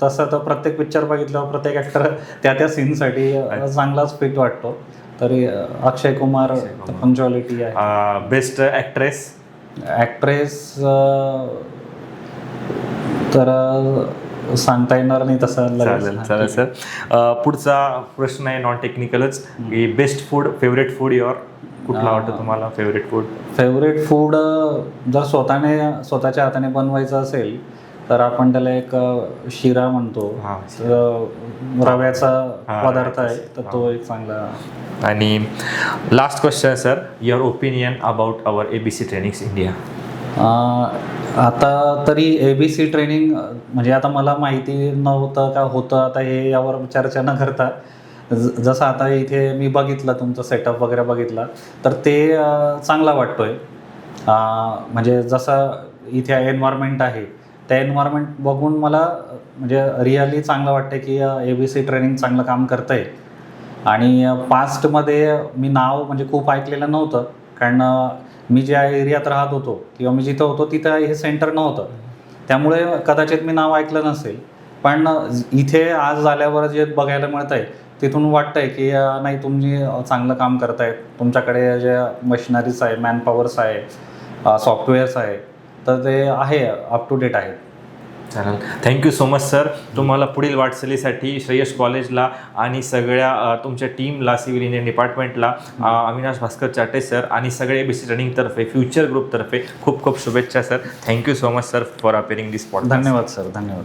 तसं तर प्रत्येक पिक्चर बघितल्यावर प्रत्येक ॲक्टर त्या सीनसाठी चांगलाच फिट वाटतो. तरी अक्षय कुमार पंक्च्युअलिटी आहे. Best actress? तर सांगता येणार नाही तसं. चालेल सर. पुढचा प्रश्न आहे नॉन टेक्निकलच, की best food, favourite food your, कुठला आवडतं तुम्हाला फेवरेट फूड? फेवरेट फूड जर स्वतःच्या हाताने बनवायचं असेल तर आपण त्याला एक शिरा म्हणतो, रव्याचा पदार्थ आहे, तर तो एक चांगला. आणि last question sir, your opinion about our ABC trainings India? आता तरी ABC ट्रेनिंग म्हणजे आता मला माहिती नव्हतं का होतं, आता हे यावर चर्चा न करता जसं आता इथे मी बघितलं तुमचं सेटअप वगैरे बघितला तर ते चांगला वाटतोय. म्हणजे जसं इथे एन्व्हायरमेंट आहे त्या एन्व्हायरमेंट बघून मला म्हणजे रिअली चांगलं वाटतं की ABC ट्रेनिंग चांगलं काम करतं आहे. आणि पास्टमध्ये मी नाव म्हणजे खूप ऐकलेलं नव्हतं, कारण मी ज्या एरियात राहत होतो किंवा मी जिथं होतो तिथं हे सेंटर नव्हतं, त्यामुळे कदाचित मी नाव ऐकलं नसेल. पण इथे आज आल्यावर जे बघायला मिळत आहे तिथून वाटतंय की नाही तुम्ही चांगलं काम करतायत, तुमच्याकडे जे मशिनरीज आहे, मॅनपॉवर्स आहे, सॉफ्टवेअर्स आहे, तर ते आहे अप टू डेट आहेत. चालेल. Thank you so much sir. तुम्हाला पुढील वाटचालीसाठी श्रेयस कॉलेजला आणि सगळ्या तुमच्या टीमला, सिव्हिल इंजिनिअरिंग डिपार्टमेंटला, अविनाश भास्कर चाटे सर आणि सगळे ABC ट्रेनिंगतर्फे, फ्युचर ग्रुपतर्फे खूप खूप शुभेच्छा sir. Thank you so much sir for अपेअरिंग this podcast. धन्यवाद सर, धन्यवाद.